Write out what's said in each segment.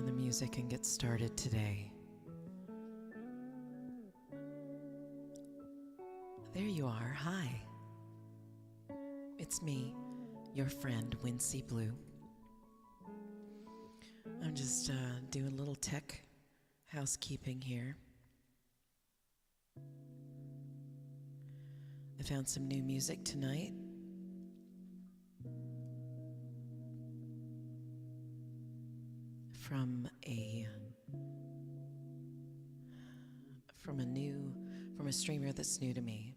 down the music and get started today. There you are. Hi. It's me, your friend, Wynne Blue. I'm just doing a little tech housekeeping here. I found some new music tonight. From a streamer that's new to me.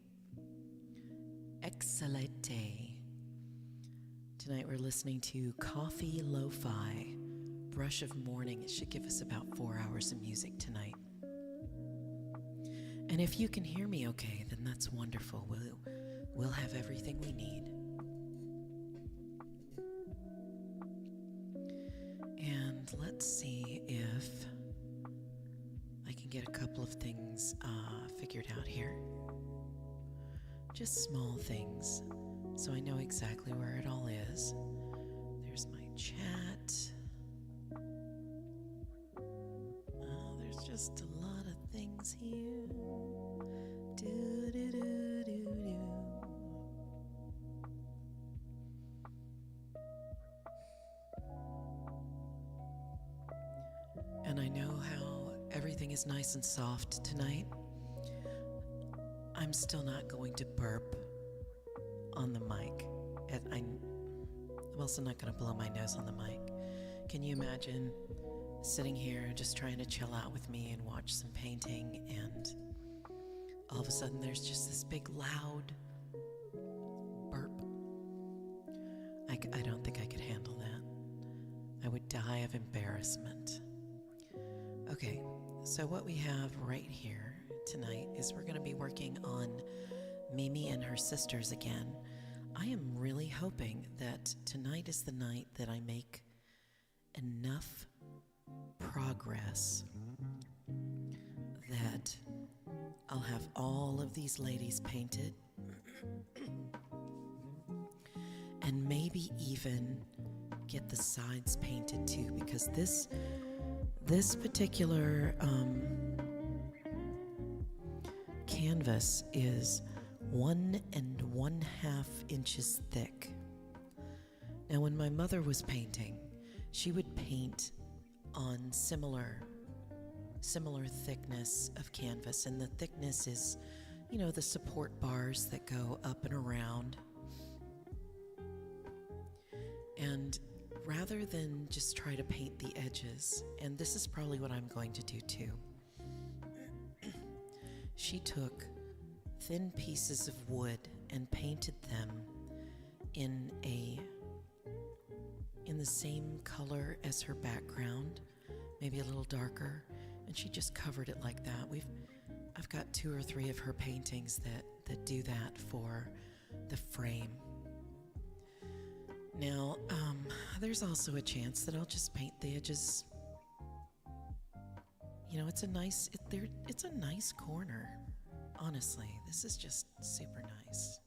Excelente. Tonight we're listening to Coffee Lofi, Brush of Morning. It should give us about 4 hours of music tonight. And if you can hear me okay, then that's wonderful. We'll have everything we need. And let's see if I can get a couple of things figured out here. Just small things, so I know exactly where it all is. There's my chat. There's just a lot of things here. And I know how everything is nice and soft tonight. I'm still not going to burp on the mic. I'm also not going to blow my nose on the mic. Can you imagine sitting here just trying to chill out with me and watch some painting, and all of a sudden there's just this big loud burp? I don't think I could handle that. I would die of embarrassment. Okay, so what we have right here tonight is we're going to be working on Mimi and her sisters again. I am really hoping that tonight is the night that I make enough progress that I'll have all of these ladies painted and maybe even get the sides painted too, because this particular canvas is 1 1/2 inches thick. Now, when my mother was painting, she would paint on similar thickness of canvas, and the thickness is, the support bars that go up and around. And rather than just try to paint the edges, and this is probably what I'm going to do too, she took thin pieces of wood and painted them in the same color as her background, maybe a little darker, and she just covered it like that. I've got 2 or 3 of her paintings that do that for the frame. Now, there's also a chance that I'll just paint the edges. It's a nice corner. Honestly, this is just super nice.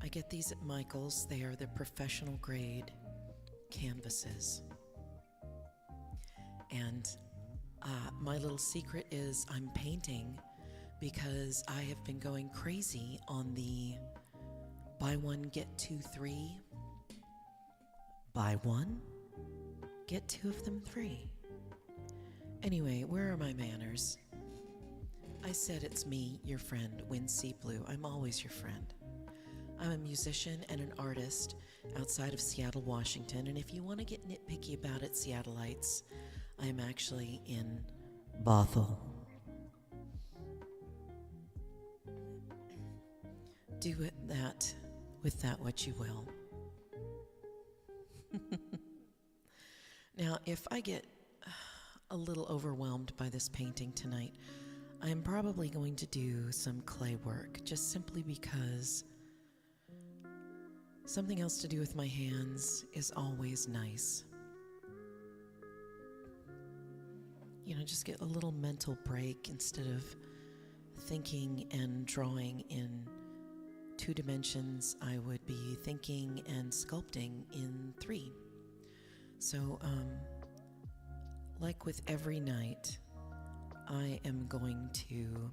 I get these at Michael's. They are the professional grade canvases. And my little secret is I'm painting because I have been going crazy on the buy one, get 2 3. Buy one, get 2 of them free. Anyway, where are my manners? I said it's me, your friend, Wynne Blue. I'm always your friend. I'm a musician and an artist outside of Seattle, Washington, and if you want to get nitpicky about it, Seattleites, I am actually in Bothell. Do with that what you will. Now, if I get a little overwhelmed by this painting tonight, I'm probably going to do some clay work, just simply because something else to do with my hands is always nice. Just get a little mental break instead of thinking and drawing in 2 dimensions. I would be thinking and sculpting in 3. So, like with every night, I am going to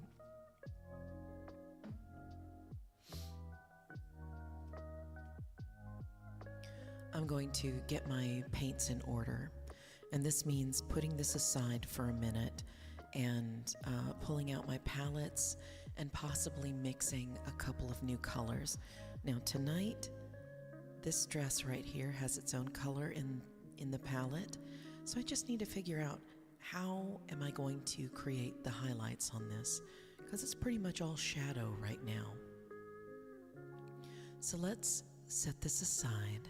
get my paints in order. And this means putting this aside for a minute and pulling out my palettes and possibly mixing a couple of new colors. Now tonight, this dress right here has its own color in the palette. So I just need to figure out how am I going to create the highlights on this, because it's pretty much all shadow right now. So let's set this aside.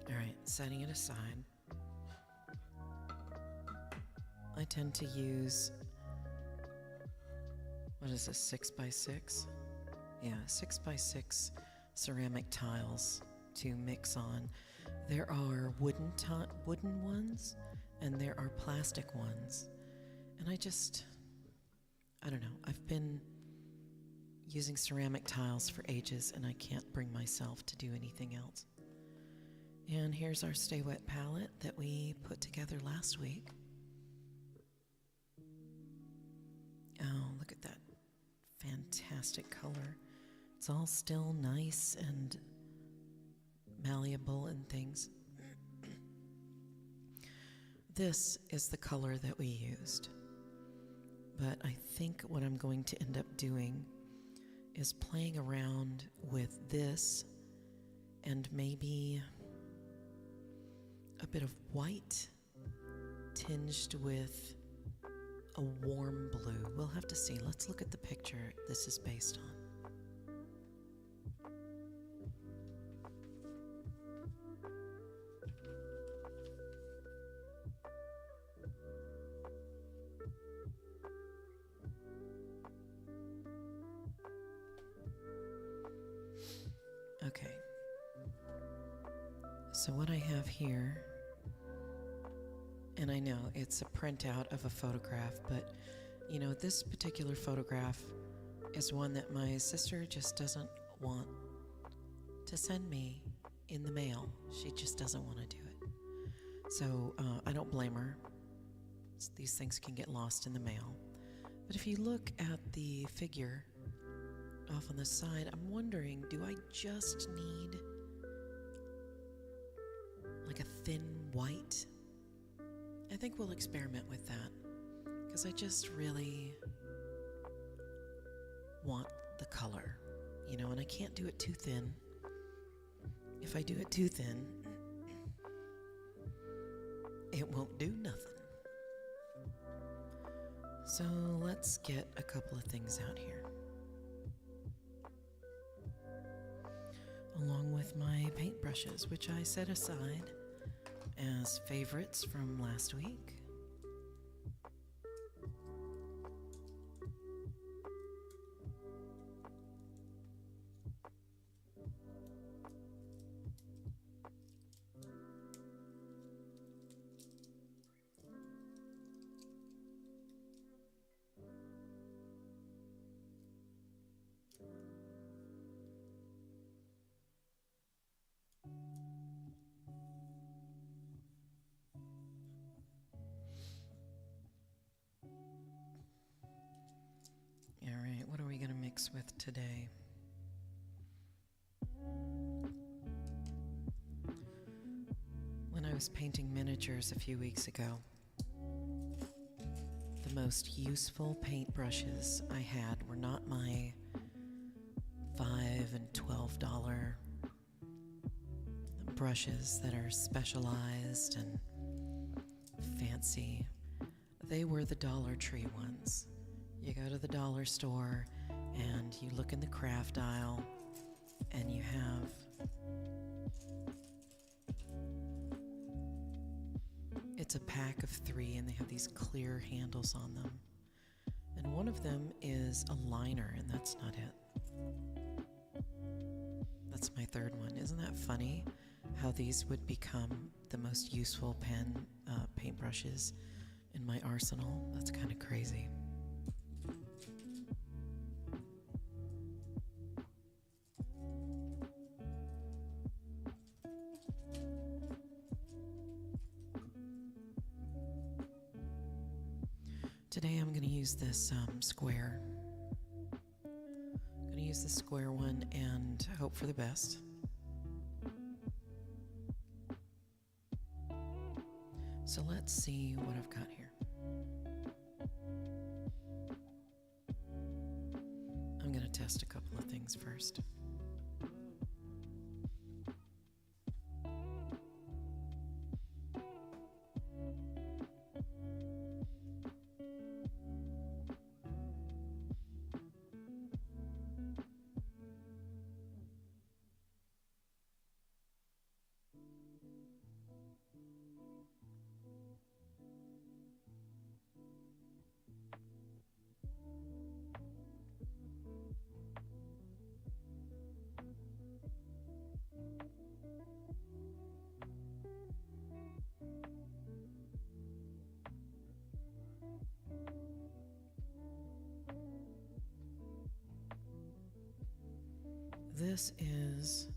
All right, setting it aside. I tend to use, what is this, 6x6? Yeah, 6x6 ceramic tiles to mix on. There are wooden ones and there are plastic ones. And I don't know, I've been using ceramic tiles for ages and I can't bring myself to do anything else. And here's our Stay Wet palette that we put together last week. Oh, look at that fantastic color. It's all still nice and malleable and things. This is the color that we used. But I think what I'm going to end up doing is playing around with this and maybe a bit of white tinged with a warm blue. We'll have to see. Let's look at the picture this is based on. Okay. So what I have here, and I know it's a printout of a photograph, but you know, this particular photograph is one that my sister just doesn't want to send me in the mail. She just doesn't want to do it. So I don't blame her. These things can get lost in the mail. But if you look at the figure off on the side, I'm wondering, do I just need like a thin white? I think we'll experiment with that, because I just really want the color, you know, and I can't do it too thin. If I do it too thin, it won't do nothing. So let's get a couple of things out here, along with my paintbrushes, which I set aside as favorites from last week. With today. When I was painting miniatures a few weeks ago, the most useful paintbrushes I had were not my $5 and $12 brushes that are specialized and fancy. They were the Dollar Tree ones. You go to the dollar store and you look in the craft aisle and you have, it's a pack of 3 and they have these clear handles on them. And one of them is a liner, and that's not it. That's my third one. Isn't that funny? how these would become the most useful paintbrushes in my arsenal. That's kind of crazy. Today I'm going to use this square. I'm going to use the square one and hope for the best. So let's see what I've got here. I'm going to test a couple of things first. This is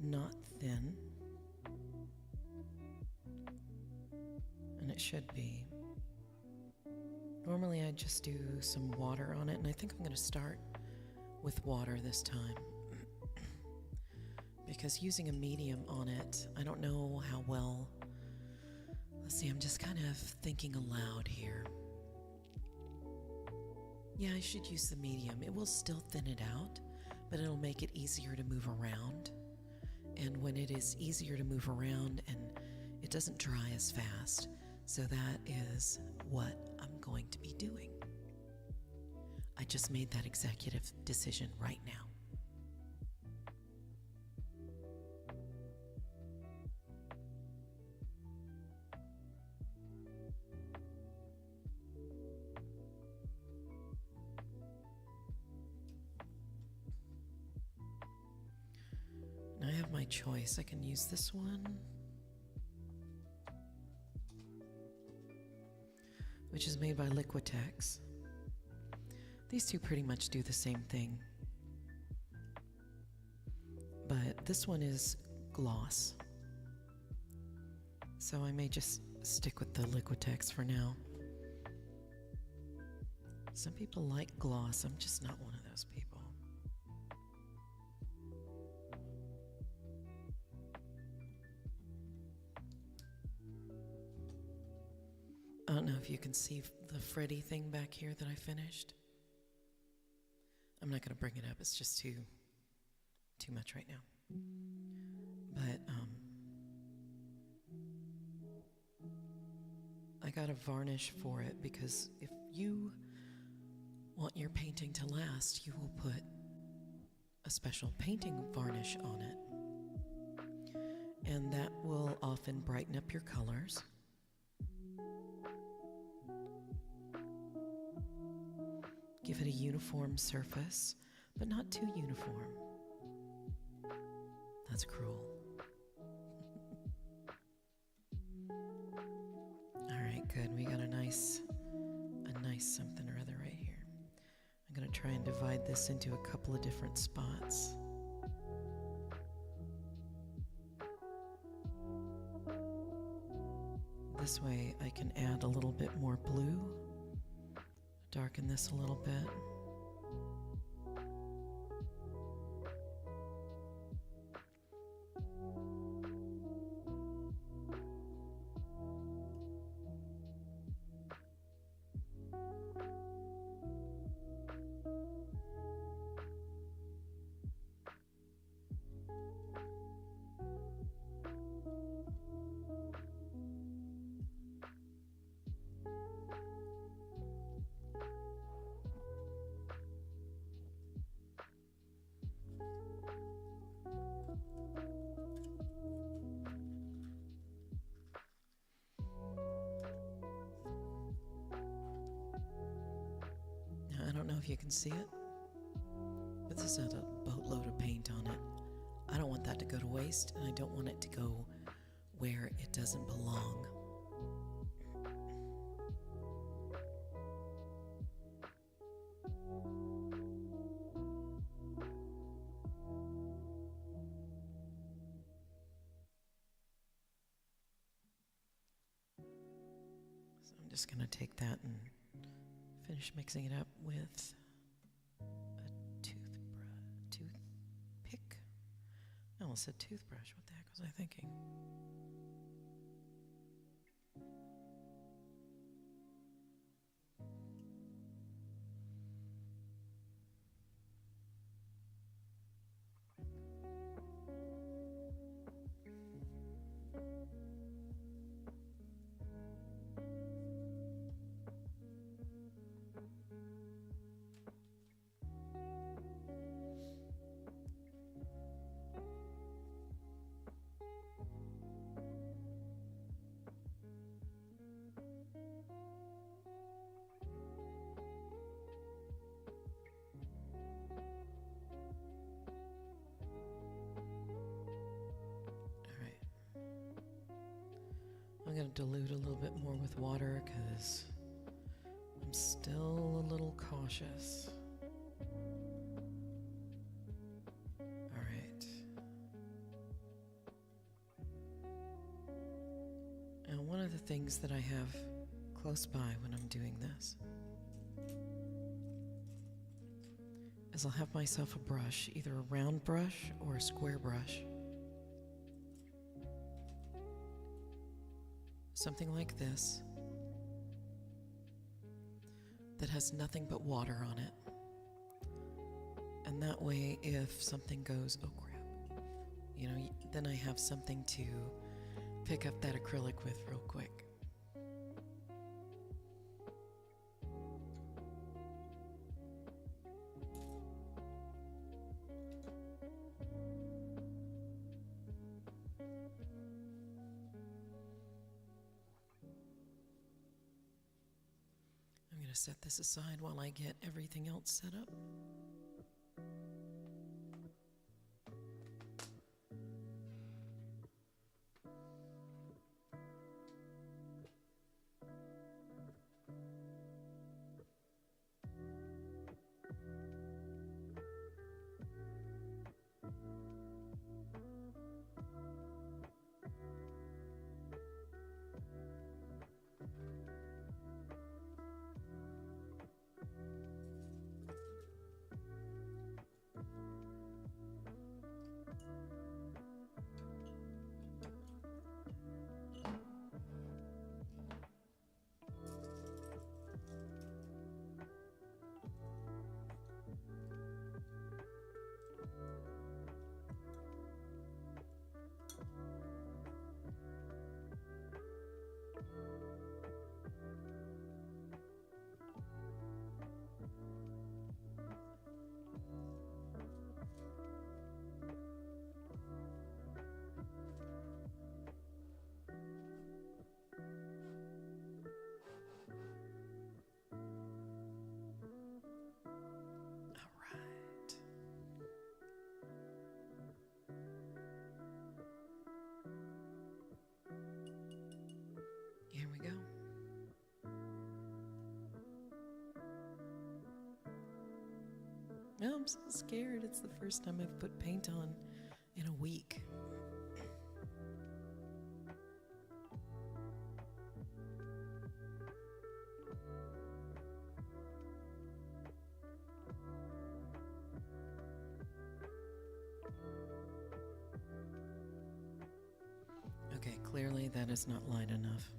not thin, and it should be. Normally I just do some water on it, and I think I'm going to start with water this time. Because using a medium on it, I don't know how well. Let's see, I'm just kind of thinking aloud here. Yeah, I should use the medium. It will still thin it out, but it'll make it easier to move around. And when it is easier to move around, and it doesn't dry as fast, so that is what I'm going to be doing. I just made that executive decision right now. I have my choice. I can use this one, which is made by Liquitex. These two pretty much do the same thing, but this one is gloss, so I may just stick with the Liquitex for now. Some people like gloss. I'm just not one of those people. I don't know if you can see the Freddy thing back here that I finished. I'm not going to bring it up. It's just too much right now. But I got a varnish for it because if you want your painting to last, you will put a special painting varnish on it. And that will often brighten up your colors. Give it a uniform surface, but not too uniform. That's cruel. All right, good. We got a nice something or other right here. I'm going to try and divide this into a couple of different spots. This way I can add a little bit more blue. Darken this a little bit. I don't know if you can see it, but this has a boatload of paint on it. I don't want that to go to waste, and I don't want it to go where it doesn't belong. So I'm just going to take that and finish mixing it up with a toothpick. I almost said toothbrush. What the heck was I thinking? I'm going to dilute a little bit more with water because I'm still a little cautious. All right. And one of the things that I have close by when I'm doing this is I'll have myself a brush, either a round brush or a square brush. Something like this that has nothing but water on it. And that way, if something goes, oh crap, you know, then I have something to pick up that acrylic with real quick. Set this aside while I get everything else set up. Here we go. Oh, I'm so scared. It's the first time I've put paint on in a week. Okay, clearly that is not light enough.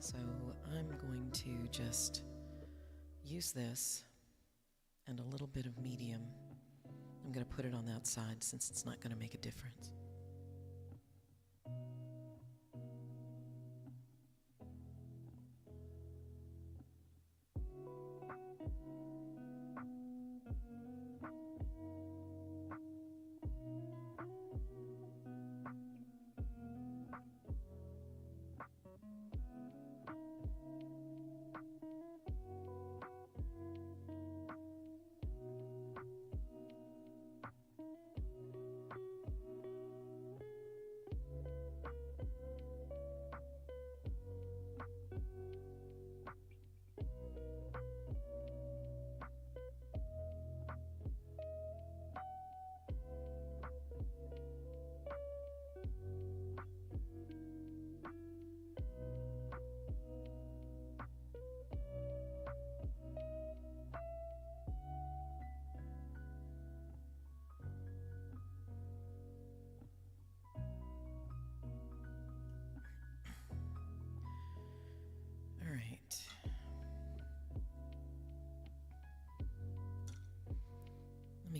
So I'm going to just use this and a little bit of medium. I'm going to put it on that side since it's not going to make a difference.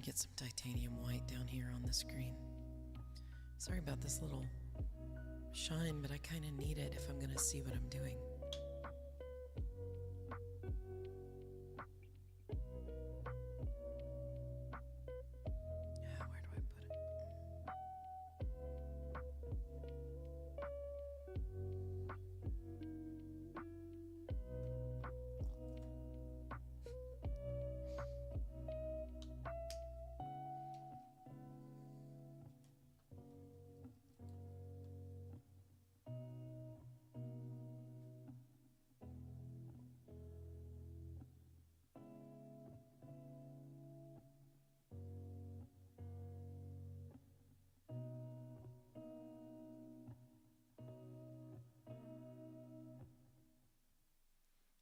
me get some titanium white down here on the screen. Sorry about this little shine, but I kind of need it if I'm going to see what I'm doing. Where do I put it?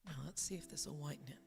Now let's see if this will whiten it.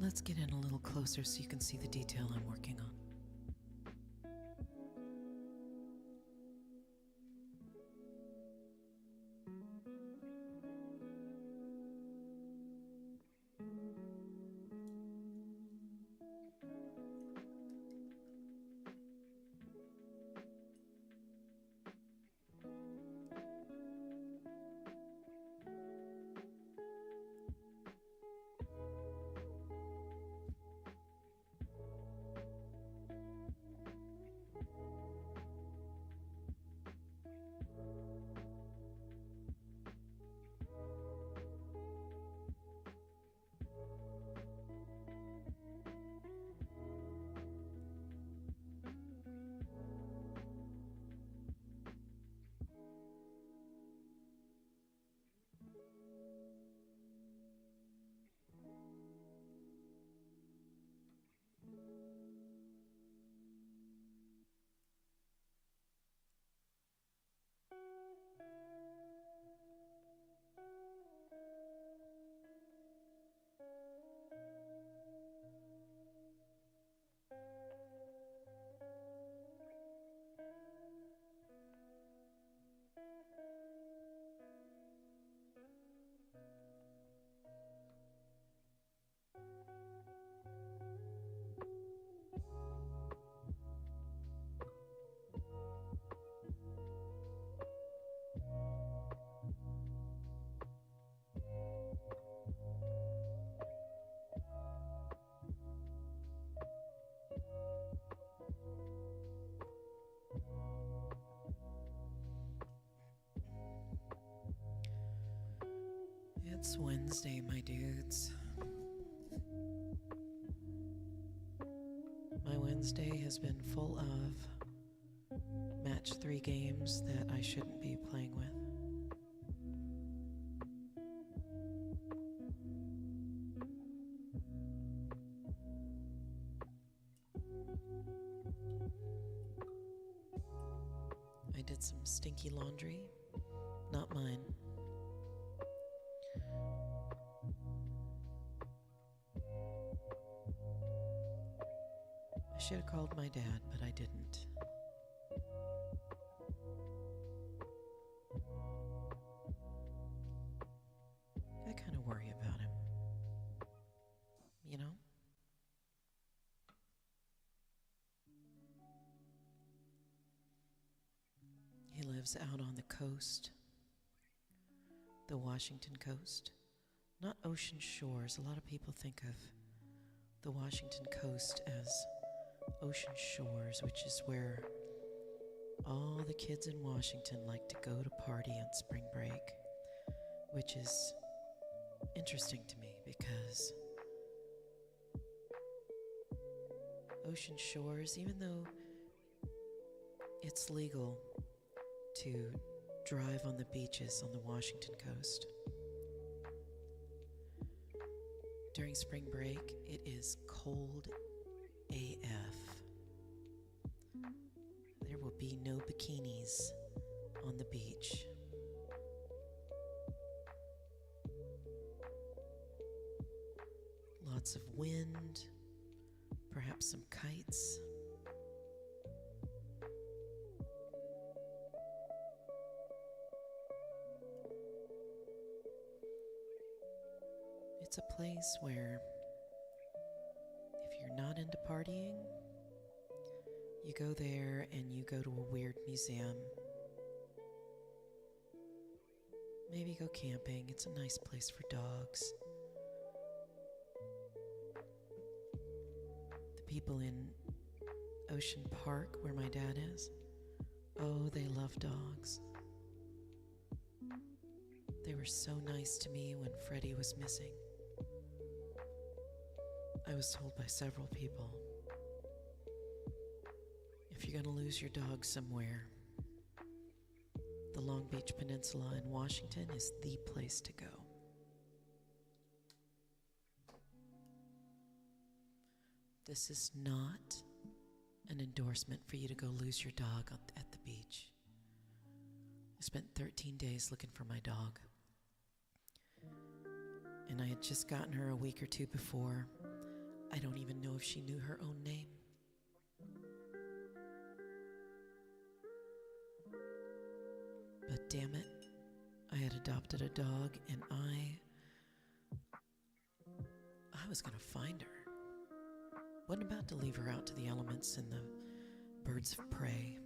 Let's get in a little closer so you can see the detail I'm working on. It's Wednesday, my dudes. My Wednesday has been full of match 3 games that I shouldn't be playing with. I did some stinky laundry, not mine. I should have called my dad, but I didn't. I kind of worry about him, you know? He lives out on the coast, the Washington coast, not ocean shores. A lot of people think of the Washington coast as ocean shores, which is where all the kids in Washington like to go to party on spring break, which is interesting to me because ocean shores, even though it's legal to drive on the beaches on the Washington coast, during spring break it is cold AF. There will be no bikinis on the beach. Lots of wind, perhaps some kites. It's a place where if you're not into partying, you go there and you go to a weird museum. Maybe go camping. It's a nice place for dogs. The people in Ocean Park, where my dad is, oh, they love dogs. They were so nice to me when Freddie was missing. I was told by several people, if you're going to lose your dog somewhere, the Long Beach Peninsula in Washington is the place to go. This is not an endorsement for you to go lose your dog at the beach. I spent 13 days looking for my dog, and I had just gotten her a week or two before. I don't even know if she knew her own name. But damn it, I had adopted a dog and I was gonna find her. Wasn't about to leave her out to the elements and the birds of prey.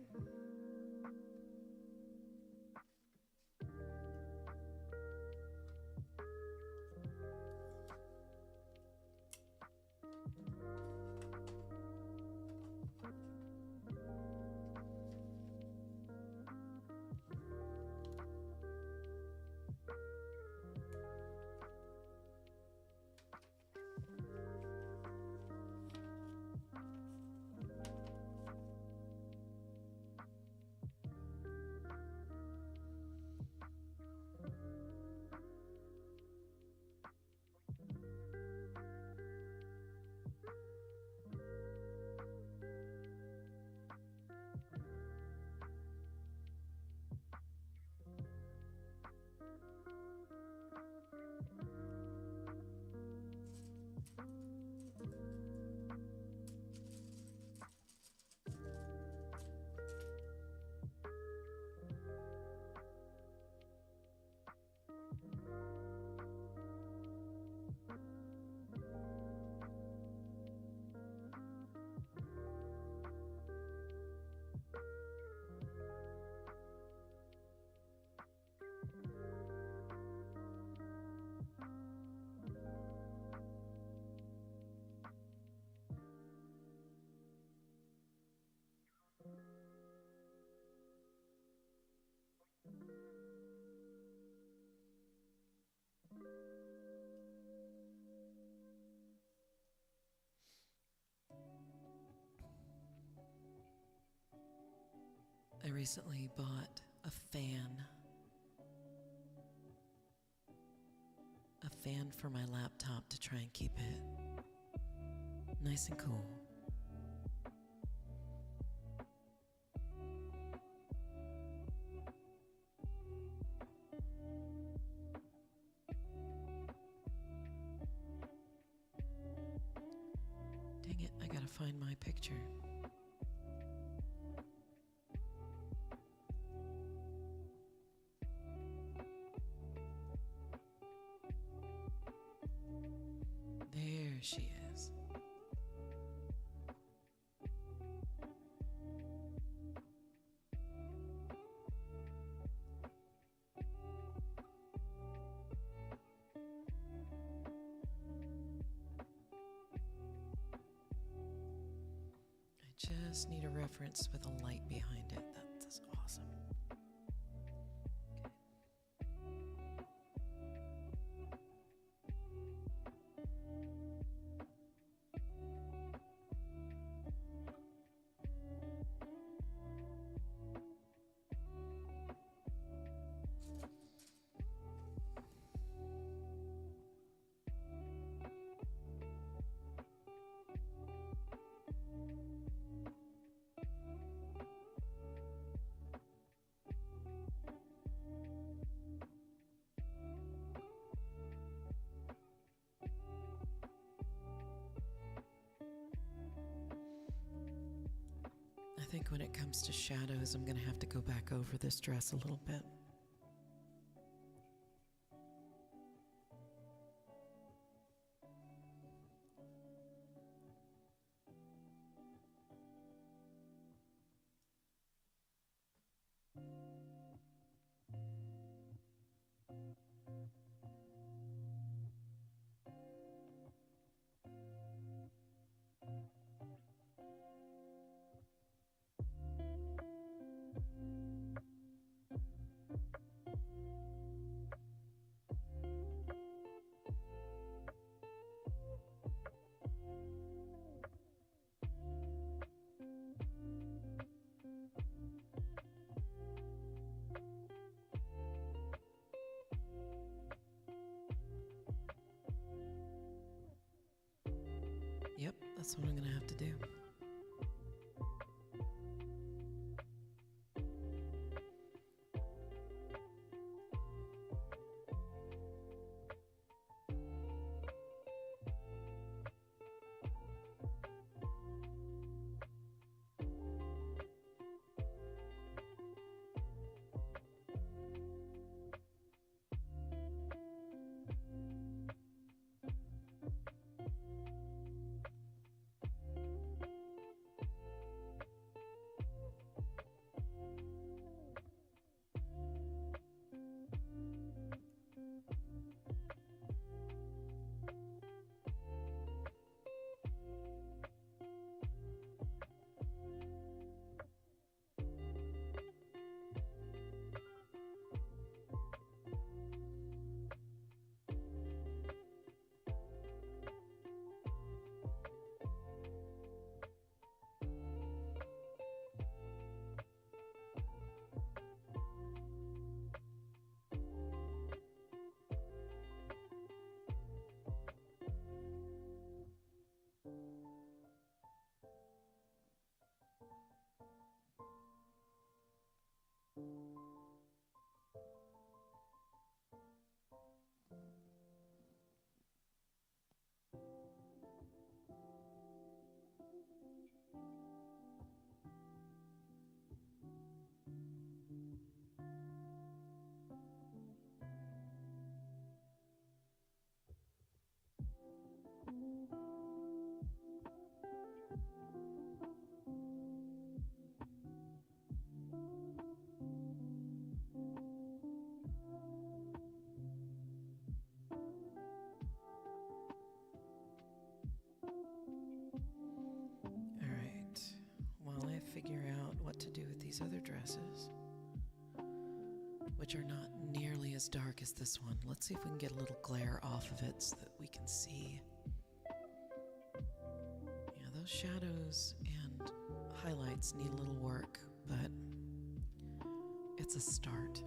I recently bought a fan for my laptop to try and keep it nice and cool. Dang it, I gotta find my picture. There she is. I just need a reference with a light behind it. That's awesome. I think when it comes to shadows, I'm going to have to go back over this dress a little bit. Yep, that's what I'm going to have to do. Figure out what to do with these other dresses, which are not nearly as dark as this one. Let's see if we can get a little glare off of it so that we can see. Yeah, those shadows and highlights need a little work, but it's a start.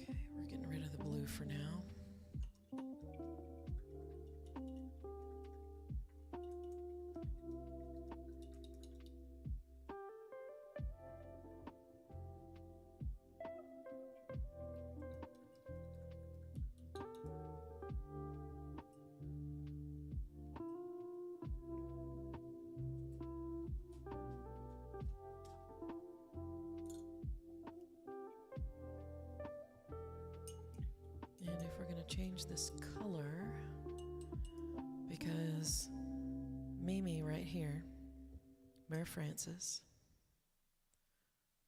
Okay, we're getting rid of the blue for now. And if we're going to change this color, because Mimi right here, Mary Frances,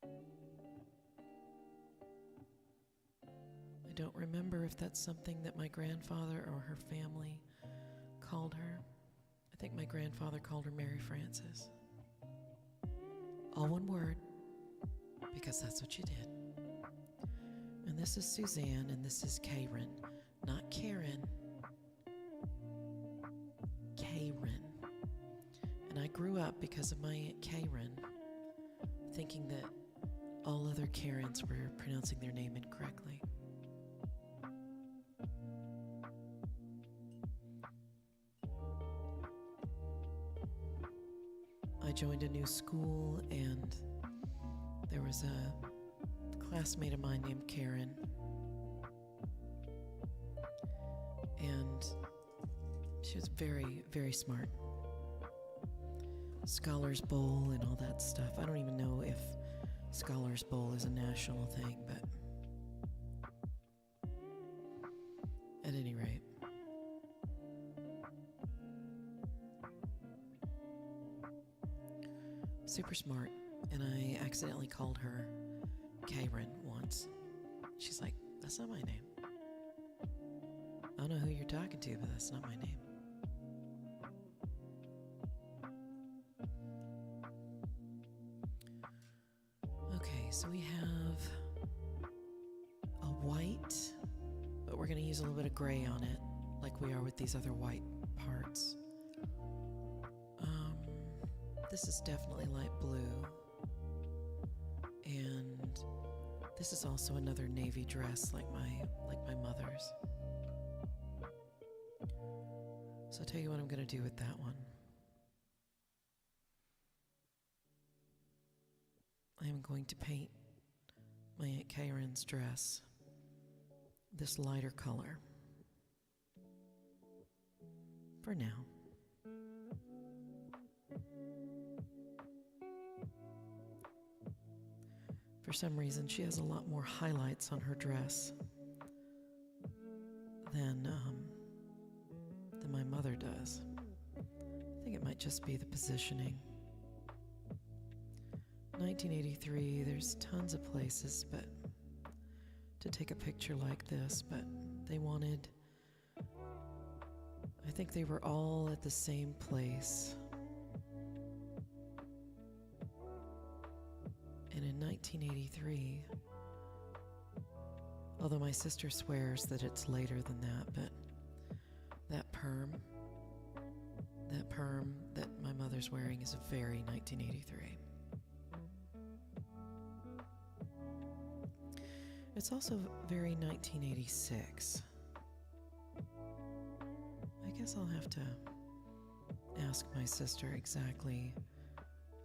I don't remember if that's something that my grandfather or her family called her. I think my grandfather called her Mary Frances. All one word, because that's what you did. And this is Suzanne, and this is Karen, not Karen. Karen. And I grew up because of my Aunt Karen, thinking that all other Karens were pronouncing their name incorrectly. I joined a new school, and there was a classmate of mine named Karen, and she was very, very smart. Scholars Bowl and all that stuff. I don't even know if Scholars Bowl is a national thing, but at any rate. Super smart, and I accidentally called her Karen once. She's like, that's not my name. I don't know who you're talking to, but that's not my name. Okay, so we have a white, but we're going to use a little bit of gray on it, like we are with these other white parts. This is definitely light blue, and this is also another navy dress like my mother's. So I'll tell you what I'm going to do with that one. I am going to paint my Aunt Karen's dress this lighter color for now. For some reason, she has a lot more highlights on her dress than my mother does. I think it might just be the positioning. 1983, there's tons of places but to take a picture like this, but they wanted, I think they were all at the same place. And in 1983, although my sister swears that it's later than that, but that perm that my mother's wearing is a very 1983. It's also very 1986. I guess I'll have to ask my sister exactly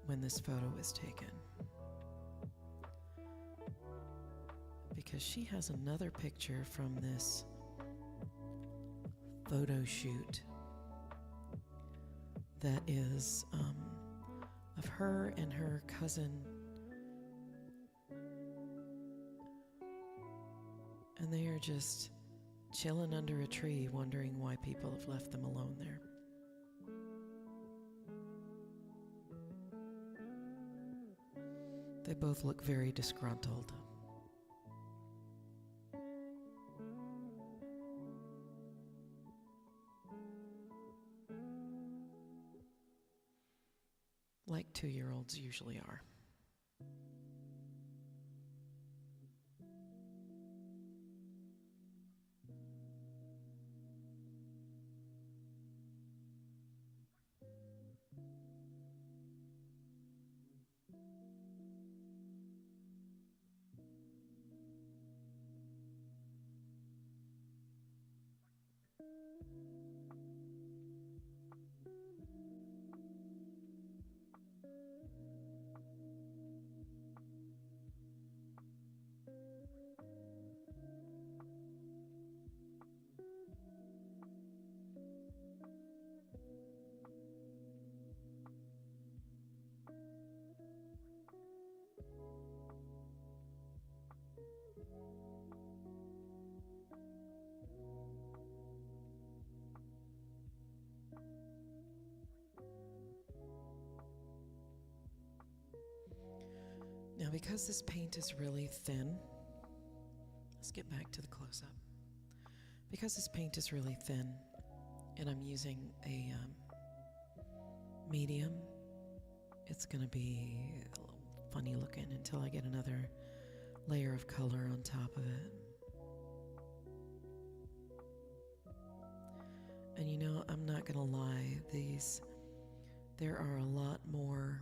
when this photo was taken, because she has another picture from this photo shoot that is of her and her cousin, and they are just chilling under a tree wondering why people have left them alone there. They both look very disgruntled. Like 2-year-olds usually are. Now, because this paint is really thin, let's get back to the close-up. Because this paint is really thin, and I'm using a medium, it's going to be a little funny looking until I get another layer of color on top of it. And you know, I'm not going to lie, there are a lot more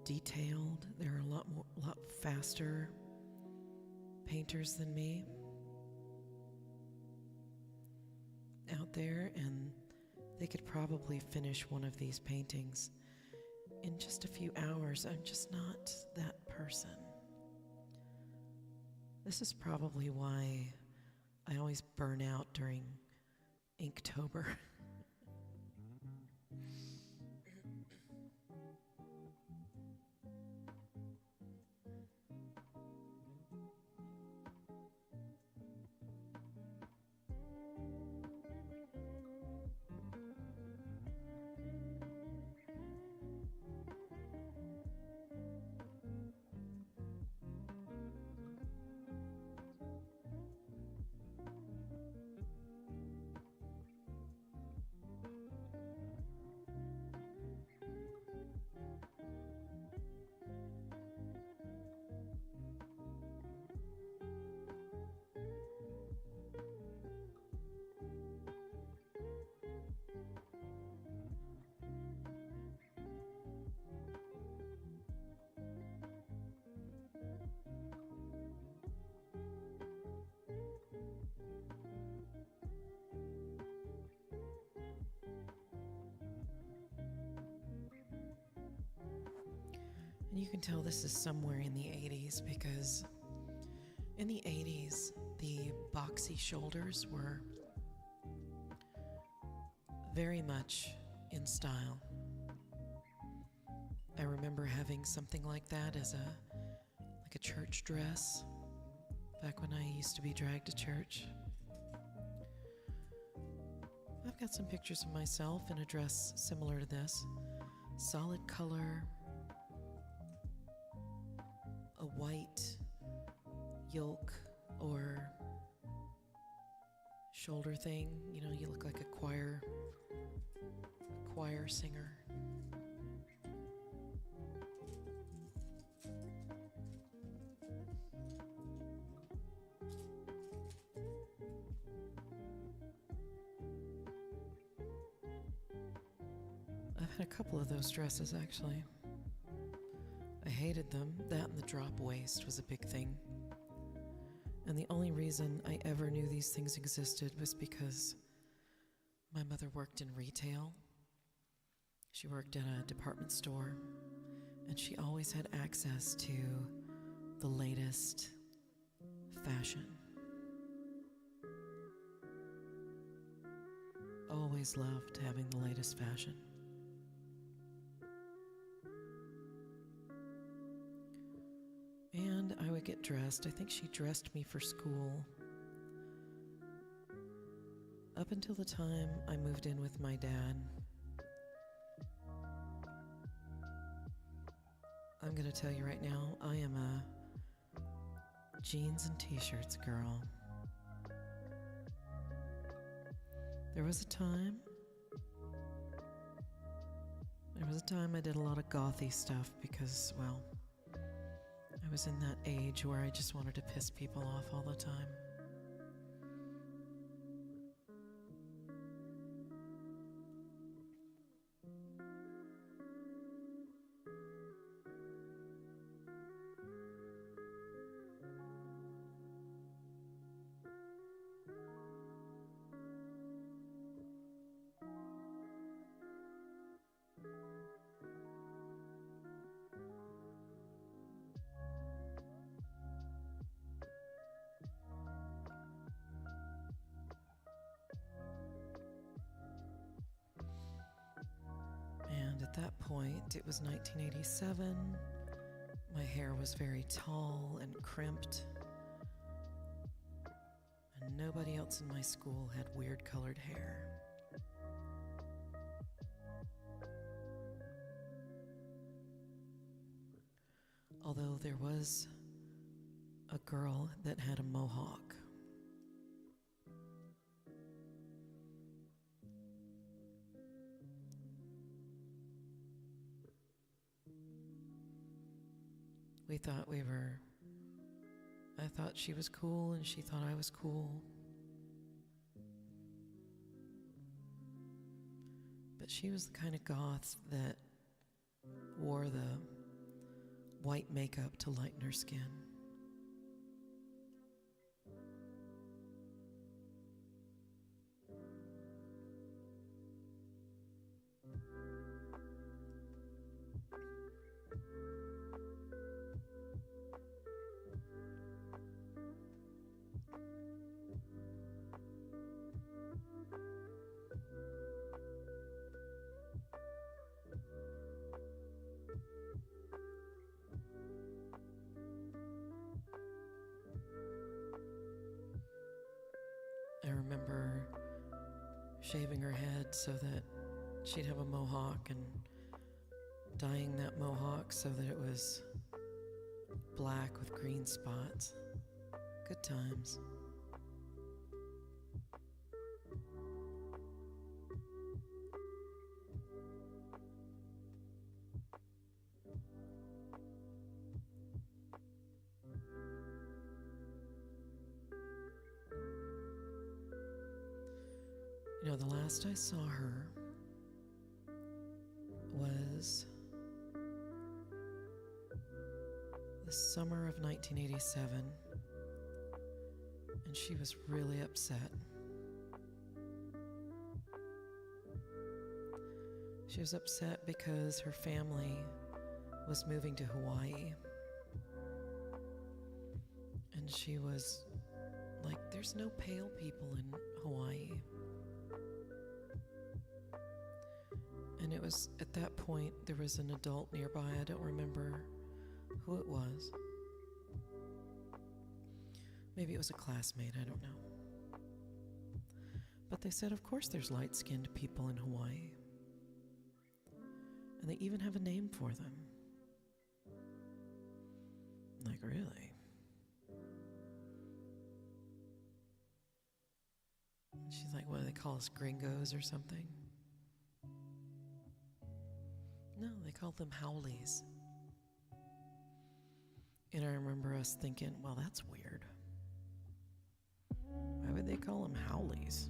detailed, there are a lot faster painters than me out there, and they could probably finish one of these paintings in just a few hours. I'm just not that person. This is probably why I always burn out during Inktober. And you can tell this is somewhere in the 80s, because in the 80s, the boxy shoulders were very much in style. I remember having something like that as a church dress back when I used to be dragged to church. I've got some pictures of myself in a dress similar to this. Solid color, a white yoke or shoulder thing. You know, you look like a choir singer. I've had a couple of those dresses, actually. I hated them. That and the drop waist was a big thing. And the only reason I ever knew these things existed was because my mother worked in retail. She worked at a department store, and she always had access to the latest fashion. Always loved having the latest fashion. And I would get dressed. I think she dressed me for school up until the time I moved in with my dad. I'm gonna tell you right now, I am a jeans and t-shirts girl. There was a time I did a lot of gothy stuff because, well, I was in that age where I just wanted to piss people off all the time. And at that point, it was 1987. My hair was very tall and crimped. And nobody else in my school had weird colored hair. Although there was a girl that had a mohawk. I thought she was cool and she thought I was cool. But she was the kind of goth that wore the white makeup to lighten her skin. I remember shaving her head so that she'd have a mohawk and dyeing that mohawk so that it was black with green spots. Good times. You know, the last I saw her was the summer of 1987, and she was really upset. She was upset because her family was moving to Hawaii, and she was like, there's no pale people in Hawaii. And it was at that point, there was an adult nearby. I don't remember who it was. Maybe it was a classmate, I don't know. But they said, of course there's light-skinned people in Hawaii. And they even have a name for them. Like, really? And she's like, what do they call us, gringos or something? No, they called them howlies. And I remember us thinking, well, that's weird. Why would they call them howlies?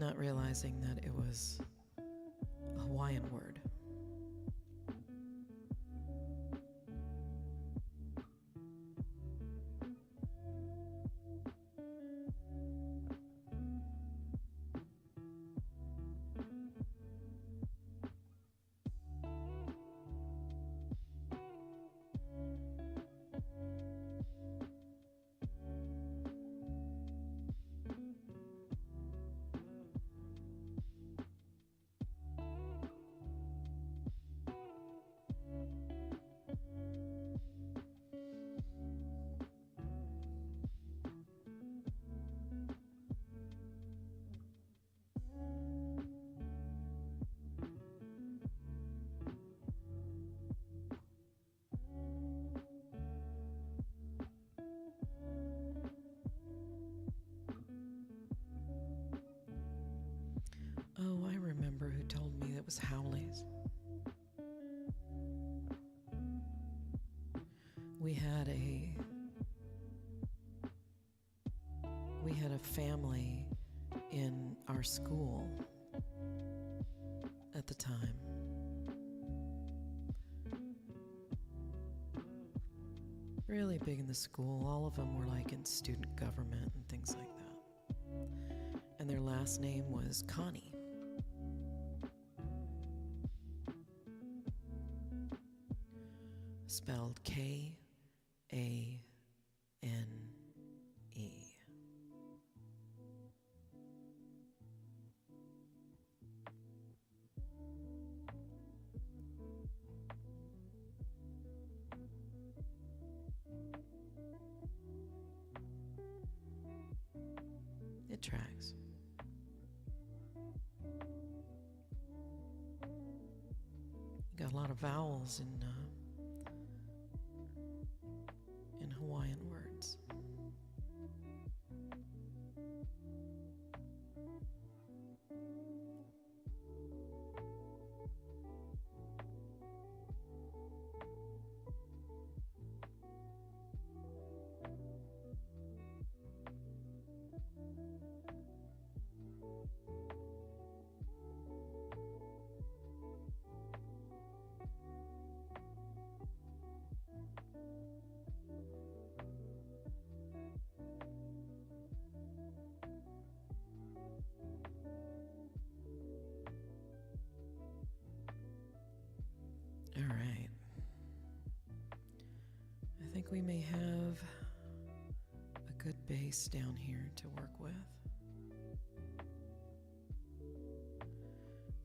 Not realizing that it was a Hawaiian word. was Howley's. We had a family in our school at the time. Really big in the school. All of them were like in student government and things like that. And their last name was Connie. Spelled K-A-N-E. It tracks. You got a lot of vowels in Hawaiian words. All right. I think we may have a good base down here to work with.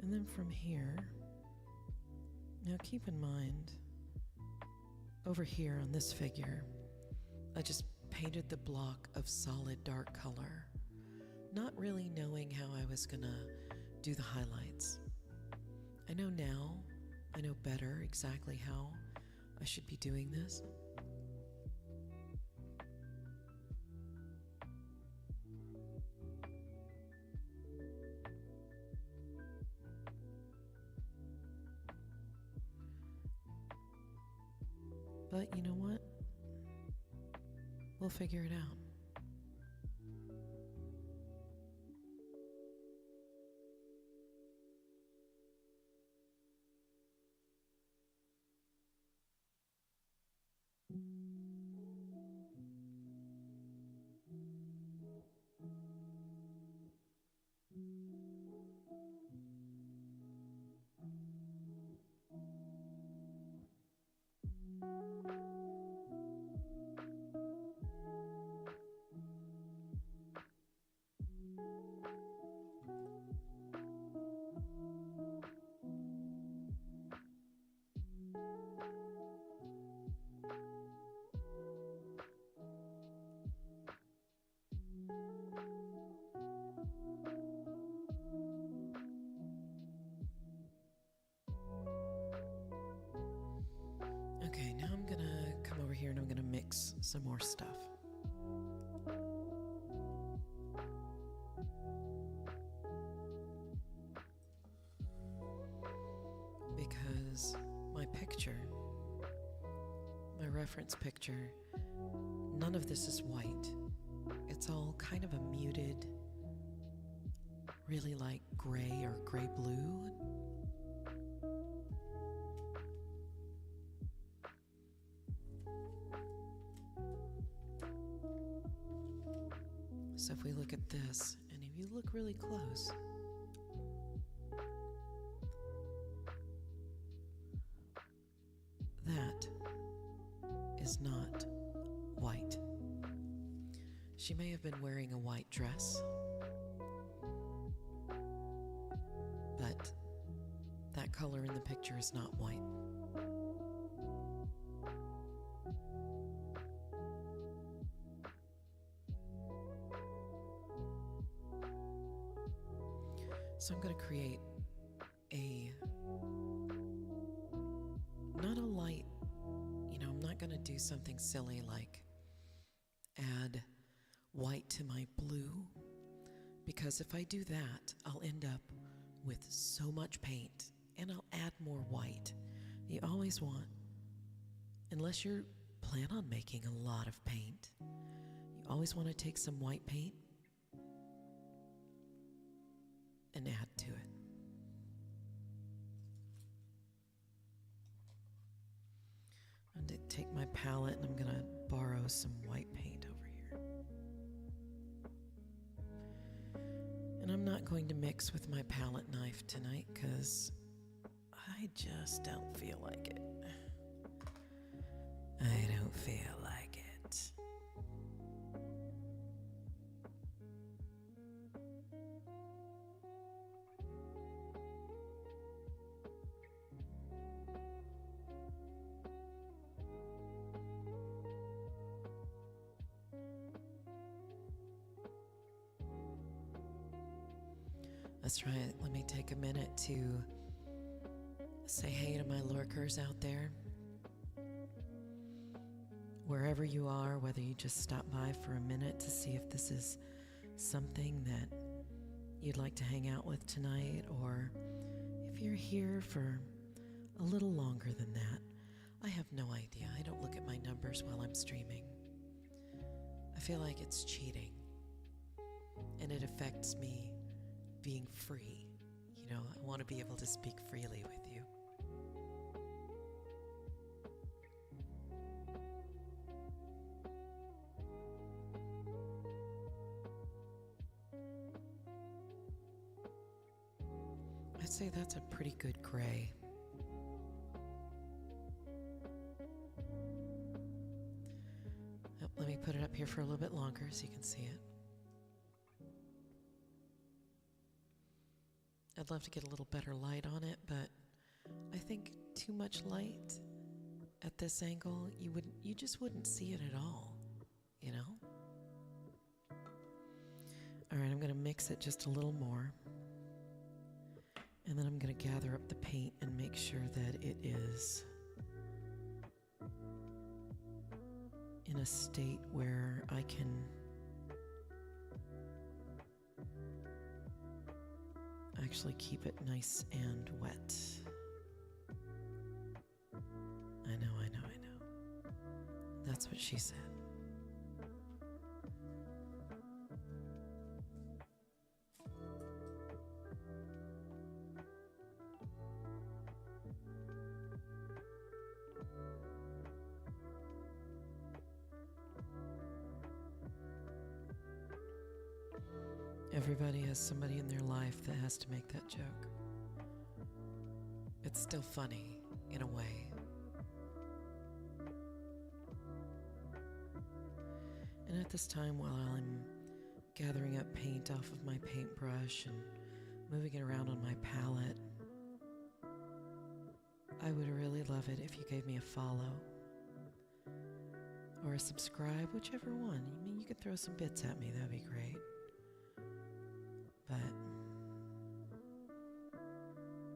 And then from here, now keep in mind, over here on this figure, I just painted the block of solid dark color, not really knowing how I was gonna do the highlights. I know now, I know better exactly how I should be doing this. But you know what? We'll figure it out. Okay, now I'm gonna come over here and I'm gonna mix some more stuff. Because my picture, my reference picture, none of this is white. It's all kind of a muted, really like gray or gray blue. So if we look at this, and if you look really close, that is not white. She may have been wearing a white dress, but that color in the picture is not white. So I'm going to create not a light, I'm not going to do something silly like add white to my blue, because if I do that, I'll end up with so much paint and I'll add more white. You always want, unless you plan on making a lot of paint, you always want to take some white paint and add to it. I'm going to take my palette and I'm going to borrow some white paint over here. And I'm not going to mix with my palette knife tonight because I just don't feel like it. I don't feel like it. That's right. Let me take a minute to say hey to my lurkers out there. Wherever you are, whether you just stop by for a minute to see if this is something that you'd like to hang out with tonight, or if you're here for a little longer than that, I have no idea. I don't look at my numbers while I'm streaming. I feel like it's cheating, and it affects me being free. You know, I want to be able to speak freely with you. I'd say that's a pretty good gray. Oh, let me put it up here for a little bit longer so you can see it. I'd love to get a little better light on it, but I think too much light at this angle, you just wouldn't see it at all, you know? All right, I'm going to mix it just a little more. And then I'm going to gather up the paint and make sure that it is in a state where I can actually keep it nice and wet. I know. That's what she said. Everybody has somebody in their life that has to make that joke. It's still funny, in a way. And at this time, while I'm gathering up paint off of my paintbrush and moving it around on my palette, I would really love it if you gave me a follow or a subscribe, whichever one. I mean, you could throw some bits at me, that'd be great. But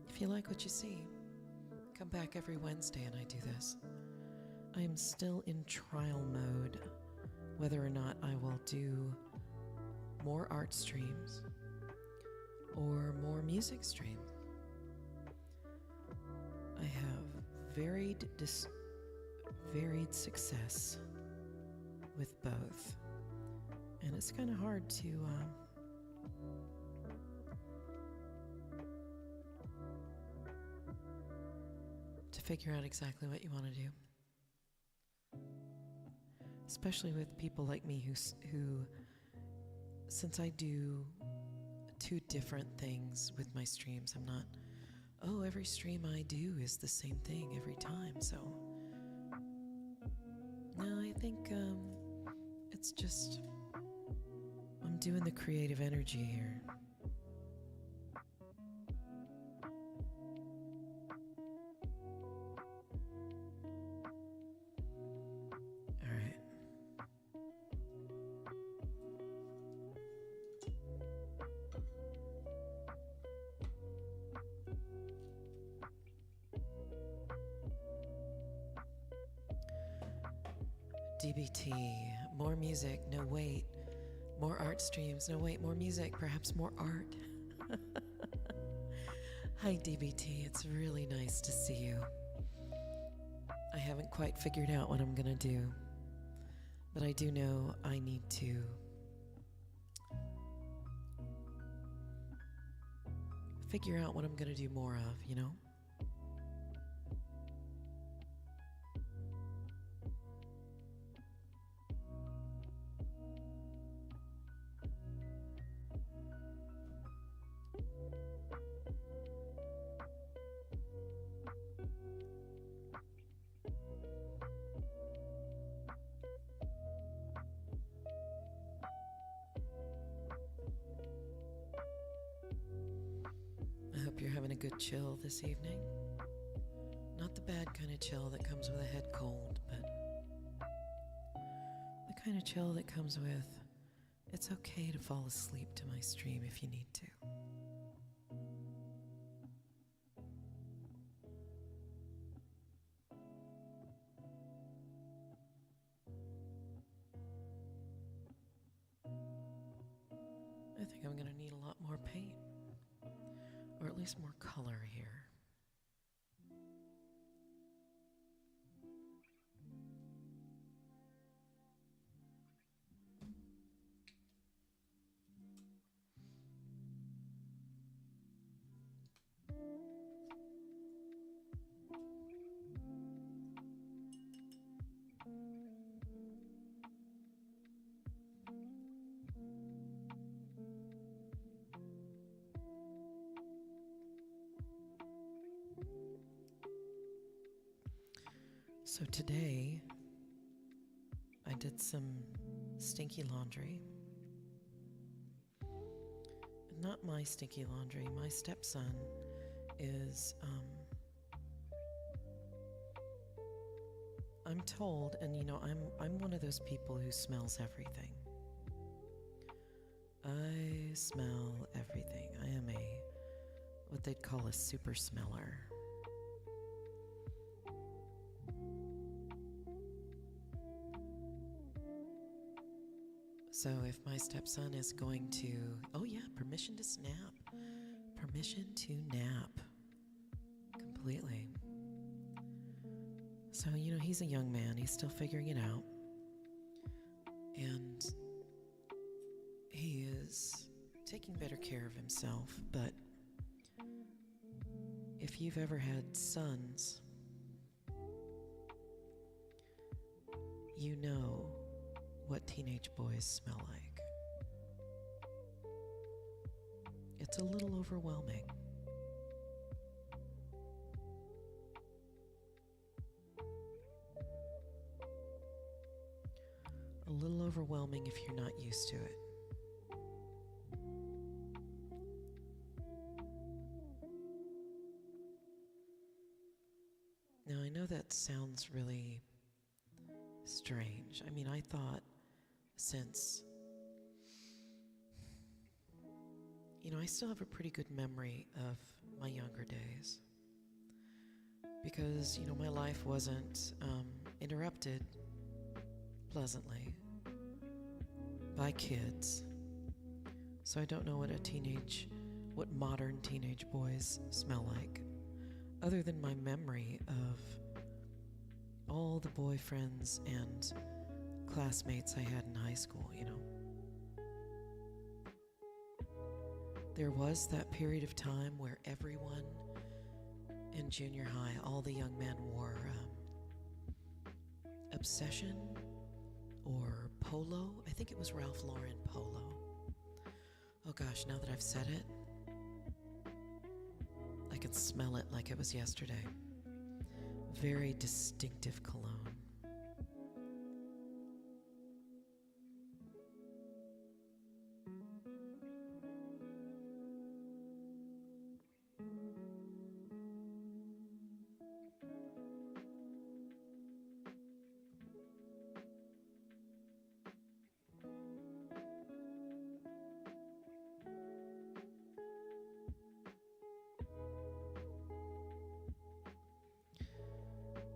if you like what you see, come back every Wednesday and I do this. I am still in trial mode whether or not I will do more art streams or more music streams. I have varied success with both, and it's kind of hard to figure out exactly what you want to do, especially with people like me who since I do two different things with my streams, I'm not, every stream I do is the same thing every time. So no, I think it's just I'm doing the creative energy here. DBT, more music, no wait, more art streams, no wait, more music, perhaps more art. Hi, DBT. It's really nice to see you. I haven't quite figured out what I'm gonna do, but I do know I need to figure out what I'm gonna do more of, you know? I hope you're having a good chill this evening. Not the bad kind of chill that comes with a head cold, but the kind of chill that comes with it's okay to fall asleep to my stream if you need to. I think I'm going to need a lot more paint, or at least more color here. So today, I did some stinky laundry. Not my stinky laundry. My stepson is, I'm told, and you know, I'm one of those people who smells everything. I smell everything. I am what they'd call a super smeller. So if my stepson is going to, oh yeah, permission to snap. Permission to nap. Completely. So, you know, he's a young man. He's still figuring it out. And he is taking better care of himself. But if you've ever had sons, you know what teenage boys smell like. It's a little overwhelming. A little overwhelming if you're not used to it. Now, I know that sounds really strange. I mean, I thought since, you know, I still have a pretty good memory of my younger days because, you know, my life wasn't interrupted pleasantly by kids. So I don't know what modern teenage boys smell like, other than my memory of all the boyfriends and classmates I had in high school, you know. There was that period of time where everyone in junior high, all the young men wore Obsession or Polo. I think it was Ralph Lauren Polo. Oh gosh, now that I've said it, I can smell it like it was yesterday. Very distinctive cologne.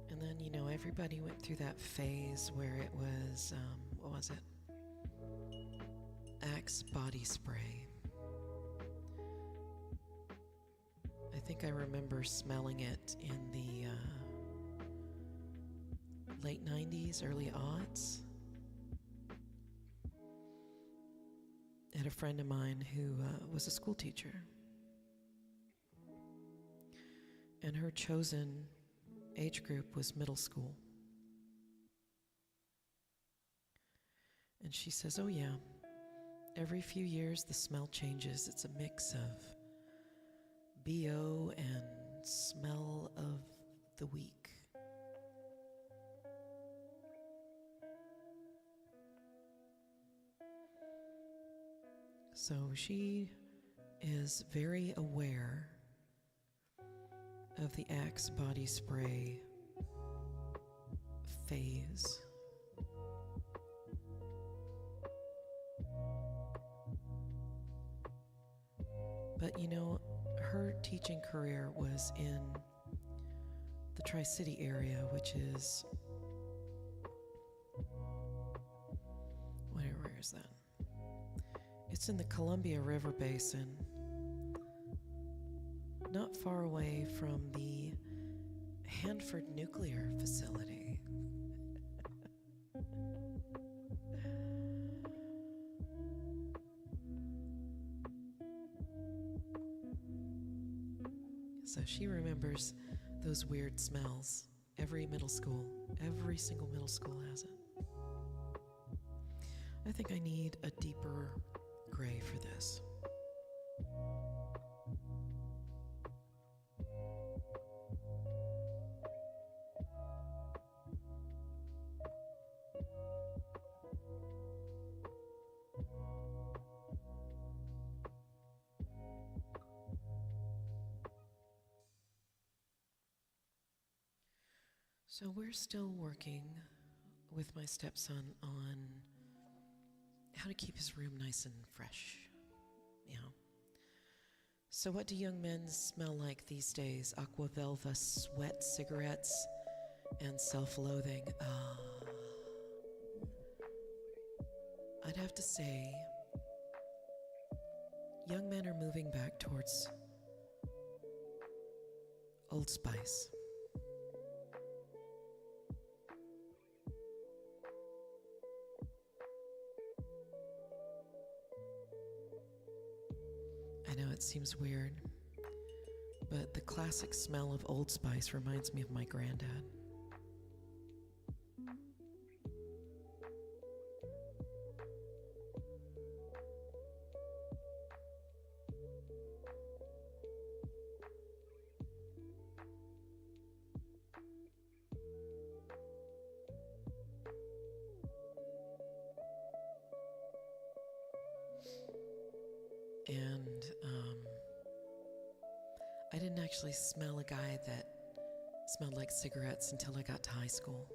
And then, you know, everybody went through that phase where it was, what was it? Axe body spray. I think I remember smelling it in the late 90s, early aughts, at a friend of mine who was a school teacher. And her chosen age group was middle school. And she says, oh yeah, every few years the smell changes. It's a mix of BO and smell of the week. So she is very aware of the Axe body spray phase. But you know, her teaching career was in the Tri-City area, which is, where is that? It's in the Columbia River Basin, not far away from the Hanford Nuclear Facility. So she remembers those weird smells. Every single middle school has it. I think I need a deeper gray for this. So we're still working with my stepson on how to keep his room nice and fresh. Yeah. So what do young men smell like these days? Aqua velva, sweat, cigarettes, and self-loathing. I'd have to say young men are moving back towards Old Spice. I know it seems weird, but the classic smell of Old Spice reminds me of my granddad. And I didn't actually smell a guy that smelled like cigarettes until I got to high school.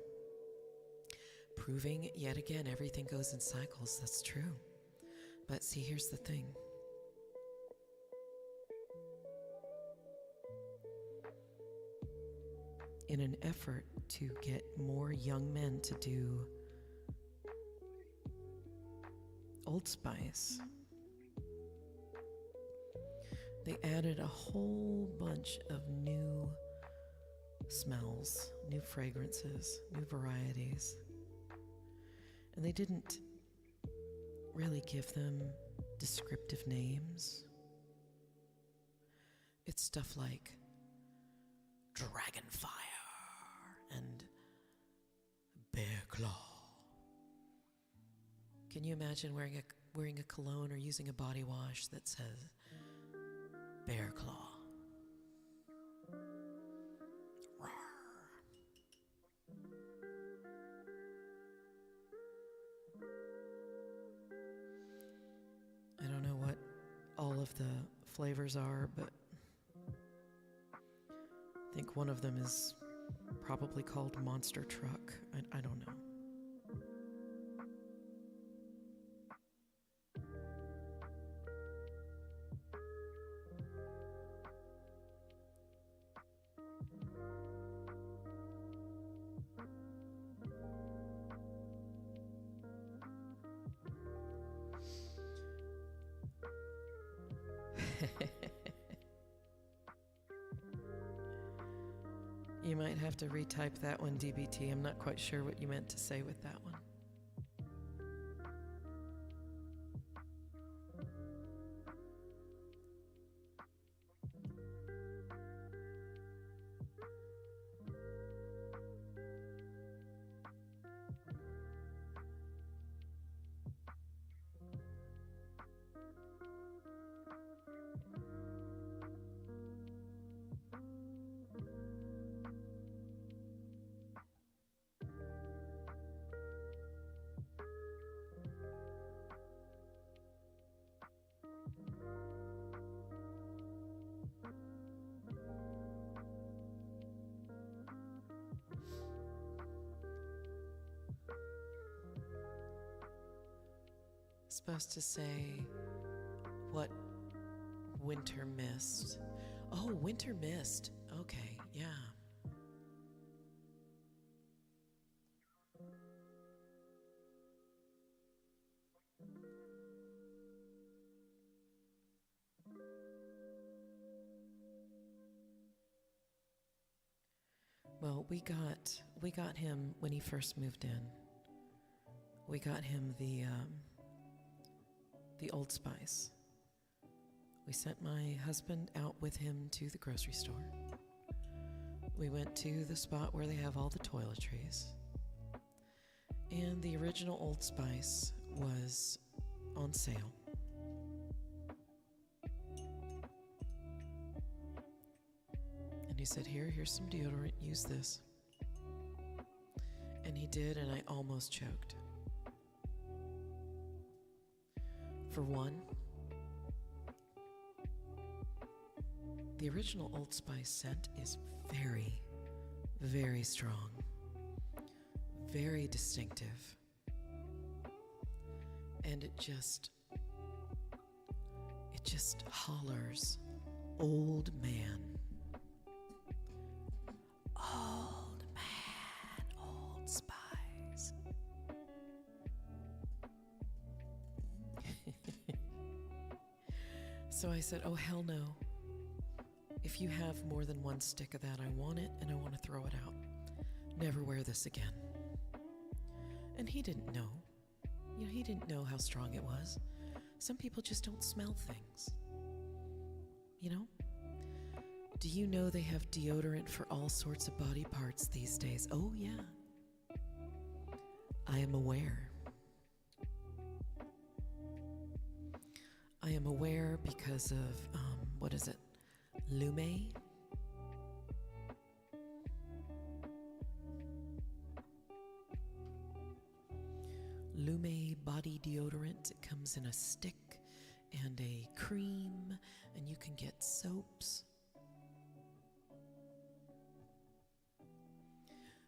Proving, yet again, everything goes in cycles. That's true. But see, here's the thing. In an effort to get more young men to do Old Spice, they added a whole bunch of new smells, new fragrances, new varieties. And they didn't really give them descriptive names. It's stuff like Dragonfire and Bear Claw. Can you imagine wearing a cologne or using a body wash that says Bear Claw? Rawr. I don't know what all of the flavors are, but I think one of them is probably called Monster Truck. I don't know. You might have to retype that one, DBT. I'm not quite sure what you meant to say with that one. Supposed to say what winter mist. Oh, winter mist. Okay, yeah. Well, we got him when he first moved in. We got him the Old Spice. We sent my husband out with him to the grocery store. We went to the spot where they have all the toiletries. And the original Old Spice was on sale. And he said, here's some deodorant, use this. And he did, and I almost choked. For one, the original Old Spice scent is very, very strong, very distinctive, and it just hollers, old man. Old man, Old Spice. So I said, oh, hell no. If you have more than one stick of that, I want it and I want to throw it out. Never wear this again. And he didn't know. You know, he didn't know how strong it was. Some people just don't smell things. You know? Do you know they have deodorant for all sorts of body parts these days? Oh, yeah. I am aware. I am aware because of, what is it? Lume? Lume body deodorant. It comes in a stick and a cream, and you can get soaps.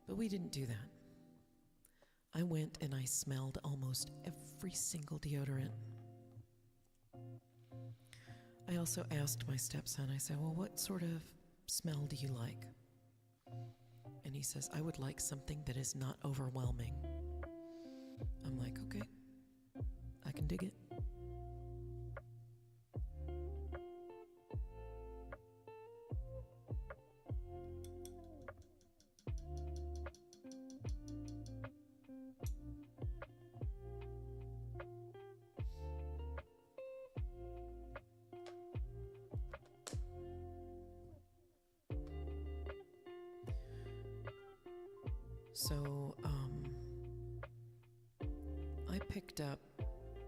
But we didn't do that. I went and I smelled almost every single deodorant. I also asked my stepson, I said, well, what sort of smell do you like? And he says, I would like something that is not overwhelming. I'm like, okay, I can dig it. So, I picked up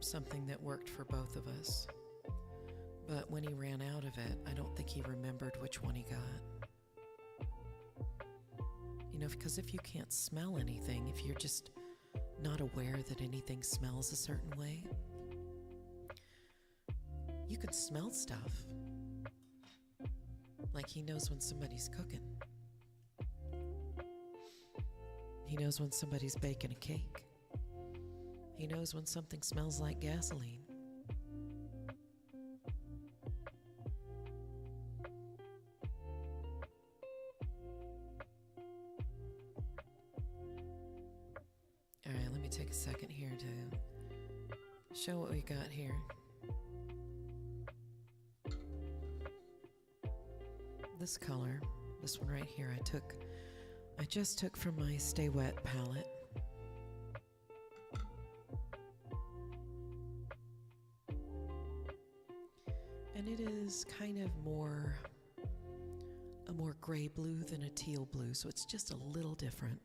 something that worked for both of us, but when he ran out of it, I don't think he remembered which one he got. You know, because if you can't smell anything, if you're just not aware that anything smells a certain way, you can smell stuff. Like he knows when somebody's cooking. He knows when somebody's baking a cake. He knows when something smells like gasoline. All right, let me take a second here to show what we got here. This color, This one right here I just took from my Stay Wet palette. And it is kind of a more gray blue than a teal blue, so it's just a little different.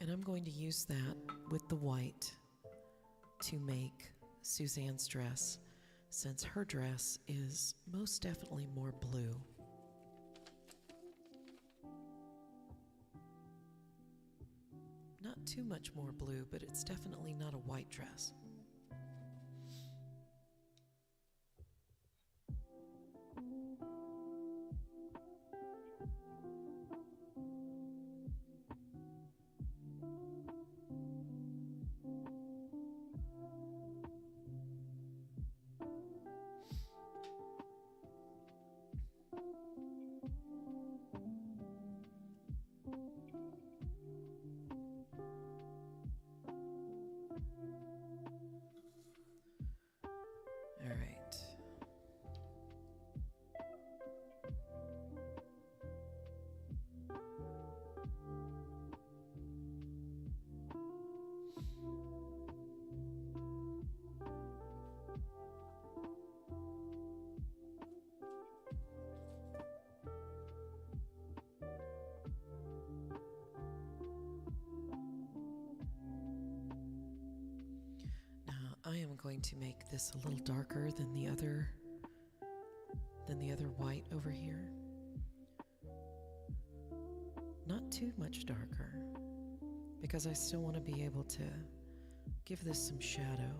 And I'm going to use that with the white to make Suzanne's dress, since her dress is most definitely more blue. Not too much more blue, but it's definitely not a white dress. All right. I am going to make this a little darker than the other white over here. Not too much darker, because I still want to be able to give this some shadow.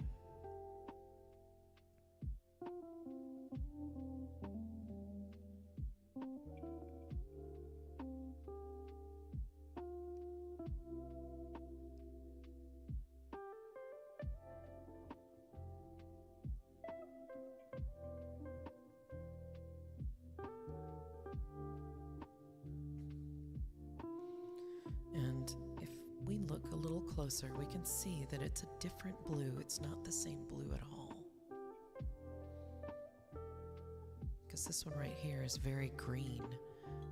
And if we look a little closer, we can see that it's a different blue. It's not the same blue at all. Because this one right here is very green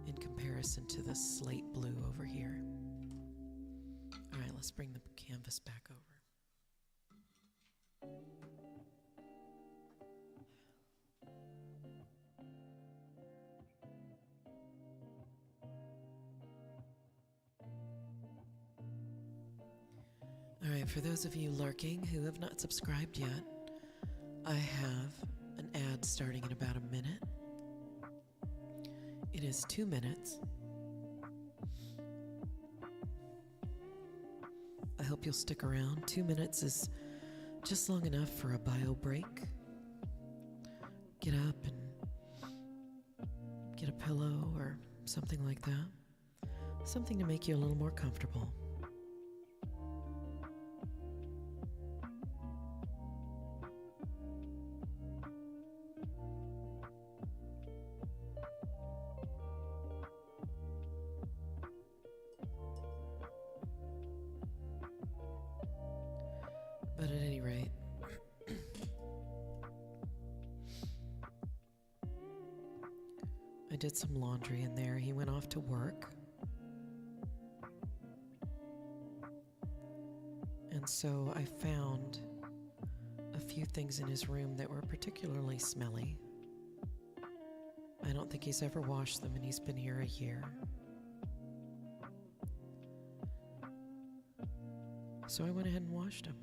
in comparison to the slate blue over here. All right, let's bring the canvas back over. All right, for those of you lurking who have not subscribed yet, I have an ad starting in about a minute. It is 2 minutes. I hope you'll stick around. 2 minutes is just long enough for a bio break. Get up and get a pillow or something like that. Something to make you a little more comfortable. But at any rate, I did some laundry in there. He went off to work. And so I found a few things in his room that were particularly smelly. I don't think he's ever washed them, and he's been here a year. So I went ahead and washed them.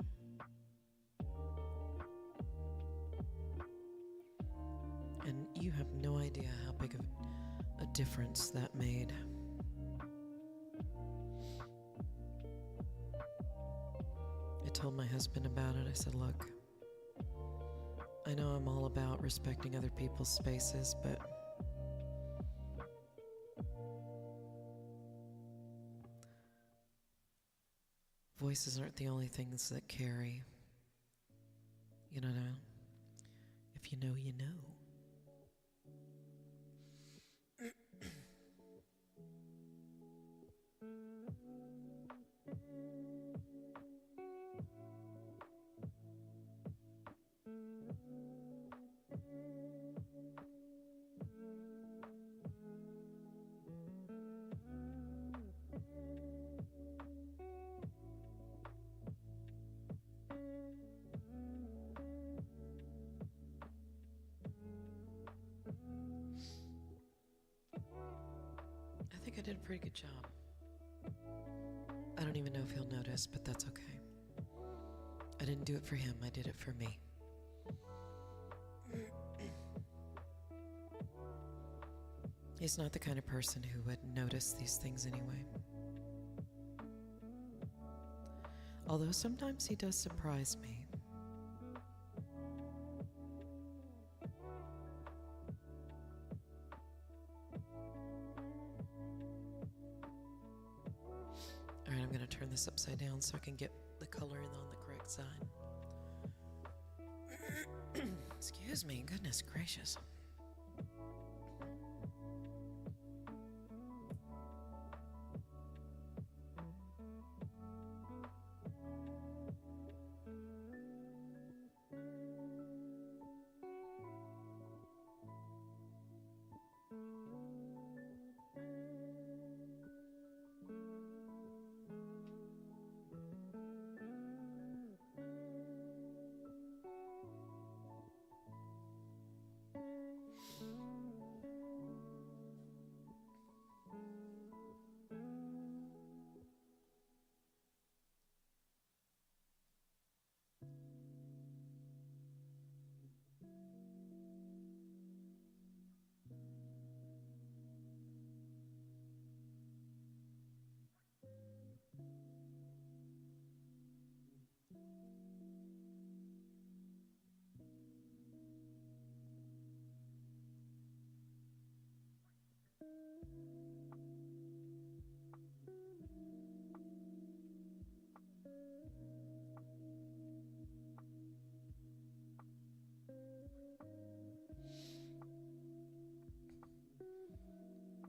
And you have no idea how big of a difference that made. I told my husband about it. I said, look, I know I'm all about respecting other people's spaces, but voices aren't the only things that carry. You know, if you know, you know. I did a pretty good job. I don't even know if he'll notice, but that's okay. I didn't do it for him, I did it for me. He's not the kind of person who would notice these things anyway. Although sometimes he does surprise me. All right, I'm going to turn this upside down so I can get the color in on the correct side. Excuse me, goodness gracious.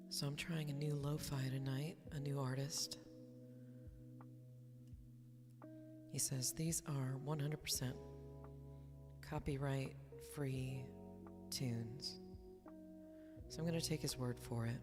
So I'm trying a new Lofi tonight, a new artist. He says these are 100% copyright free tunes. So I'm going to take his word for it.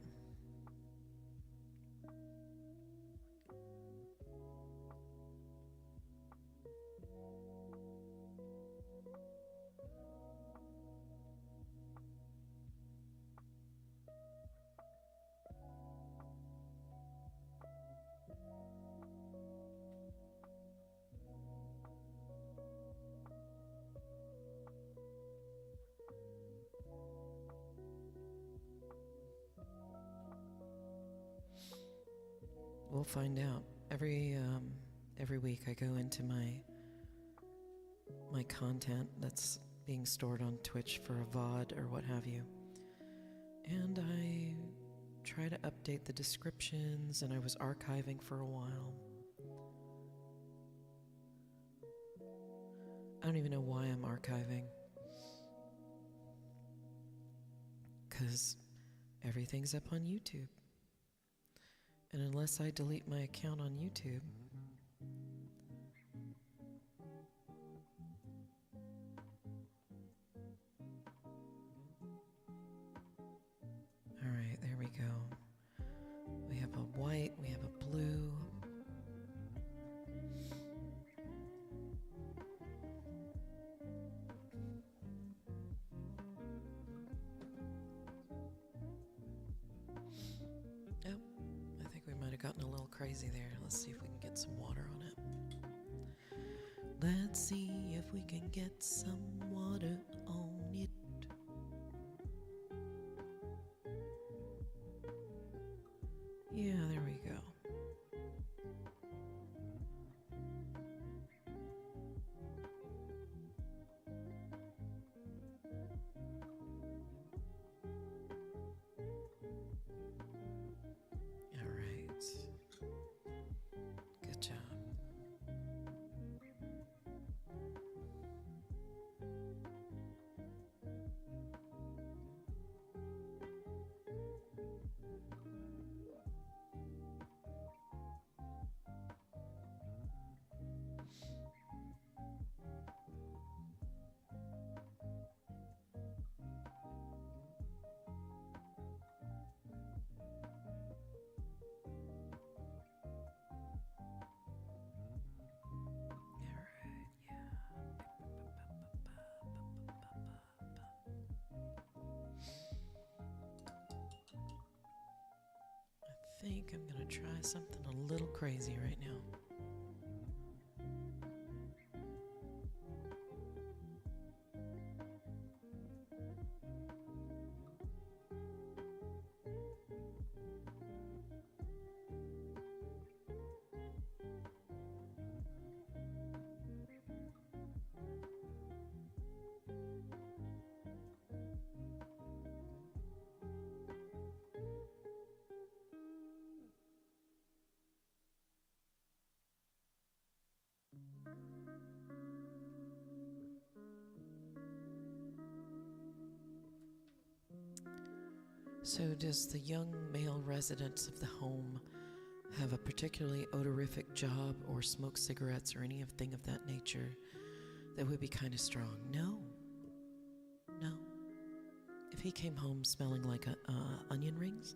We'll find out. Every week I go into my content that's being stored on Twitch for a VOD or what have you. And I try to update the descriptions, and I was archiving for a while. I don't even know why I'm archiving. 'Cause everything's up on YouTube. And unless I delete my account on YouTube, all right, there we go. We have a white, we have a blue. Gotten a little crazy there. Let's see if we can get some water on it. Let's see if we can get some water on it. Yeah, there we go. Good job. think I'm going to try something a little crazy right now. So does the young male residents of the home have a particularly odorific job or smoke cigarettes or anything of that nature that would be kind of strong? No. If he came home smelling like onion rings,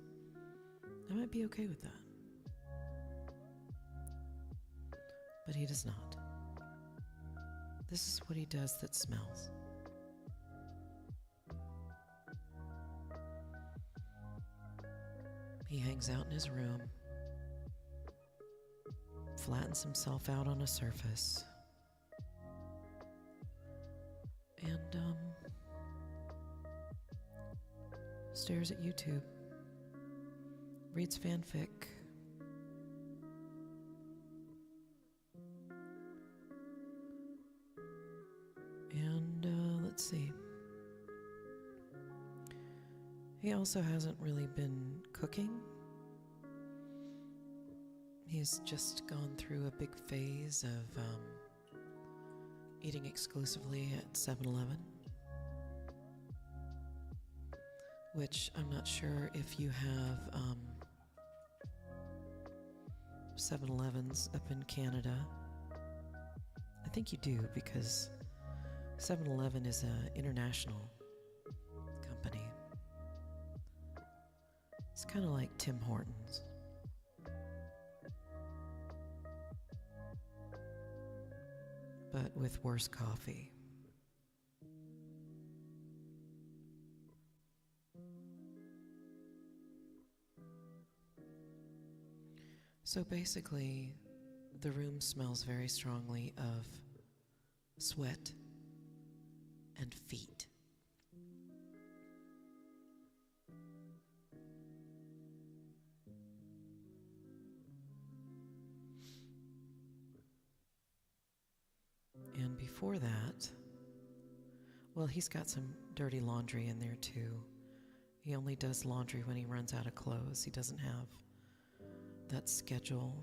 I might be okay with that. But he does not. This is what he does that smells. He hangs out in his room, flattens himself out on a surface, and stares at YouTube, reads fanfic, and let's see. He also hasn't really been cooking. He's just gone through a big phase of eating exclusively at 7-Eleven, which I'm not sure if you have 7-Elevens up in Canada. I think you do, because 7-Eleven is an international company. It's kind of like Tim Hortons. But with worse coffee. So basically, the room smells very strongly of sweat and feet. And before that, well, he's got some dirty laundry in there too. He only does laundry when he runs out of clothes. He doesn't have that schedule.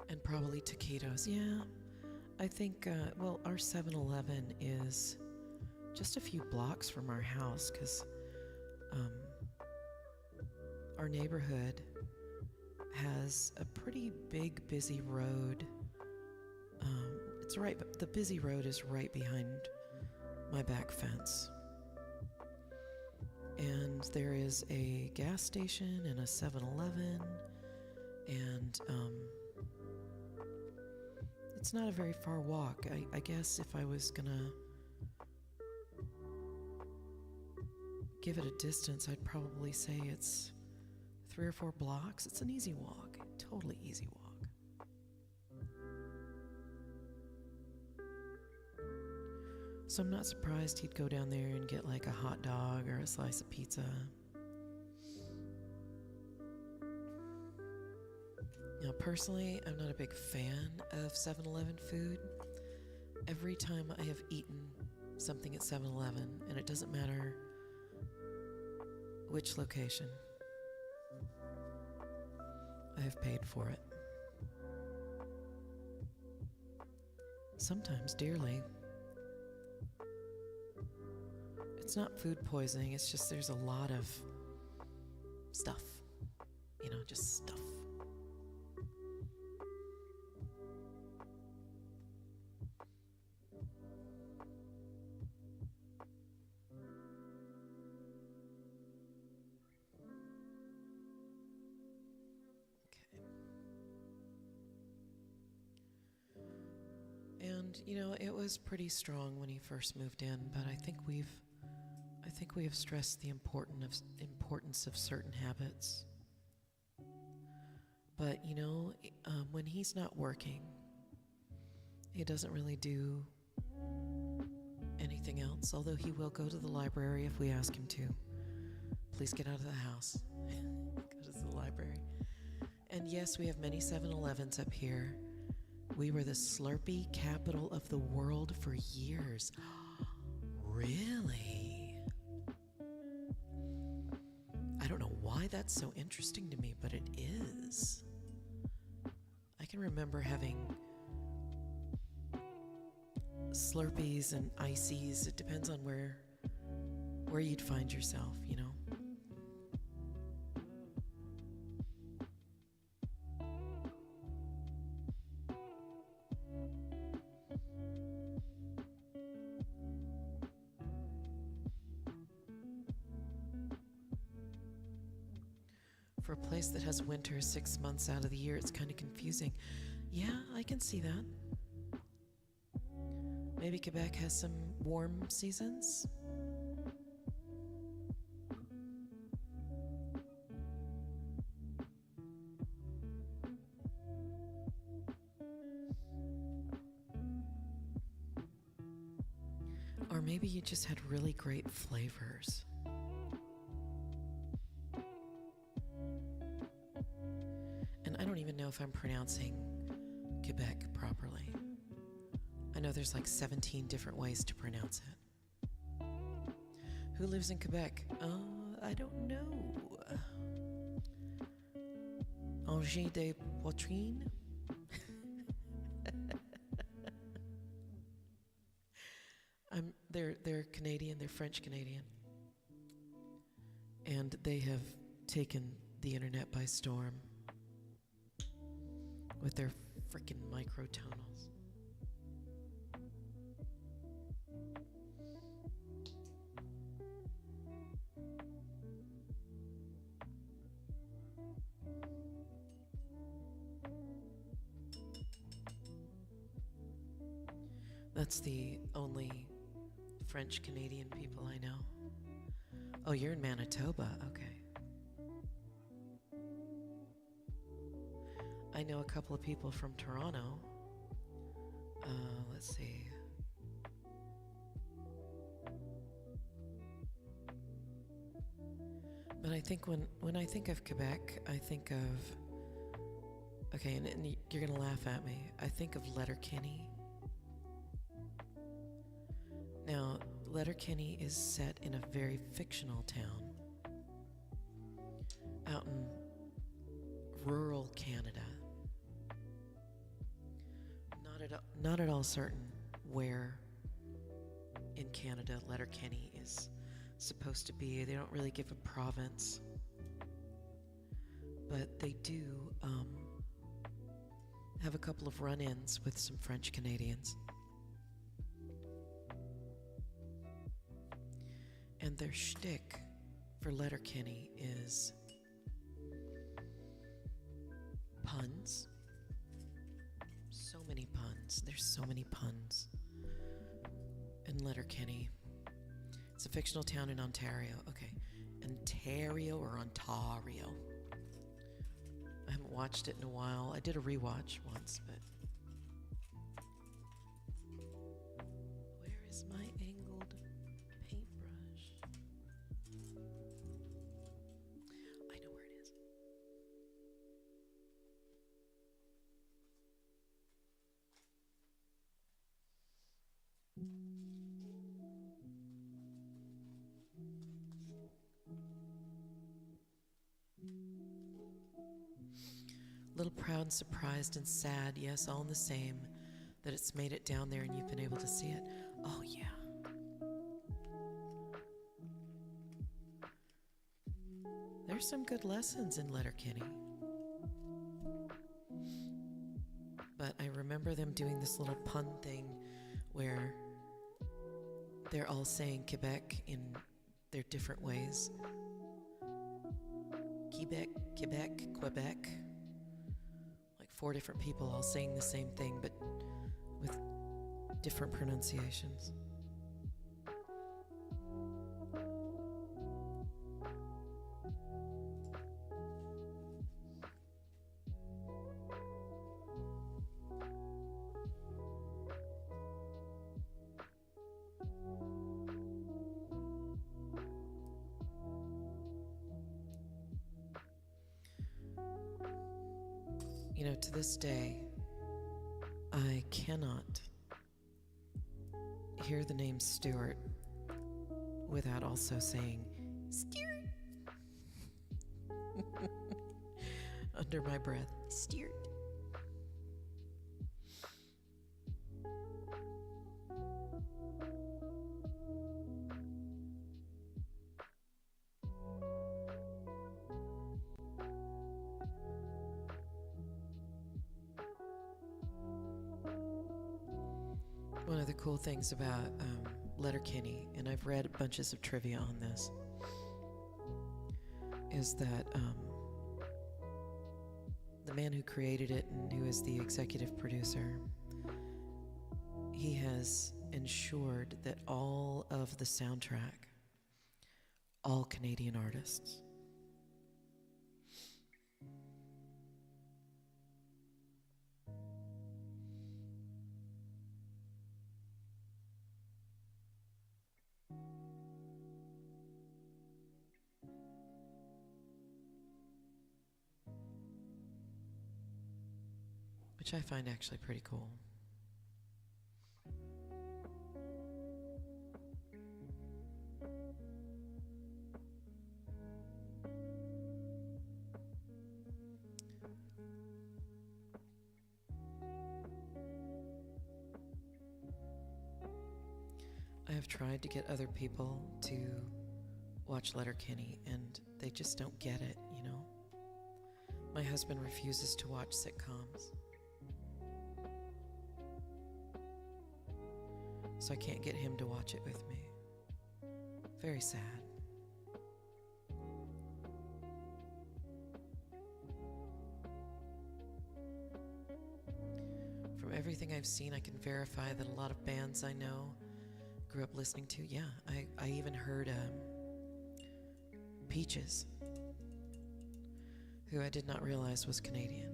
And probably taquitos. Yeah, I think, well, our 7-Eleven is just a few blocks from our house, because our neighborhood has a pretty big, busy road. It's right, but the busy road is right behind my back fence. And there is a gas station and a 7-Eleven, and it's not a very far walk. I guess if I was gonna give it a distance, I'd probably say it's 3 or 4 blocks. It's an easy walk, totally easy walk. So I'm not surprised he'd go down there and get like a hot dog or a slice of pizza. Now, personally, I'm not a big fan of 7-Eleven food. Every time I have eaten something at 7-Eleven, and it doesn't matter which location, I have paid for it. Sometimes dearly. It's not food poisoning, it's just there's a lot of stuff. Just stuff. And, you know, it was pretty strong when he first moved in, but I think we have stressed the importance of certain habits. But, you know, when he's not working, he doesn't really do anything else, although he will go to the library if we ask him to. Please get out of the house. Go to the library. And yes, we have many 7-Elevens up here. We were the Slurpee capital of the world for years. Really? I don't know why that's so interesting to me, but it is. I can remember having Slurpees and ices. It depends on where you'd find yourself, you know. For a place that has winter 6 months out of the year, it's kind of confusing. Yeah, I can see that. Maybe Quebec has some warm seasons? Or maybe you just had really great flavors. And I don't even know if I'm pronouncing Quebec properly. I know there's like 17 different ways to pronounce it. Who lives in Quebec? I don't know. Angers de Poitrine? They're Canadian, they're French Canadian. And they have taken the internet by storm with their frickin' microtonals. That's the only French Canadian people I know. Oh, you're in Manitoba, okay. I know a couple of people from Toronto. Let's see. But I think when I think of Quebec, I think of, okay, and you're gonna laugh at me. I think of Letterkenny. Now, Letterkenny is set in a very fictional town out in rural Canada. Not at all certain where in Canada Letterkenny is supposed to be. They don't really give a province, but they do have a couple of run-ins with some French Canadians. And their shtick for Letterkenny is puns. So many puns. There's so many puns in Letterkenny. It's a fictional town in Ontario. Okay. Ontario or Ontario? I haven't watched it in a while. I did a rewatch once, but where is my angled paintbrush? I know where it is. Little proud and surprised and sad, yes, all in the same, that it's made it down there and you've been able to see it. Oh, yeah. There's some good lessons in Letterkenny. But I remember them doing this little pun thing where they're all saying Quebec in their different ways. Quebec, Quebec, Quebec. Like 4 different people all saying the same thing, but with different pronunciations. You know, to this day, I cannot hear the name Stuart without also saying Stuart under my breath. Stuart. One of the cool things about Letterkenny, and I've read bunches of trivia on this, is that the man who created it and who is the executive producer, he has ensured that all of the soundtrack, all Canadian artists. Which I find actually pretty cool. I have tried to get other people to watch Letterkenny, and they just don't get it, you know? My husband refuses to watch sitcoms. So I can't get him to watch it with me. Very sad. From everything I've seen, I can verify that a lot of bands I know grew up listening to. Yeah, I even heard Peaches, who I did not realize was Canadian.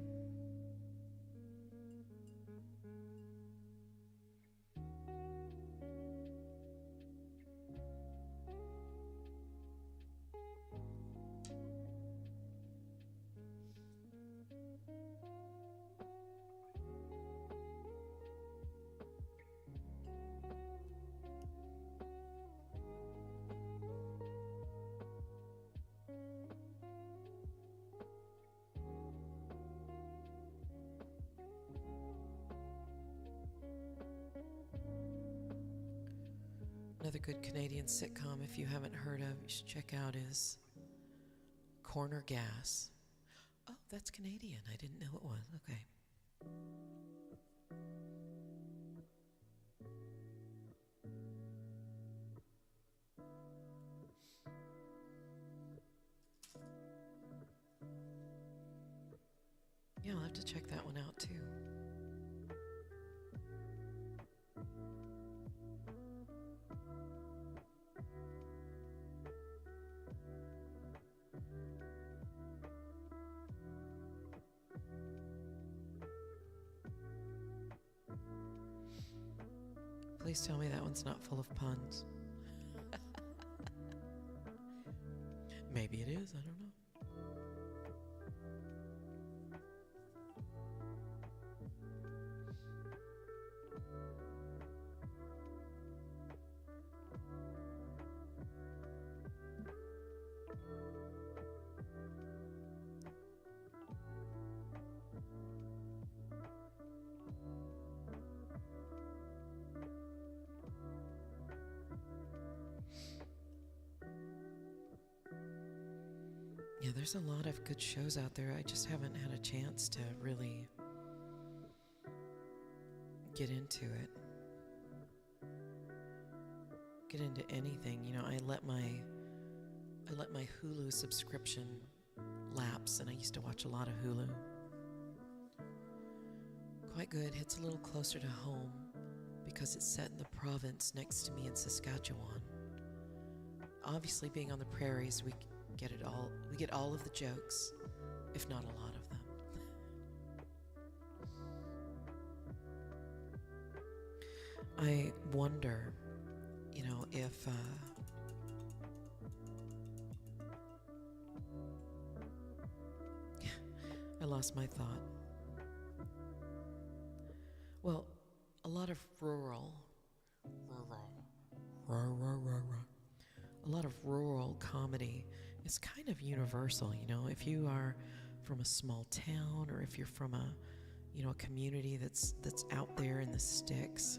Another good Canadian sitcom, if you haven't heard of, you should check out, is Corner Gas. Oh, that's Canadian. I didn't know it was. Okay. Yeah, I'll have to check that one out too. Please tell me that one's not full of puns. Maybe it is, I don't know. Yeah, there's a lot of good shows out there. I just haven't had a chance to really get into it. Get into anything. You know, I let my Hulu subscription lapse, and I used to watch a lot of Hulu. Quite good. Hits a little closer to home because it's set in the province next to me in Saskatchewan. Obviously, being on the prairies, we get it all. We get all of the jokes, if not a lot of them. I wonder, if I lost my thought. Well, a lot of rural comedy is kind of universal, if you are from a small town or if you're from a community that's out there in the sticks.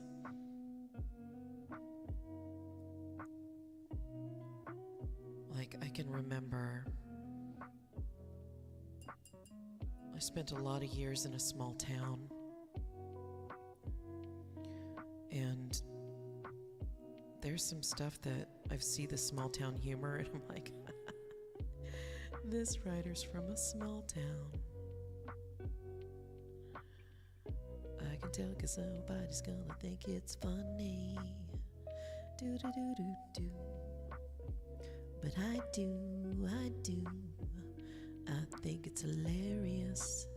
Like, I can remember I spent a lot of years in a small town, and there's some stuff that I've seen the small town humor, and I'm like, this writer's from a small town. I can tell 'cause somebody's gonna think it's funny. Do do do do do. But I do. I think it's hilarious.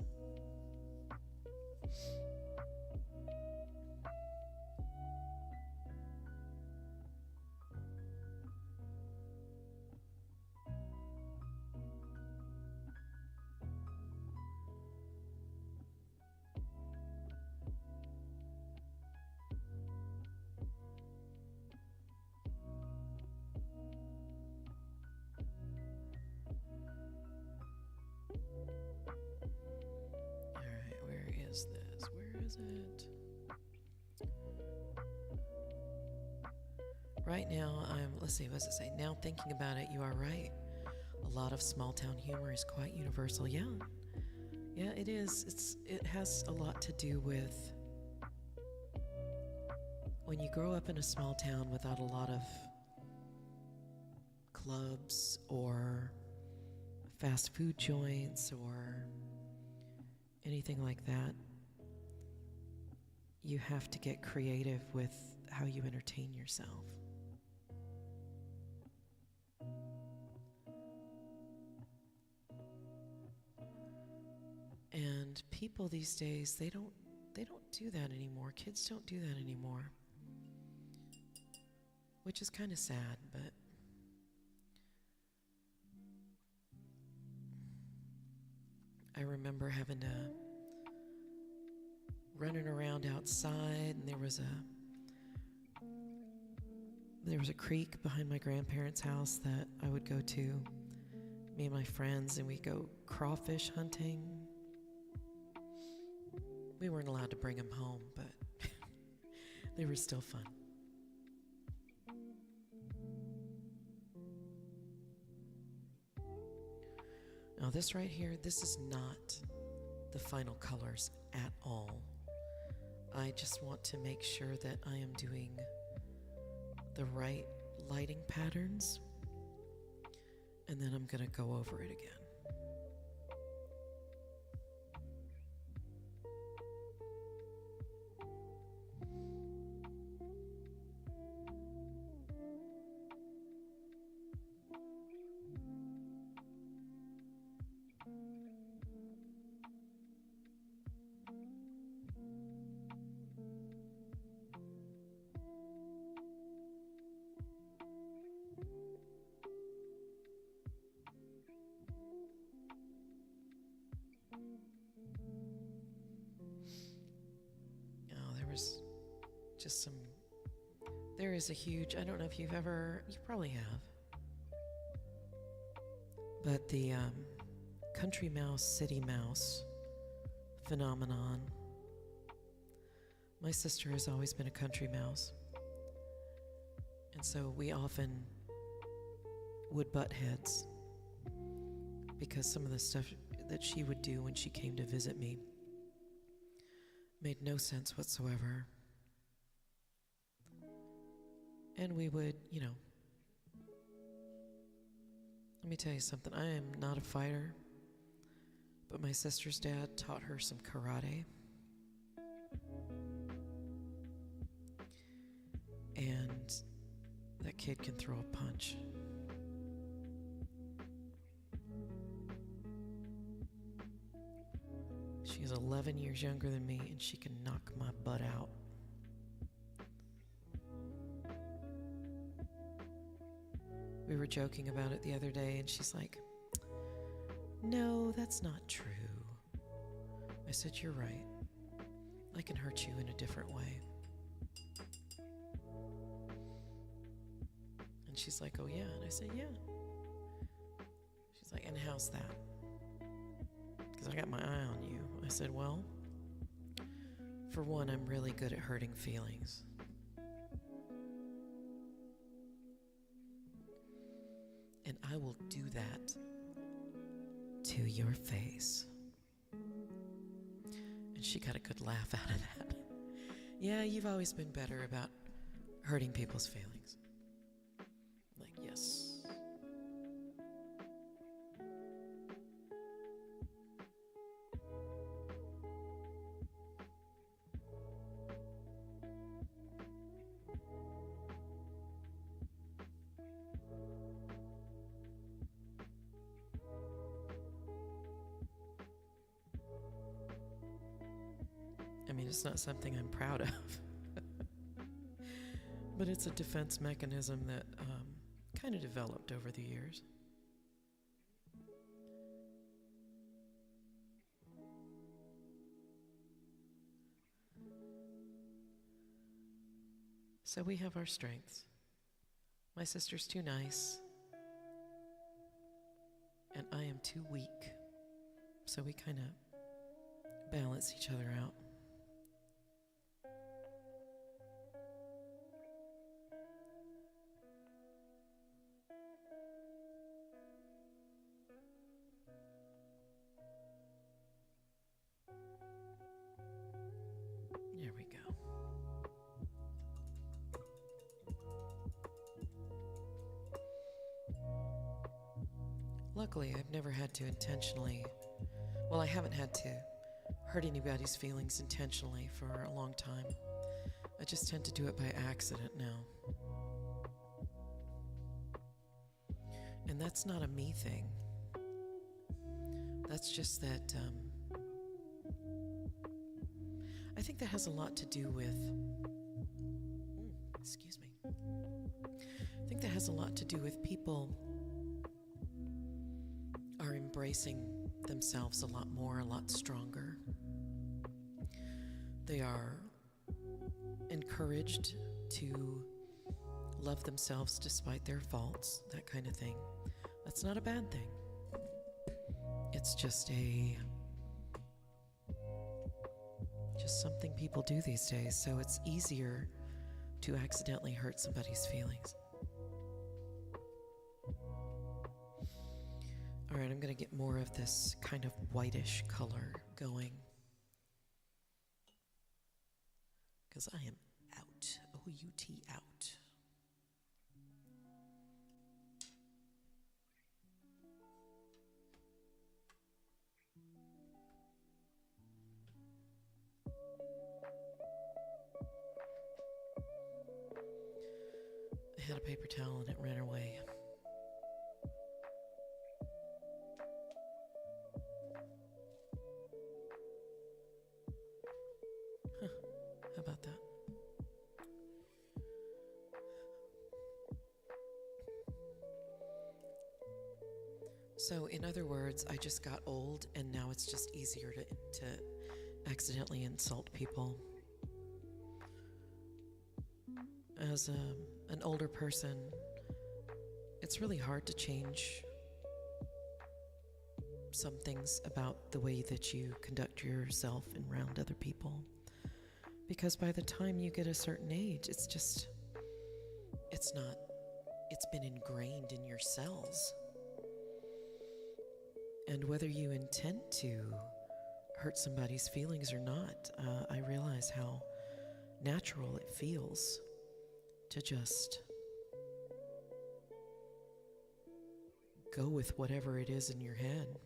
Where is it? Right now, let's see, what does it say? Now thinking about it, you are right. A lot of small town humor is quite universal. Yeah, it is. It has a lot to do with when you grow up in a small town without a lot of clubs or fast food joints or anything like that. You have to get creative with how you entertain yourself. And people these days, they don't do that anymore. Kids don't do that anymore. Which is kind of sad, but I remember having to running around outside, and there was a creek behind my grandparents' house that I would go to, me and my friends, and we'd go crawfish hunting. We weren't allowed to bring them home, but they were still fun. Now this right here, this is not the final colors at all. I just want to make sure that I am doing the right lighting patterns, and then I'm going to go over it again. There is a huge, I don't know if you probably have, but the country mouse, city mouse phenomenon. My sister has always been a country mouse, and so we often would butt heads because some of the stuff that she would do when she came to visit me made no sense whatsoever. And we would, let me tell you something. I am not a fighter, but my sister's dad taught her some karate. kid can throw a punch. She's 11 years younger than me, and she can knock my butt out. We were joking about it the other day, and she's like, "No, that's not true." I said, "You're right. I can hurt you in a different way." And she's like, "Oh yeah?" And I said, "Yeah." She's like, "And how's that?" Because I got my eye on you. I said, "Well, for one, I'm really good at hurting feelings. And I will do that to your face." And she got a good laugh out of that. "Yeah, you've always been better about hurting people's feelings." I'm like, yes. I mean, it's not something I'm proud of, but it's a defense mechanism that kind of developed over the years. So we have our strengths. My sister's too nice, and I am too weak. So we kind of balance each other out. There we go. Luckily, I've never had to intentionally, well, I haven't had to hurt anybody's feelings intentionally for a long time. I just tend to do it by accident now. And that's not a me thing. That's just that, I think that has a lot to do with, excuse me. I think that has a lot to do with people are embracing themselves a lot more, a lot stronger. They are encouraged to love themselves despite their faults, that kind of thing. That's not a bad thing. It's just something people do these days, so it's easier to accidentally hurt somebody's feelings. All right, I'm going to get more of this kind of whitish color going, because I am out, O-U-T, out. I had a paper towel and it ran away. Huh, how about that? So, in other words, I just got old and now it's just easier to accidentally insult people. As an older person, it's really hard to change some things about the way that you conduct yourself and around other people. Because by the time you get a certain age, it's been ingrained in your cells. And whether you intend to hurt somebody's feelings or not, I realize how natural it feels to just go with whatever it is in your head.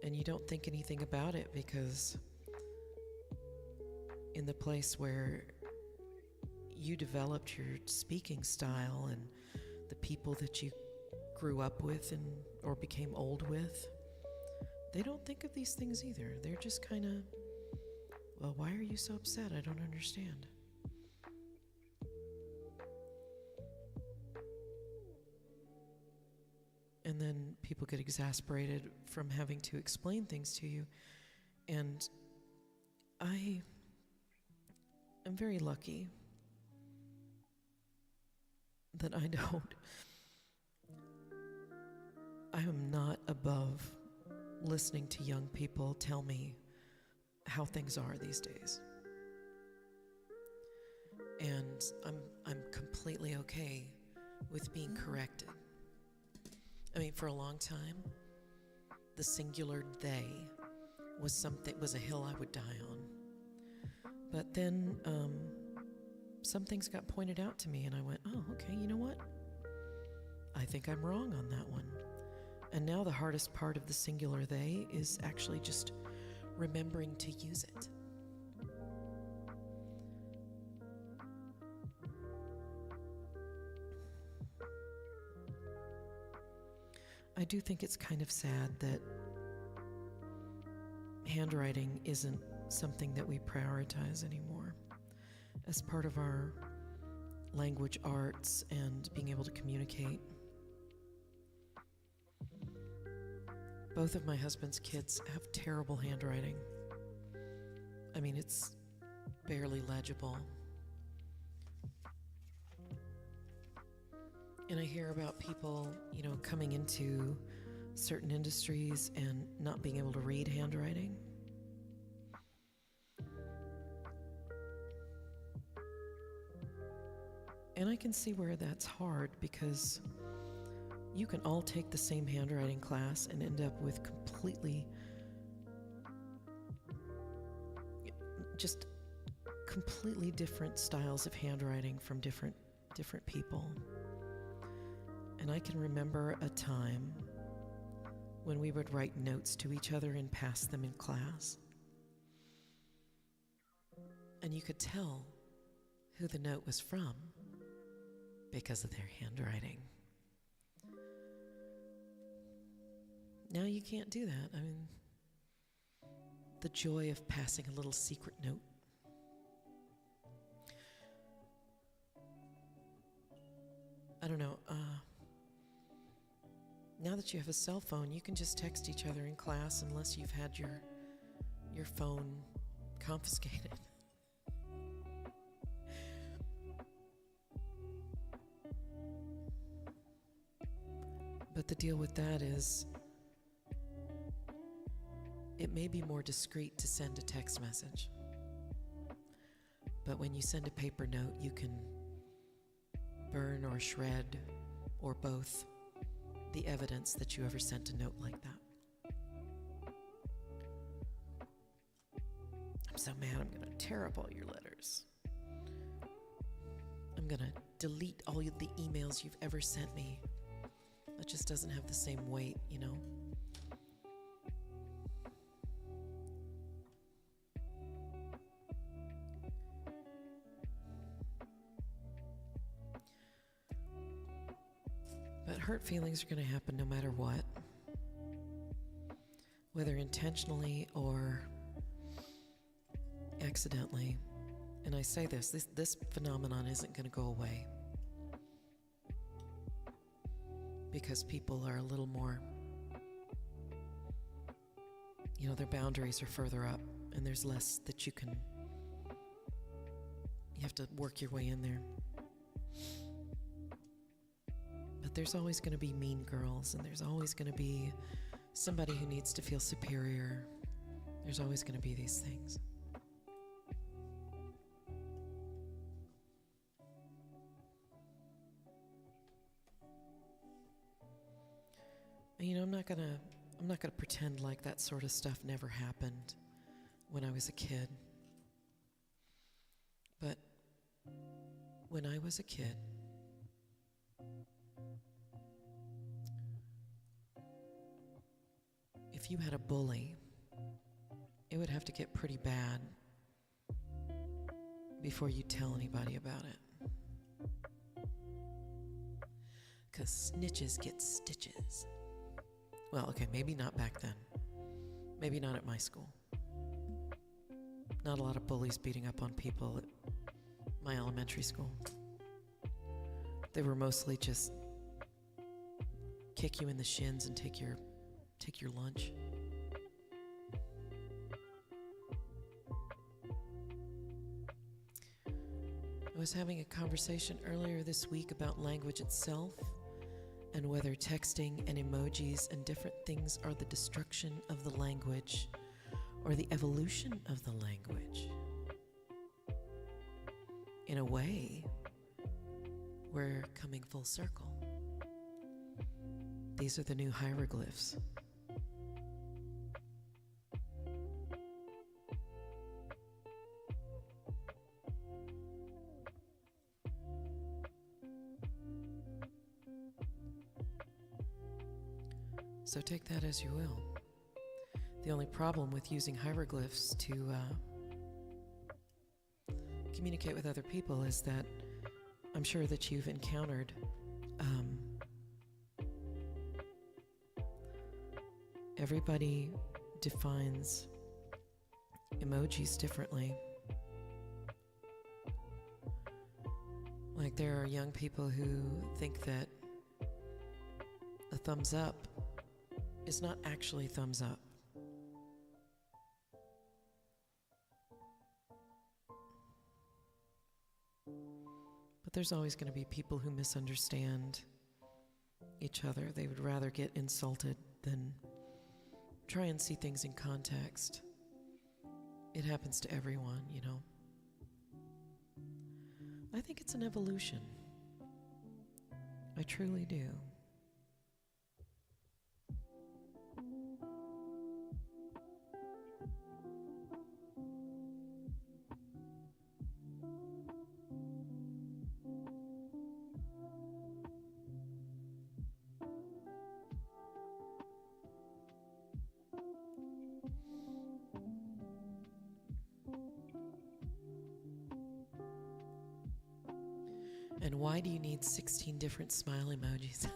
And you don't think anything about it because in the place where you developed your speaking style and the people that you grew up with and or became old with, they don't think of these things either. They're just kind of, well, why are you so upset? I don't understand. And then people get exasperated from having to explain things to you. And I am very lucky that I am not above listening to young people tell me how things are these days. And I'm completely okay with being corrected. I mean, for a long time, the singular they was a hill I would die on. But then some things got pointed out to me, and I went, oh, okay, you know what? I think I'm wrong on that one. And now the hardest part of the singular they is actually just remembering to use it. I do think it's kind of sad that handwriting isn't something that we prioritize anymore as part of our language arts and being able to communicate. Both of my husband's kids have terrible handwriting. I mean, it's barely legible. And I hear about people, coming into certain industries and not being able to read handwriting. And I can see where that's hard, because you can all take the same handwriting class and end up with completely different styles of handwriting from different people. And I can remember a time when we would write notes to each other and pass them in class. And you could tell who the note was from because of their handwriting. Now you can't do that. I mean, the joy of passing a little secret note. I don't know. Now that you have a cell phone, you can just text each other in class unless you've had your phone confiscated. But the deal with that is it may be more discreet to send a text message. But when you send a paper note, you can burn or shred or both the evidence that you ever sent a note like that. I'm so mad, I'm going to tear up all your letters. I'm going to delete all the emails you've ever sent me. That just doesn't have the same weight, But hurt feelings are going to happen no matter what, whether intentionally or accidentally. And I say this phenomenon isn't going to go away because people are a little more, their boundaries are further up and there's less that you have to work your way in there. But there's always going to be mean girls, and there's always going to be somebody who needs to feel superior. There's always going to be these things. And I'm not gonna pretend like that sort of stuff never happened when I was a kid. But when I was a kid, if you had a bully, it would have to get pretty bad before you tell anybody about it. 'Cause snitches get stitches. Well, okay, maybe not back then. Maybe not at my school. Not a lot of bullies beating up on people at my elementary school. They were mostly just kick you in the shins and take your lunch. I was having a conversation earlier this week about language itself and whether texting and emojis and different things are the destruction of the language or the evolution of the language. In a way, we're coming full circle. These are the new hieroglyphs. So take that as you will. The only problem with using hieroglyphs to communicate with other people is that I'm sure that you've encountered everybody defines emojis differently. Like there are young people who think that a thumbs up is not actually thumbs up. But there's always going to be people who misunderstand each other. They would rather get insulted than try and see things in context. It happens to everyone, you know. I think it's an evolution. I truly do. And why do you need 16 different smile emojis?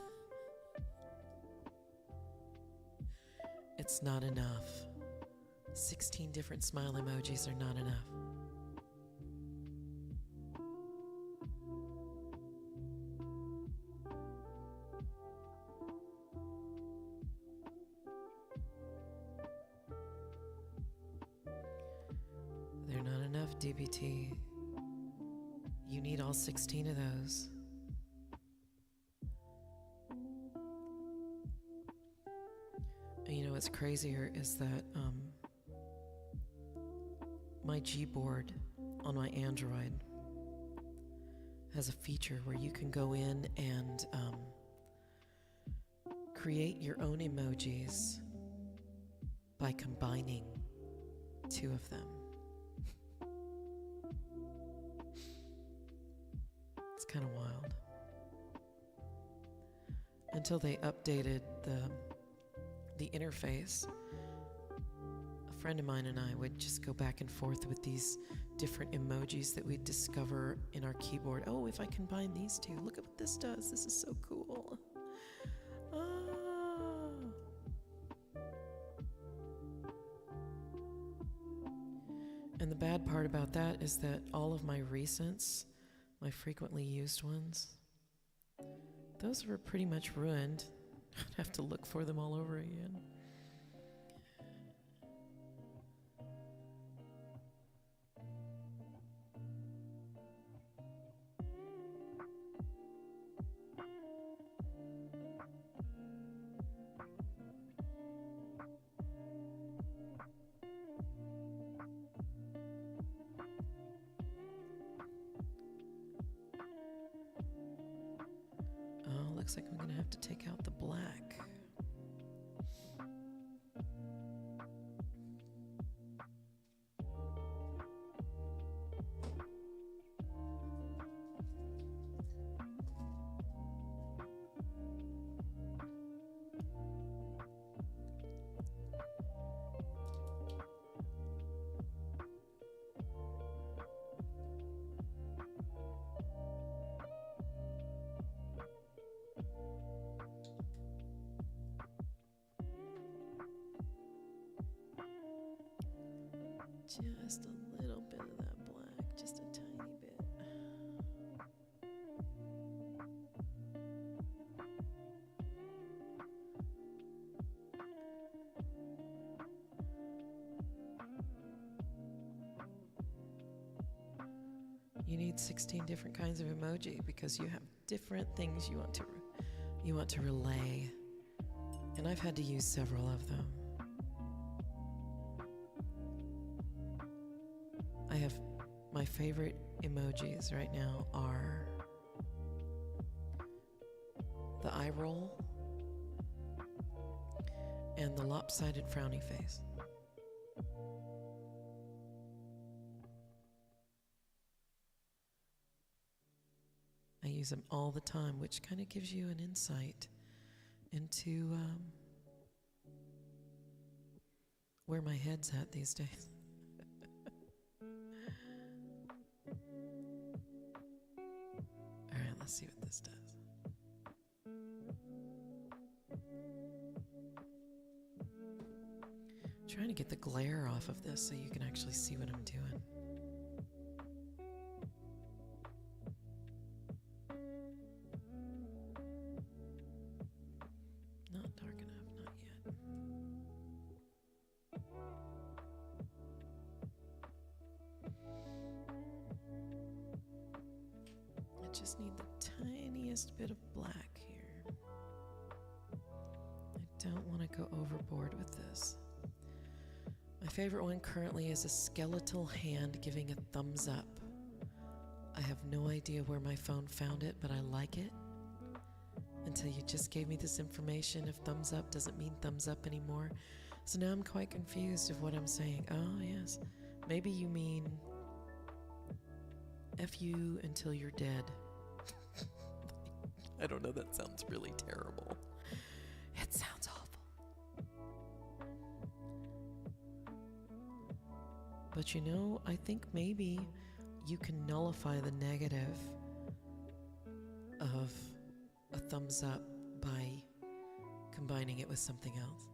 It's not enough. 16 different smile emojis are not enough. They're not enough, DBT. You need all 16 of those. And you know what's crazier is that my Gboard on my Android has a feature where you can go in and create your own emojis by combining two of them. It's kind of wild. Until they updated the interface, a friend of mine and I would just go back and forth with these different emojis that we'd discover in our keyboard. Oh, if I combine these two, look at what this does. This is so cool. And the bad part about that is that all of my recents, my frequently used ones, those were pretty much ruined. I'd have to look for them all over again. Looks like I'm going to have to take out the black. just a little bit of that black, just a tiny bit. You need 16 different kinds of emoji because you have different things you want to relay. And I've had to use several of them. I have my favorite emojis right now are the eye roll and the lopsided frowny face. I use them all the time, which kind of gives you an insight into where my head's at these days. All right, let's see what this does. I'm trying to get the glare off of this so you can actually see what I'm doing. Not dark enough, not yet. I just need the tiniest bit of black here. I don't want to go overboard with this. My favorite one currently is a skeletal hand giving a thumbs up. I have no idea where my phone found it, but I like it. Until you just gave me this information if thumbs up doesn't mean thumbs up anymore. So now I'm quite confused of what I'm saying. Oh, yes. Maybe you mean F you until you're dead. I don't know, that sounds really terrible. It sounds awful. But you know, I think maybe you can nullify the negative of a thumbs up by combining it with something else.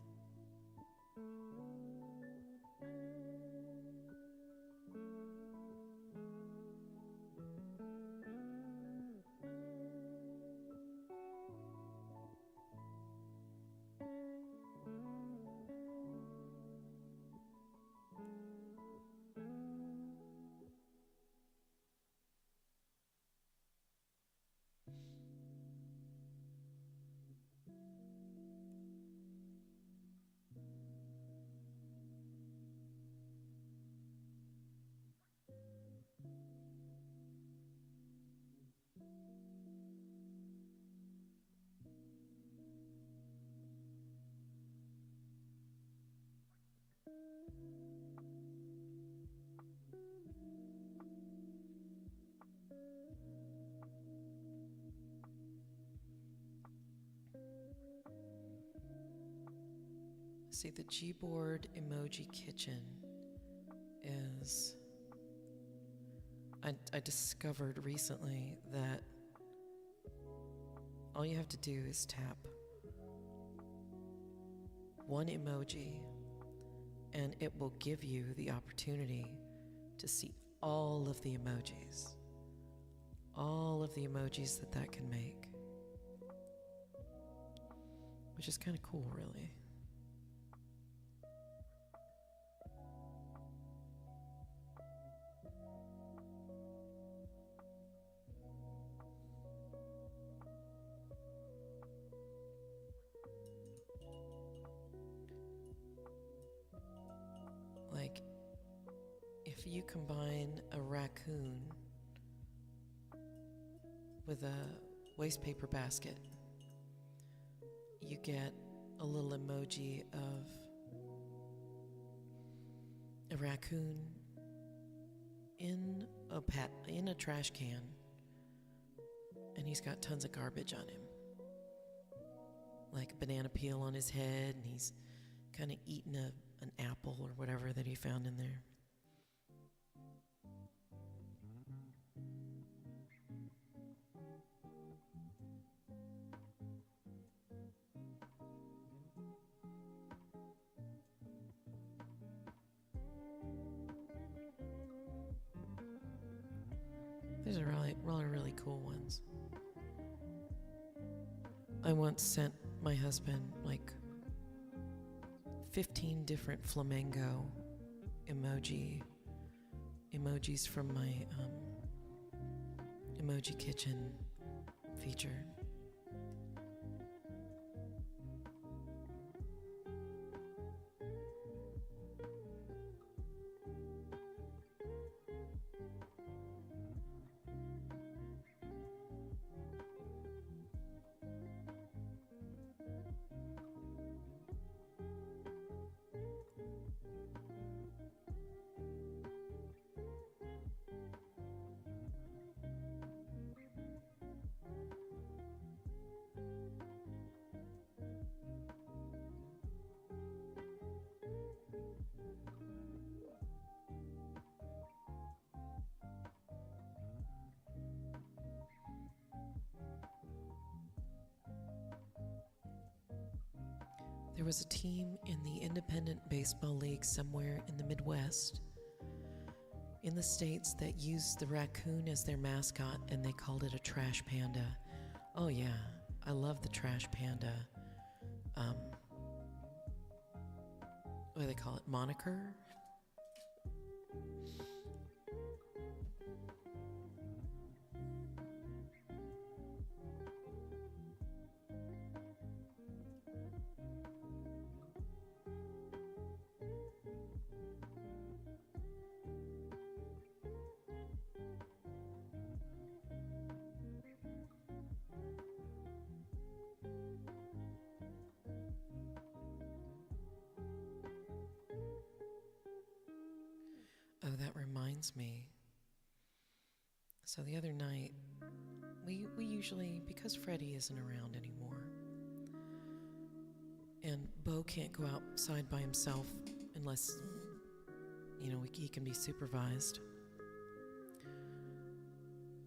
See, the Gboard emoji kitchen is, I discovered recently that all you have to do is tap one emoji and it will give you the opportunity to see all of the emojis. All of the emojis that can make. Which is kind of cool, really. Like, if you combine a raccoon with a waste paper basket, you get a little emoji of a raccoon in a trash can, and he's got tons of garbage on him, like a banana peel on his head, and he's kind of eating an apple or whatever that he found in there. These are really cool ones. I once sent my husband like 15 different flamingo emojis from my emoji kitchen feature. There was a team in the independent baseball league somewhere in the Midwest in the States that used the raccoon as their mascot, and they called it a trash panda. Oh yeah, I love the trash panda. What do they call it? Moniker? Oh, that reminds me. So the other night, we usually, because Freddie isn't around anymore, and Bo can't go outside by himself unless, he can be supervised.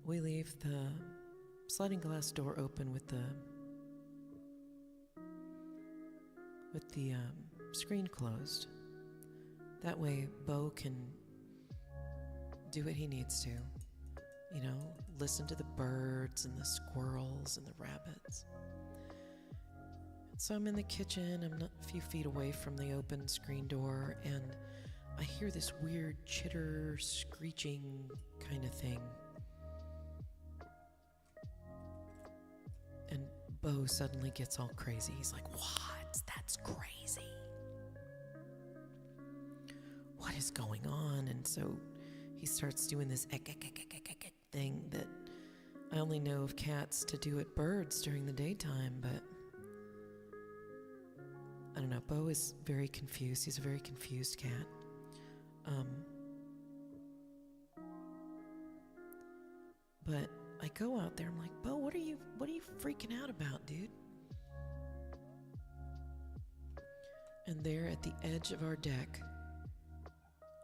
We leave the sliding glass door open with the screen closed. That way, Bo can do what he needs to. Listen to the birds and the squirrels and the rabbits. So I'm in the kitchen, I'm not a few feet away from the open screen door, and I hear this weird chitter, screeching kind of thing. And Bo suddenly gets all crazy. He's like, "What? That's crazy. What is going on?" And so he starts doing this thing that I only know of cats to do at birds during the daytime, but I don't know. Bo is very confused. He's a very confused cat. But I go out there. I'm like, "Bo, what are you freaking out about, dude?" And there at the edge of our deck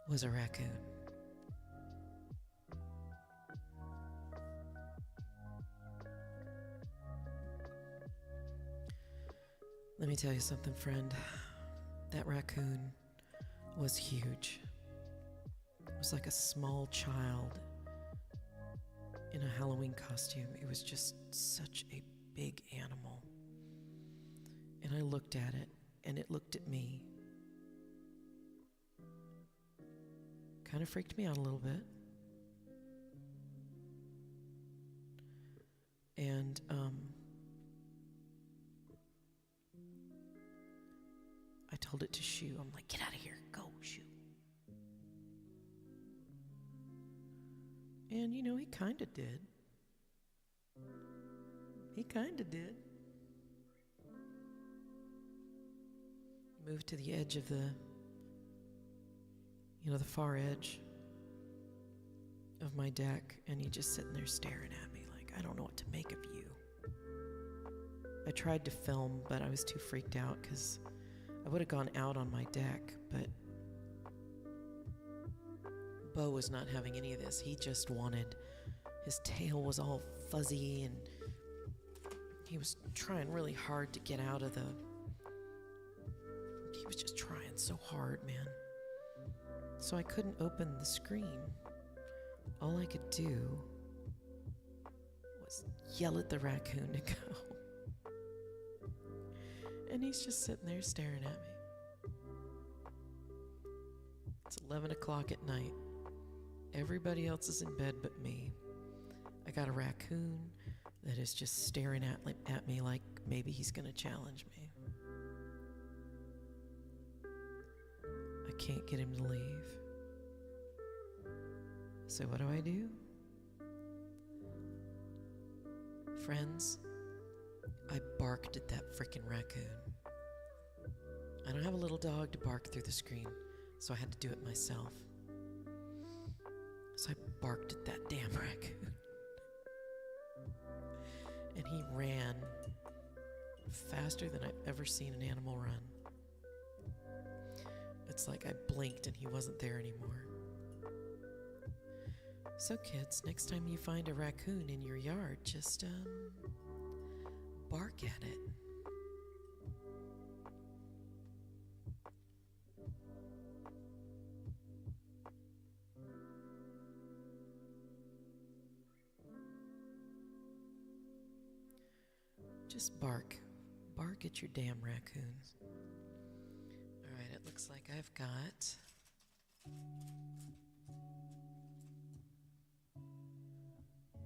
was a raccoon. Let me tell you something, friend. That raccoon was huge. It was like a small child in a Halloween costume. It was just such a big animal. And I looked at it, and it looked at me. Kind of freaked me out a little bit. And I told it to shoo. I'm like, "Get out of here. Go, shoo." And, he kind of did. He kind of did. Moved to the edge of the far edge of my deck, and he's just sitting there staring at me like, "I don't know what to make of you." I tried to film, but I was too freaked out because I would have gone out on my deck, but Bo was not having any of this. He just wanted, his tail was all fuzzy, and he was trying really hard to get out of he was just trying so hard, man. So I couldn't open the screen. All I could do yell at the raccoon to go. And he's just sitting there staring at me. It's 11 o'clock at night. Everybody else is in bed but me. I got a raccoon that is just staring at me like maybe he's going to challenge me. I can't get him to leave. So what do? Friends, I barked at that freaking raccoon. I don't have a little dog to bark through the screen, so I had to do it myself. So I barked at that damn raccoon. And he ran faster than I've ever seen an animal run. It's like I blinked and he wasn't there anymore. So kids, next time you find a raccoon in your yard, just bark at it. Just bark. Bark at your damn raccoons. All right, it looks like I've got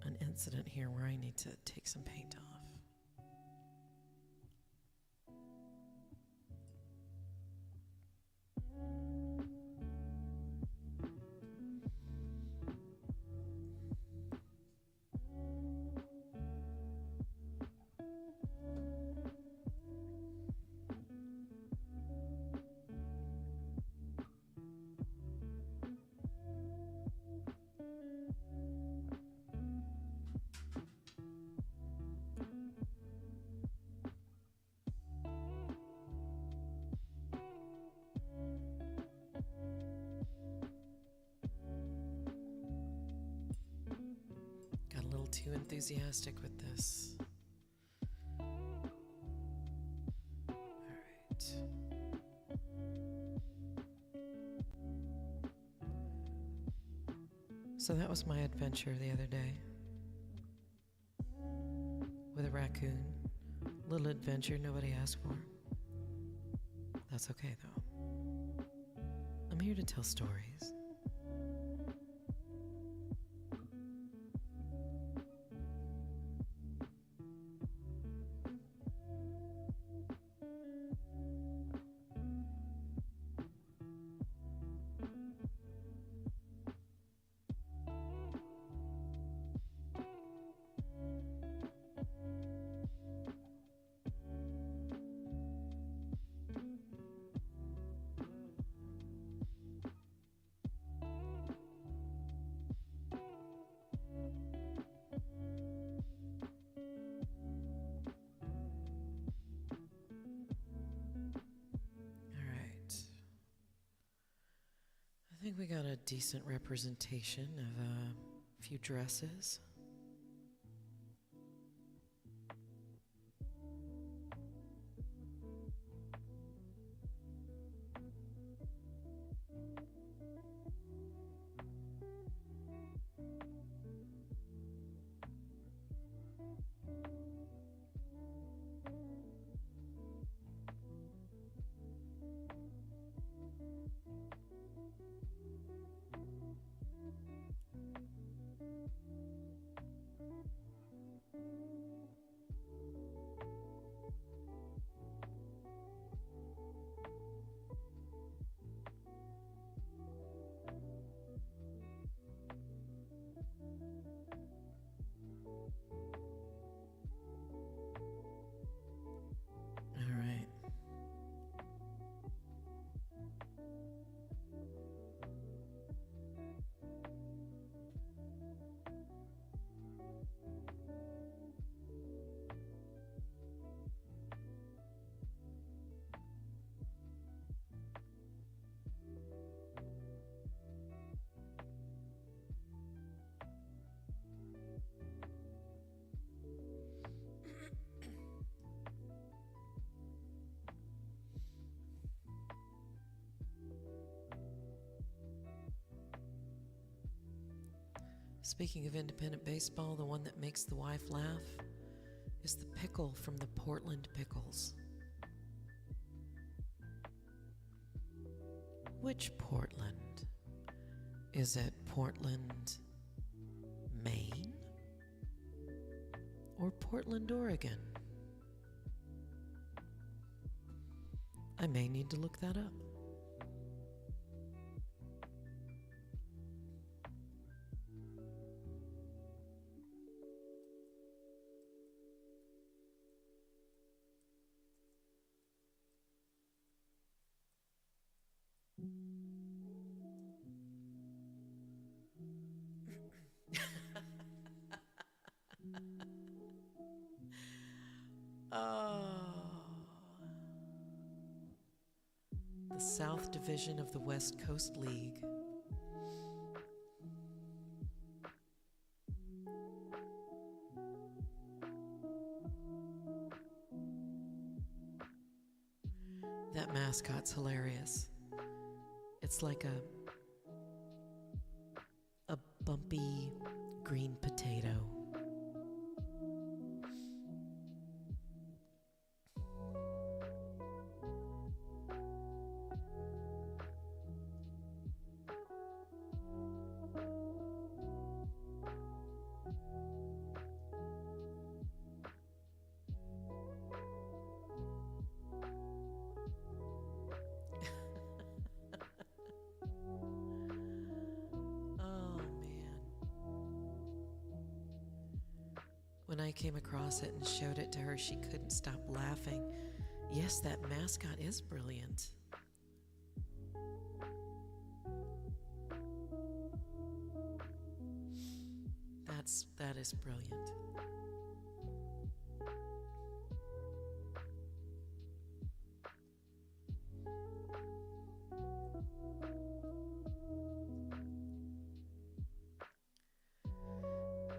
an incident here where I need to take some paint off. Too enthusiastic with this. All right. So that was my adventure the other day with a raccoon. Little adventure nobody asked for. That's okay though. I'm here to tell stories. I think we got a decent representation of a few dresses. Speaking of independent baseball, the one that makes the wife laugh is the pickle from the Portland Pickles. Which Portland? Is it Portland, Maine? Or Portland, Oregon? I may need to look that up. The South Division of the West Coast League. That mascot's hilarious. It's like a bumpy green potato. When I came across it and showed it to her, she couldn't stop laughing. Yes, that mascot is brilliant. That is brilliant.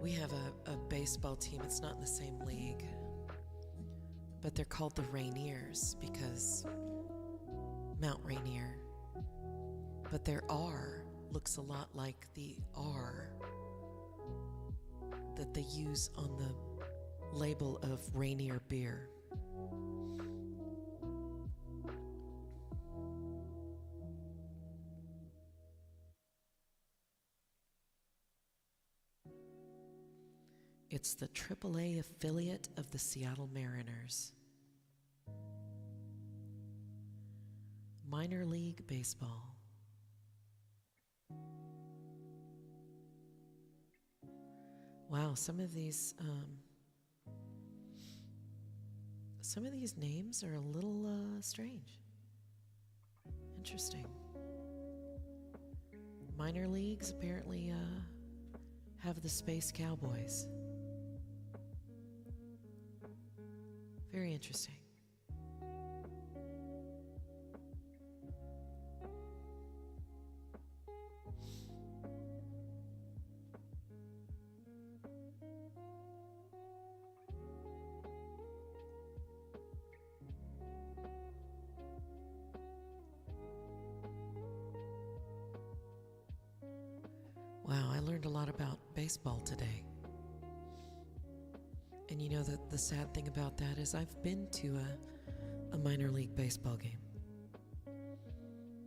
We have a baseball team. It's not in the same league, but they're called the Rainiers because Mount Rainier. But their R looks a lot like the R that they use on the label of Rainier beer. It's the AAA affiliate of the Seattle Mariners. Minor League Baseball. Wow, some of these names are a little strange. Interesting. Minor leagues apparently have the Space Cowboys. Very interesting. Wow, I learned a lot about baseball today. And you know that the sad thing about that is I've been to a minor league baseball game.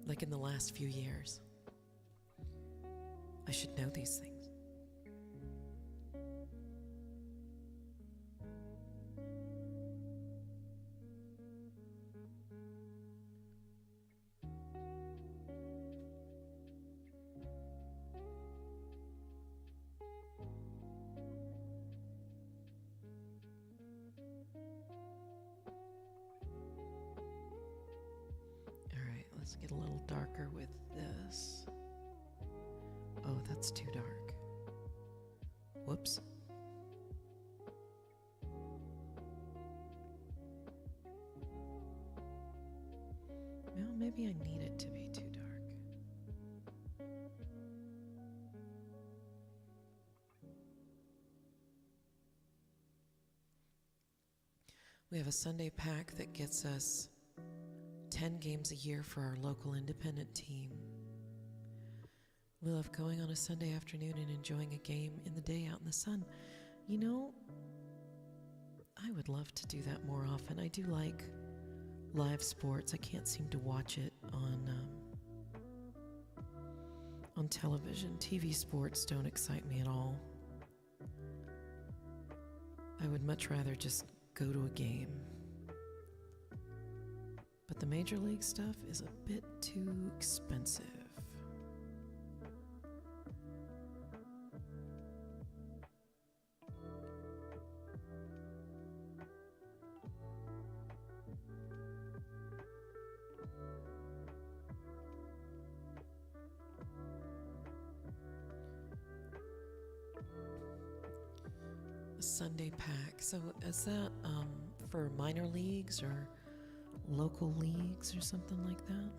Like in the last few years. I should know these things. Let's get a little darker with this. Oh, that's too dark. Whoops. Well, maybe I need it to be too dark. We have a Sunday pack that gets us 10 games a year for our local independent team. We love going on a Sunday afternoon and enjoying a game in the day out in the sun. You know, I would love to do that more often. I do like live sports. I can't seem to watch it on television. TV sports don't excite me at all. I would much rather just go to a game. But the Major League stuff is a bit too expensive. Sunday pack. So is that for minor leagues or local leagues or something like that?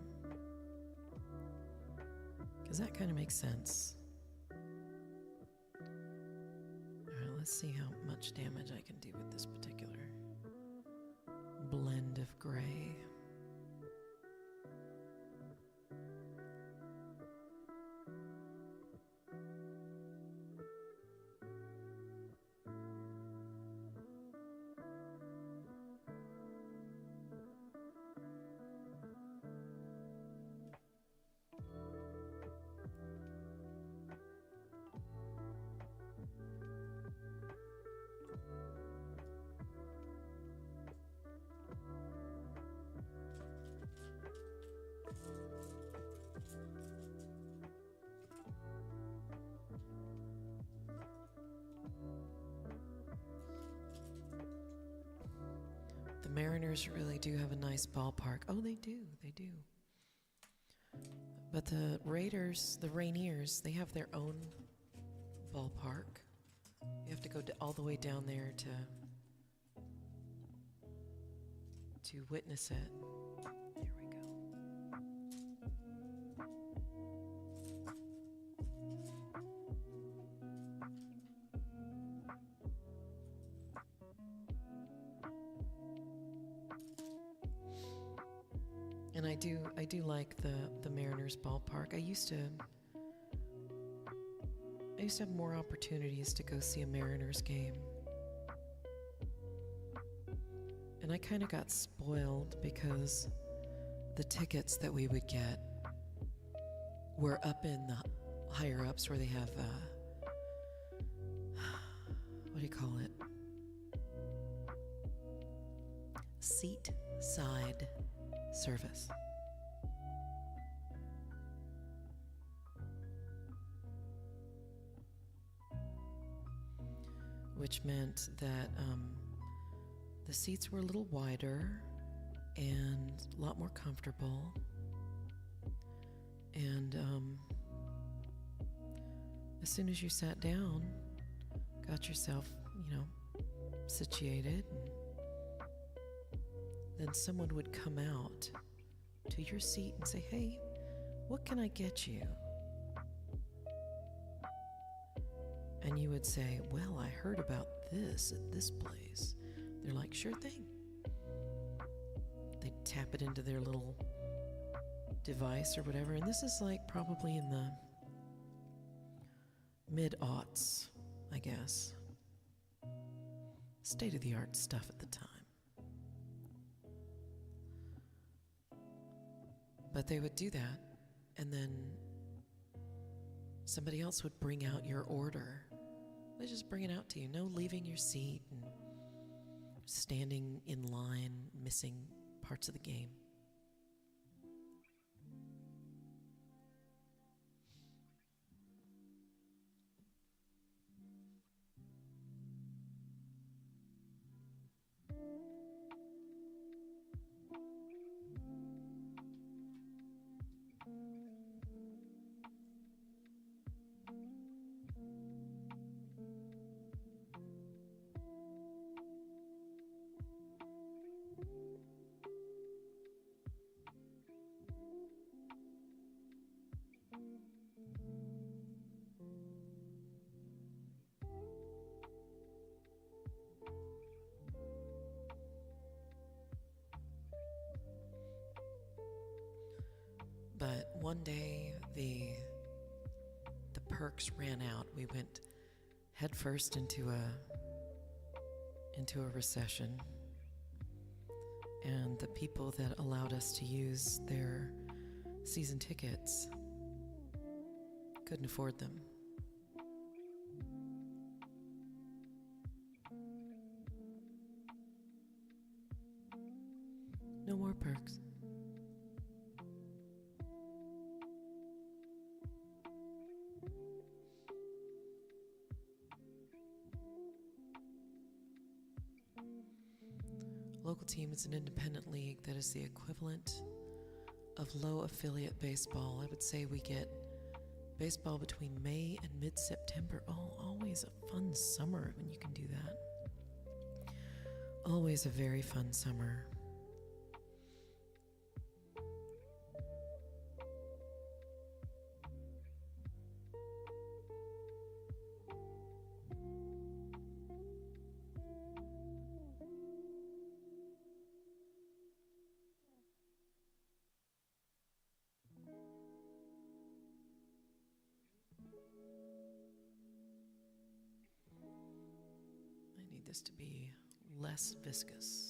Because that kind of makes sense. All right, let's see how much damage I can do with this particular blend of gray. The Mariners really do have a nice ballpark. Oh, they do. But the Raiders, the Rainiers, they have their own ballpark. You have to go all the way down there to witness it. There we go. And I do like the Mariners ballpark. I used to have more opportunities to go see a Mariners game. And I kind of got spoiled because the tickets that we would get were up in the higher ups where they have, what do you call it? Seat side service. Which meant that the seats were a little wider and a lot more comfortable. And as soon as you sat down, got yourself, situated, and then someone would come out to your seat and say, "Hey, what can I get you?" And you would say, "Well, I heard about this at this place." They're like, "Sure thing." They tap it into their little device or whatever. And this is like probably in the mid-aughts, I guess. State-of-the-art stuff at the time. But they would do that, and then somebody else would bring out your order. They just bring it out to you. No leaving your seat and standing in line, missing parts of the game. But one day, the perks ran out, we went headfirst into a recession. And the people that allowed us to use their season tickets couldn't afford them. No more perks. Local team is an independent league that is the equivalent of low affiliate baseball. I would say we get baseball between May and mid-September. Oh, always a fun summer when you can do that. Always a very fun summer. This to be less viscous.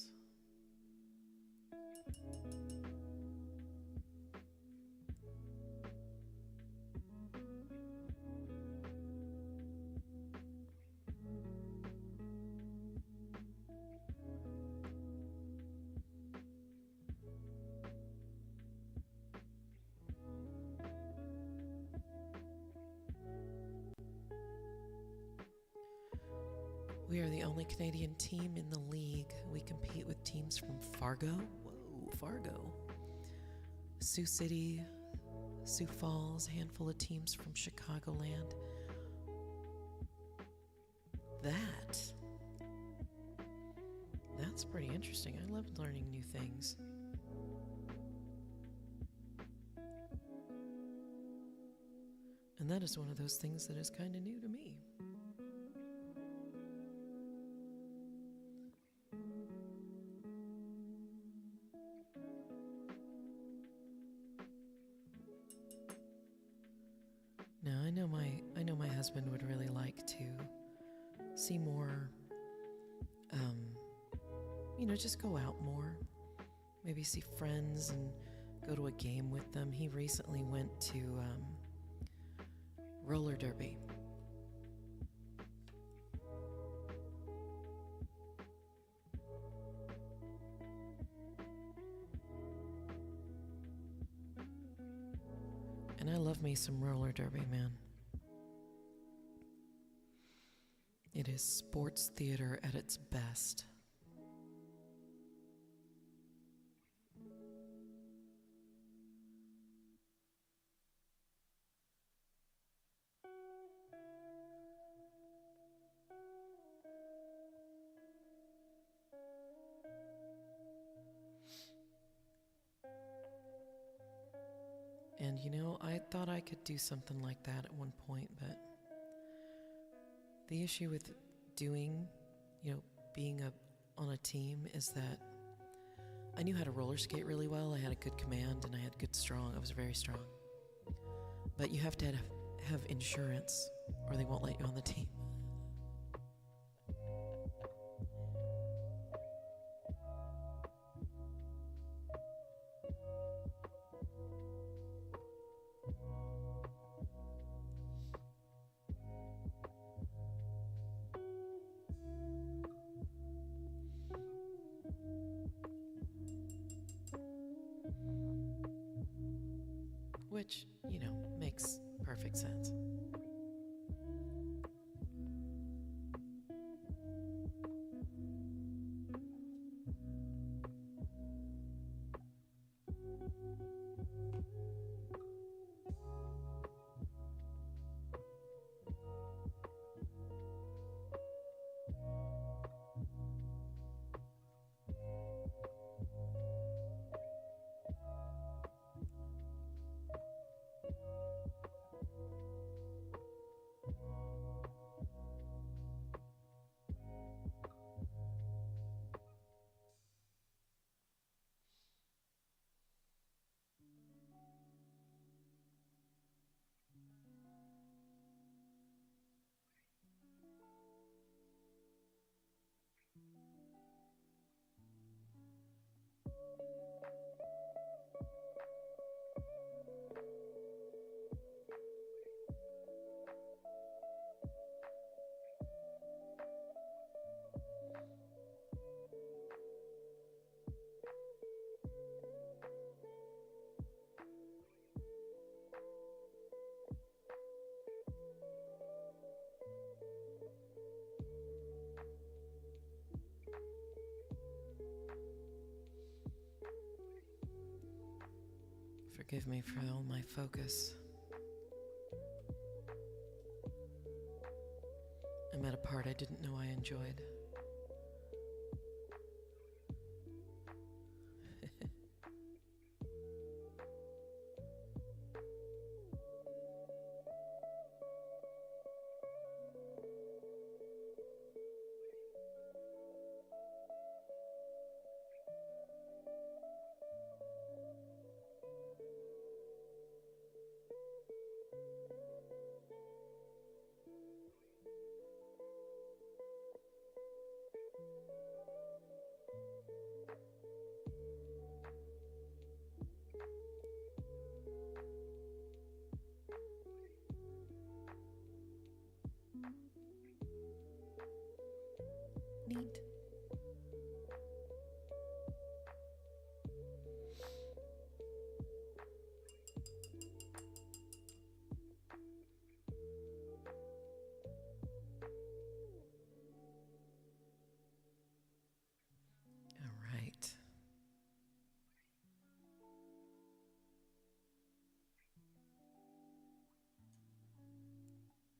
We are the only Canadian team in the league. We compete with teams from Fargo. Whoa, Fargo. Sioux City, Sioux Falls, a handful of teams from Chicagoland. That's pretty interesting. I love learning new things. And that is one of those things that is kind of new to me. Now, I know my husband would really like to see more, just go out more. Maybe see friends and go to a game with them. He recently went to roller derby. And I love me some roller derby, man. It is sports theater at its best. And I thought I could do something like that at one point, but the issue with being on a team is that I knew how to roller skate really well. I had a good command and I was very strong. But you have to have insurance or they won't let you on the team. Which, makes perfect sense. Forgive me for all my focus. I'm at a part I didn't know I enjoyed. Neat. All right.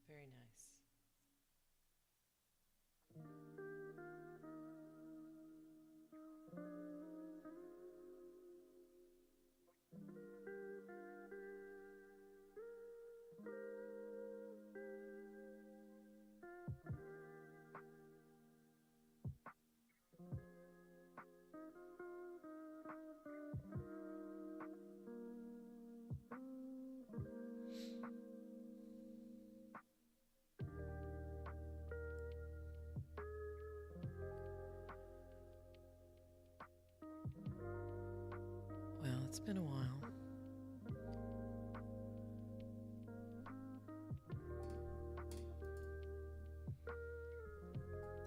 Very nice. Well, it's been a while.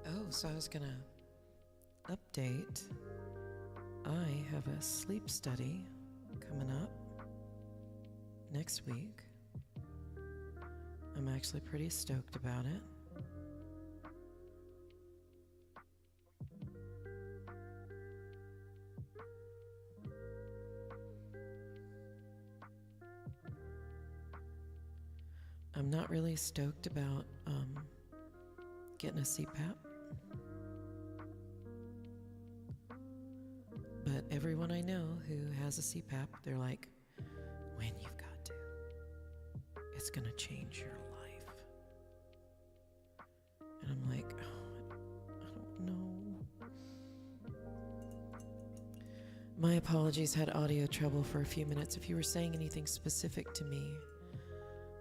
Oh, so I was gonna update. I have a sleep study coming up next week. I'm actually pretty stoked about it. I'm not really stoked about getting a CPAP. But everyone I know who has a CPAP, they're like, Wynne, you've got to. It's going to change your life. And I'm like, oh, I don't know. My apologies, had audio trouble for a few minutes. If you were saying anything specific to me,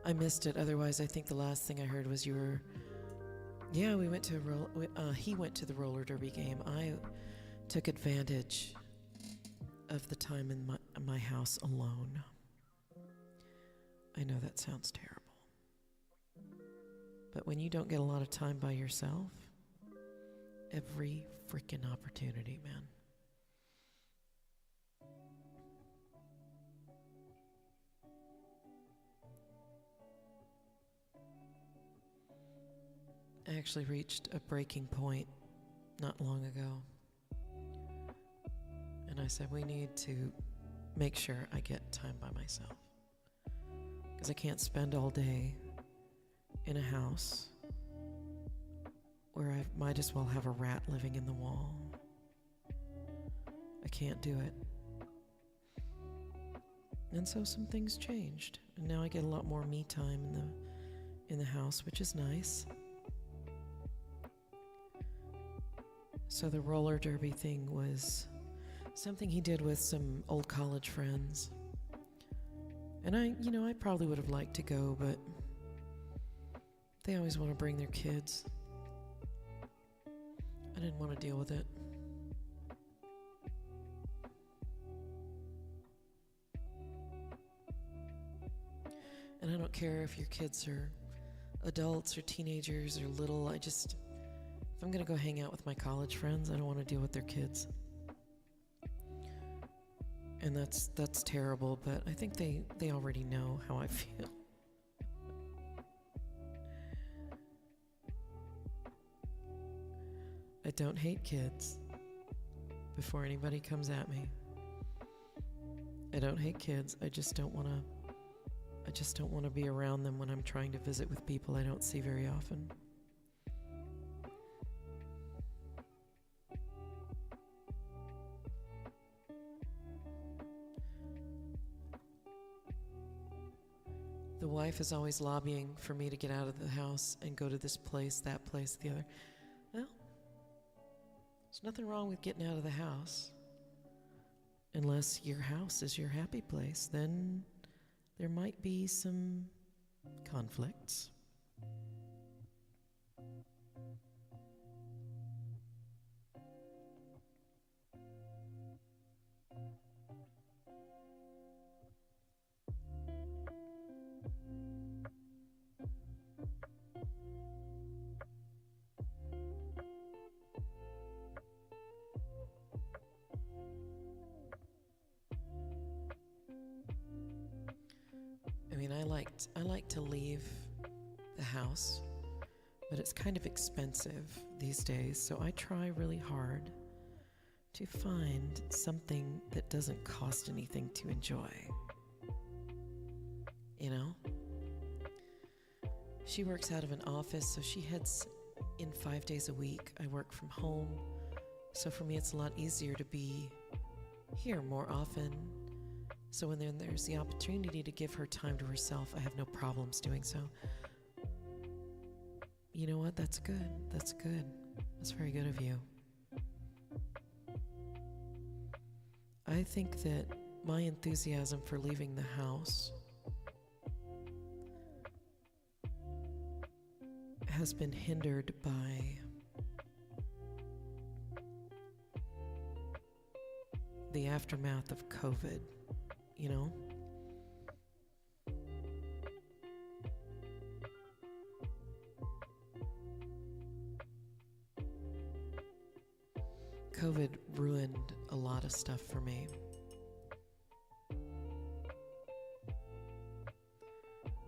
I missed it. Otherwise, I think the last thing I heard was you were, yeah, we went to he went to the roller derby game. I took advantage of the time in my house alone. I know that sounds terrible. But when you don't get a lot of time by yourself, every freaking opportunity, man. I actually reached a breaking point not long ago. And I said, we need to make sure I get time by myself. Because I can't spend all day in a house where I might as well have a rat living in the wall. I can't do it. And so some things changed. And now I get a lot more me time in the house, which is nice. So the roller derby thing was something he did with some old college friends. And I probably would have liked to go, but they always want to bring their kids. I didn't want to deal with it. And I don't care if your kids are adults or teenagers or little. If I'm going to go hang out with my college friends, I don't want to deal with their kids. And that's terrible, but I think they already know how I feel. I don't hate kids, before anybody comes at me. I don't hate kids. I just don't want to be around them when I'm trying to visit with people I don't see very often. The wife is always lobbying for me to get out of the house and go to this place, that place, the other. Well, there's nothing wrong with getting out of the house. Unless your house is your happy place, then there might be some conflicts. I mean, I like to leave the house, but it's kind of expensive these days, so I try really hard to find something that doesn't cost anything to enjoy. You know? She works out of an office, so she heads in 5 days a week. I work from home, so for me it's a lot easier to be here more often. So when there's the opportunity to give her time to herself, I have no problems doing so. You know what? That's good. That's good. That's very good of you. I think that my enthusiasm for leaving the house has been hindered by the aftermath of COVID, you know? COVID ruined a lot of stuff for me.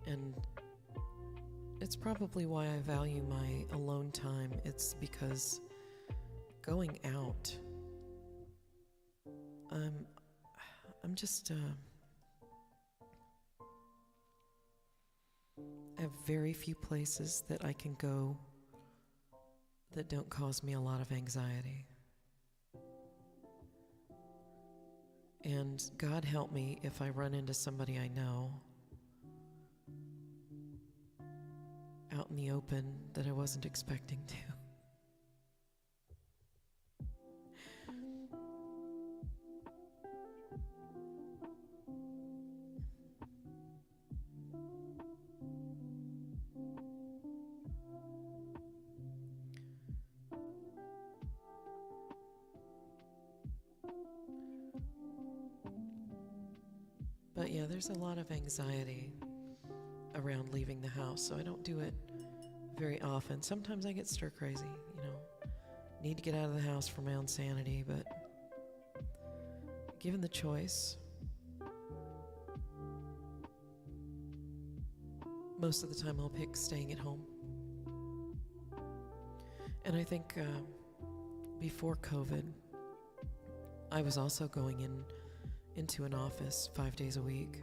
And it's probably why I value my alone time. It's because going out, I'm just, I have very few places that I can go that don't cause me a lot of anxiety. And God help me if I run into somebody I know out in the open that I wasn't expecting to. But yeah, there's a lot of anxiety around leaving the house, so I don't do it very often. Sometimes I get stir crazy, you know, need to get out of the house for my own sanity, but given the choice, most of the time I'll pick staying at home. And I think before COVID, I was also going into an office 5 days a week.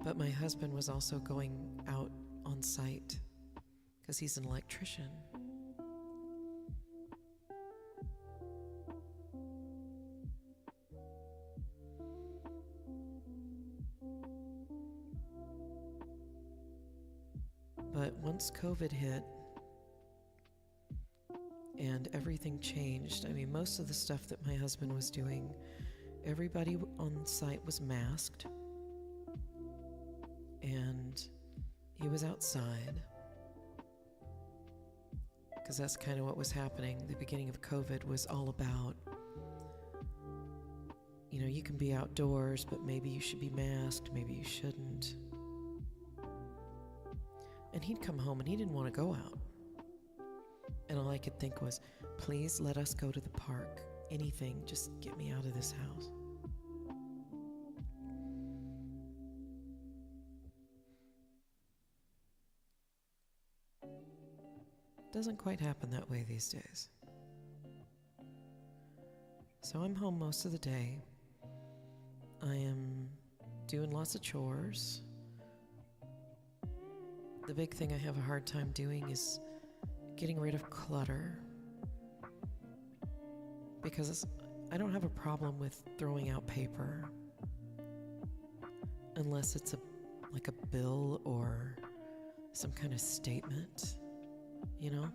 But my husband was also going out on site because he's an electrician. But once COVID hit and everything changed, I mean, most of the stuff that my husband was doing, everybody on site was masked. And he was outside because that's kind of what was happening. The beginning of COVID was all about, you know, you can be outdoors, but maybe you should be masked, maybe you shouldn't. And he'd come home and he didn't want to go out. And all I could think was, please let us go to the park. Anything, just get me out of this house. Doesn't quite happen that way these days. So I'm home most of the day, I am doing lots of chores. The big thing I have a hard time doing is getting rid of clutter, because I don't have a problem with throwing out paper unless it's like a bill or some kind of statement, you know?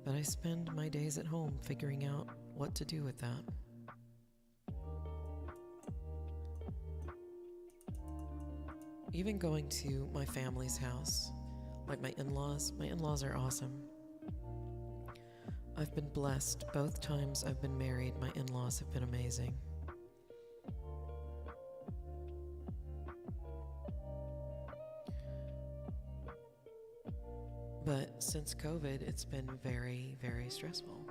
But I spend my days at home figuring out what to do with that. Even going to my family's house, like my in-laws are awesome. I've been blessed. Both times I've been married, my in-laws have been amazing. But since COVID, it's been very, very stressful.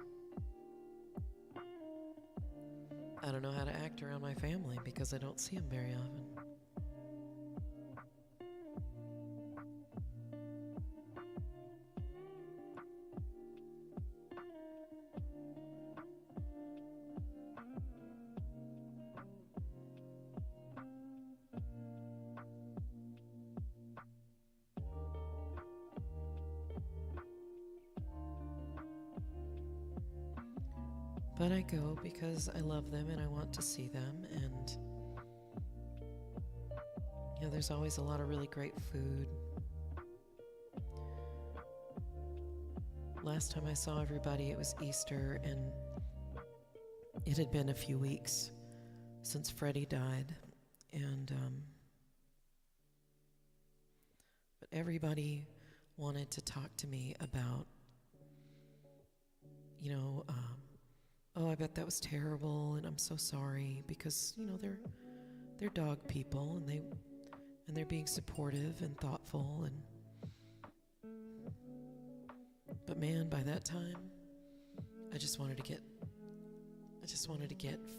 I don't know how to act around my family because I don't see them very often. But I go because I love them and I want to see them, and there's always a lot of really great food. Last time I saw everybody, it was Easter, and it had been a few weeks since Freddie died, and but everybody wanted to talk to me about, oh, I bet that was terrible, and I'm so sorry, because they're dog people, and they're being supportive and thoughtful, but man, by that time, I just wanted to get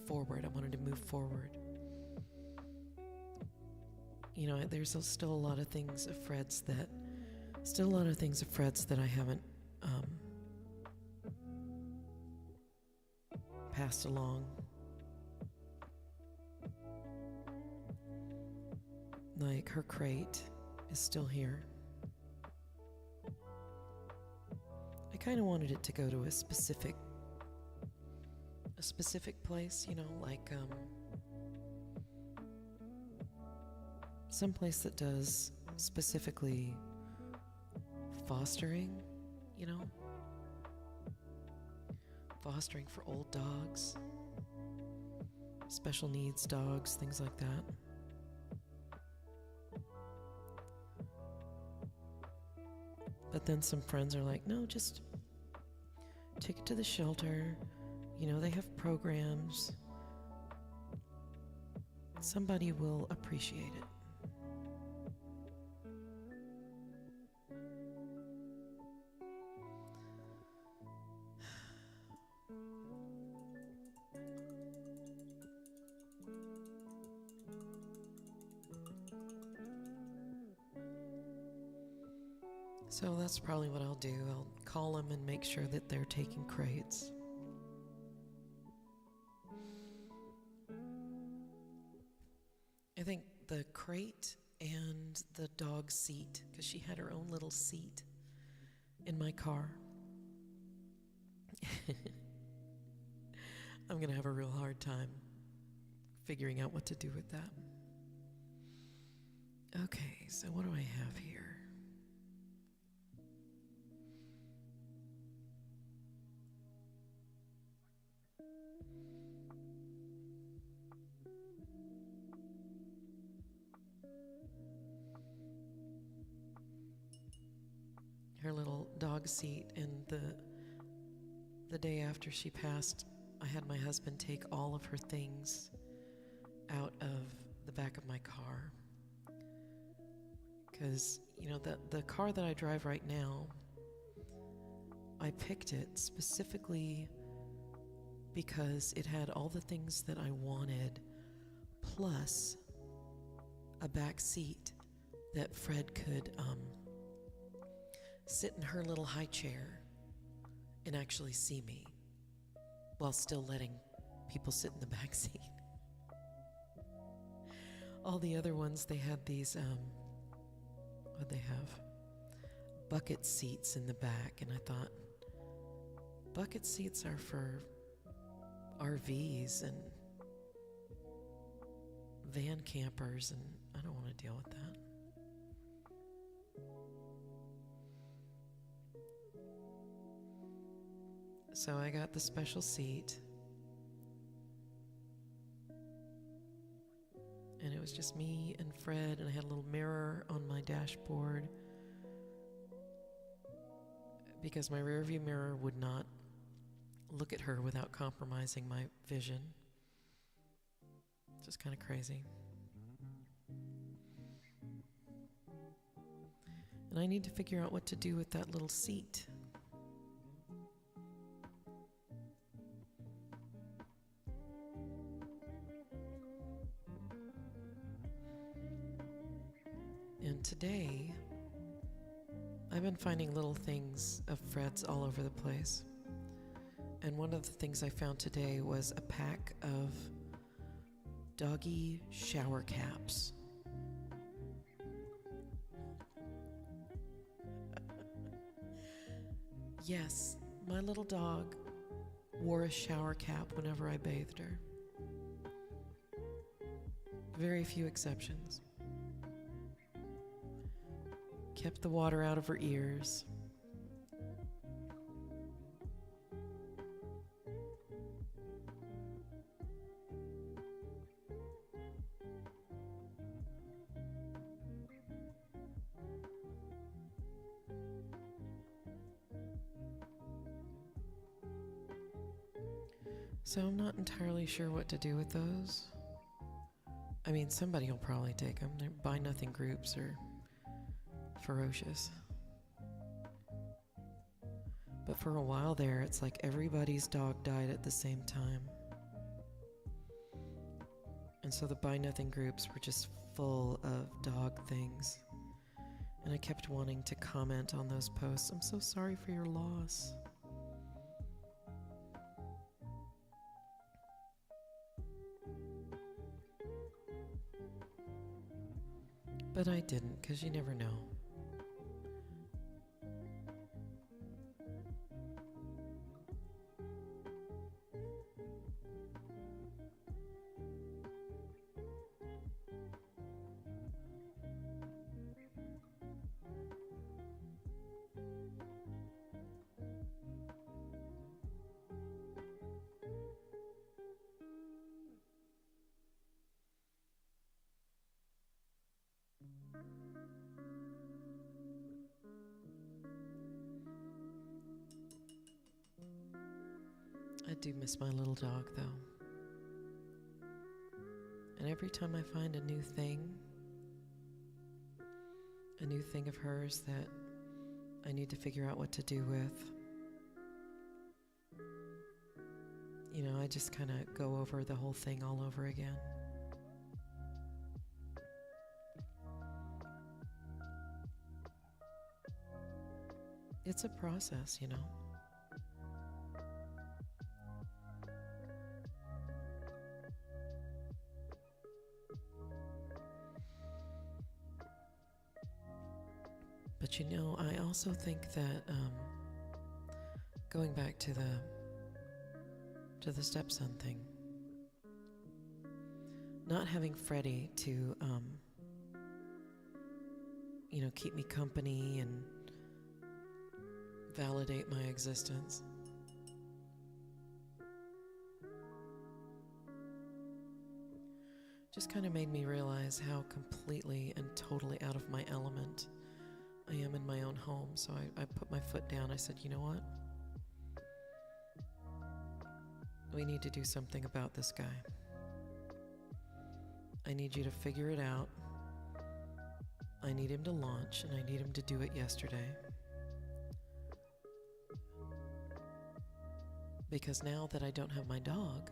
forward. I wanted to move forward. There's still a lot of things of Fred's that I haven't passed along. Like, her crate is still here. I kind of wanted it to go to a specific place, like some place that does specifically fostering, fostering for old dogs, special needs dogs, things like that. But then some friends are like, no, just take it to the shelter. They have programs. Somebody will appreciate it. So that's probably what I'll do. I'll call them and make sure that they're taking crates. I think the crate and the dog seat, because she had her own little seat in my car. I'm going to have a real hard time figuring out what to do with that. Okay, so what do I have here? Her little dog seat, and the day after she passed, I had my husband take all of her things out of the back of my car, because the car that I drive right now, I picked it specifically because it had all the things that I wanted, plus a back seat that Fred could sit in her little high chair and actually see me while still letting people sit in the back seat. All the other ones, they had these, what'd they have? Bucket seats in the back, and I thought, bucket seats are for RVs and van campers, and I don't want to deal with that. So I got the special seat, and it was just me and Fred, and I had a little mirror on my dashboard because my rear view mirror would not look at her without compromising my vision. It's just kind of crazy. And I need to figure out what to do with that little seat. And today, I've been finding little things of Fred's all over the place. And one of the things I found today was a pack of doggy shower caps. Yes, my little dog wore a shower cap whenever I bathed her. Very few exceptions. Kept the water out of her ears. So I'm not entirely sure what to do with those. I mean, somebody will probably take them. They're buy nothing groups are ferocious. But for a while there, it's like everybody's dog died at the same time. And so the buy nothing groups were just full of dog things. And I kept wanting to comment on those posts. I'm so sorry for your loss. But I didn't, because you never know. I do miss my little dog, though. And every time I find a new thing of hers that I need to figure out what to do with, you know, I just kind of go over the whole thing all over again. It's a process, you know. But you know, I also think that going back to the stepson thing, not having Freddie to you know, keep me company and validate my existence, just kind of made me realize how completely and totally out of my element I am in my own home. So I put my foot down. I said, you know what? We need to do something about this guy. I need you to figure it out. I need him to launch, and I need him to do it yesterday. Because now that I don't have my dog,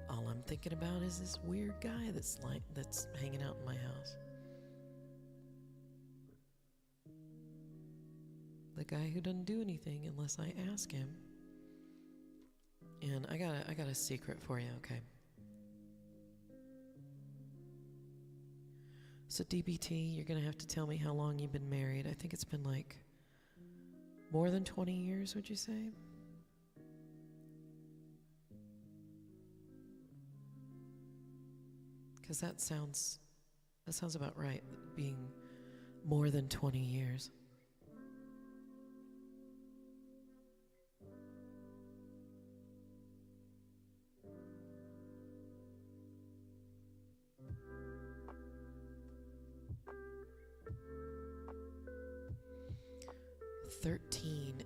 all I'm thinking about is this weird guy that's hanging out in my house. The guy who doesn't do anything unless I ask him. And I got a secret for you, okay? So DBT, you're going to have to tell me how long you've been married. I think it's been like more than 20 years, would you say? Because that sounds about right, being more than 20 years.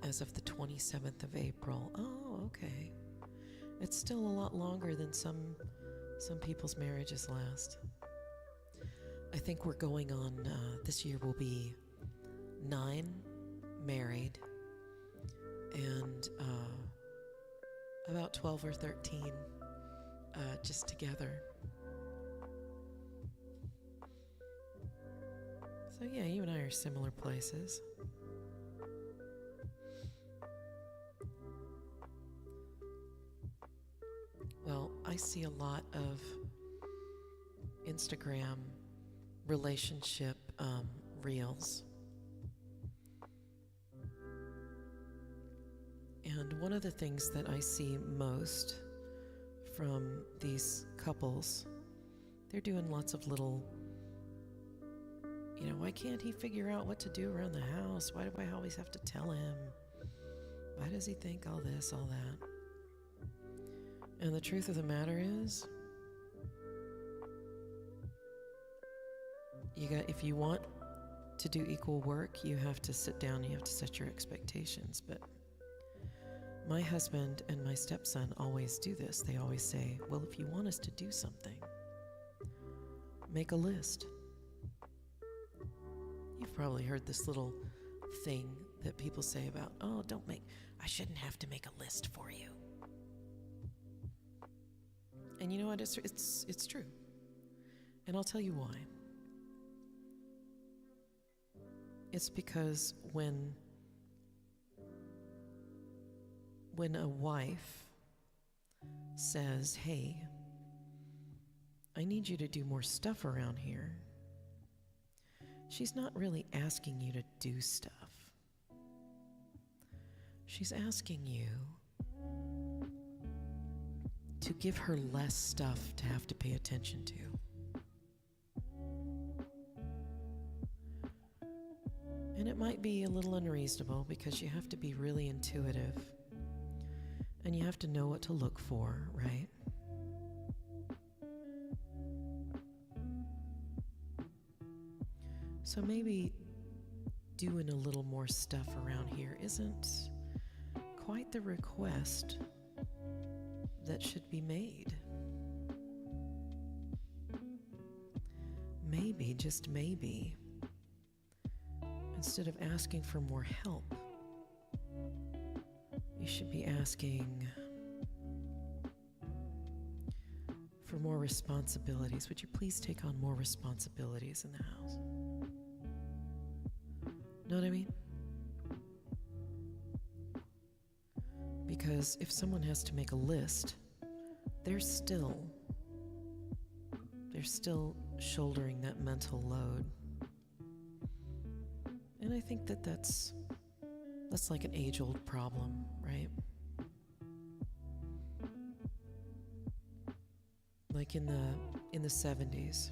As of the 27th of April. Oh, okay. It's still a lot longer than some people's marriages last. I think we're going on, this year will be 9 married and about 12 or 13 just together. So yeah, you and I are similar places. Well, I see a lot of Instagram relationship reels. And one of the things that I see most from these couples, they're doing lots of little, why can't he figure out what to do around the house? Why do I always have to tell him? Why does he think all this, all that? And the truth of the matter is, if you want to do equal work, you have to sit down, you have to set your expectations. But my husband and my stepson always do this. They always say, well, if you want us to do something, make a list. You've probably heard this little thing that people say about, I shouldn't have to make a list for you. And you know what? It's true. And I'll tell you why. It's because when a wife says, hey, I need you to do more stuff around here, she's not really asking you to do stuff. She's asking you to give her less stuff to have to pay attention to. And it might be a little unreasonable because you have to be really intuitive and you have to know what to look for, right? So maybe doing a little more stuff around here isn't quite the request that should be made. Maybe, just maybe, instead of asking for more help, you should be asking for more responsibilities. Would you please take on more responsibilities in the house? Know what I mean? Because if someone has to make a list, they're still shouldering that mental load. And I think that's like an age-old problem, right? Like in the 70s,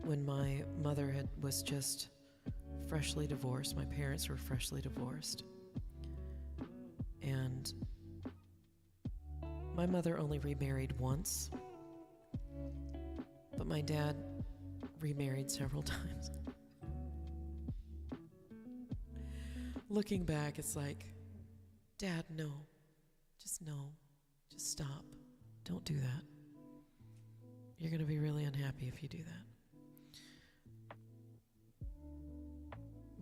when my mother was just freshly divorced, my parents were freshly divorced. And my mother only remarried once, but my dad remarried several times. Looking back, it's like, Dad, no. Just stop. Don't do that. You're going to be really unhappy if you do that.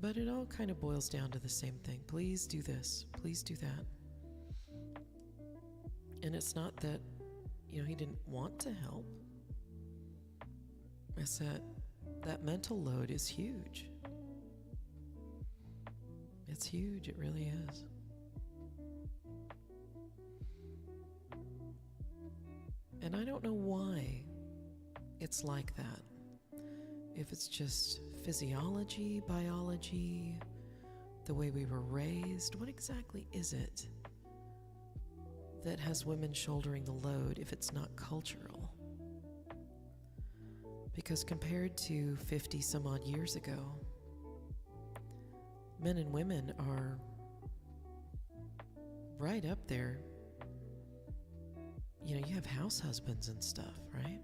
But it all kind of boils down to the same thing. Please do this. Please do that. And it's not that, he didn't want to help. It's that mental load is huge. It's huge. It really is. And I don't know why it's like that. if it's just physiology, biology, the way we were raised. What exactly is it that has women shouldering the load if it's not cultural? Because compared to 50 some odd years ago, men and women are right up there. You know, you have house husbands and stuff, right?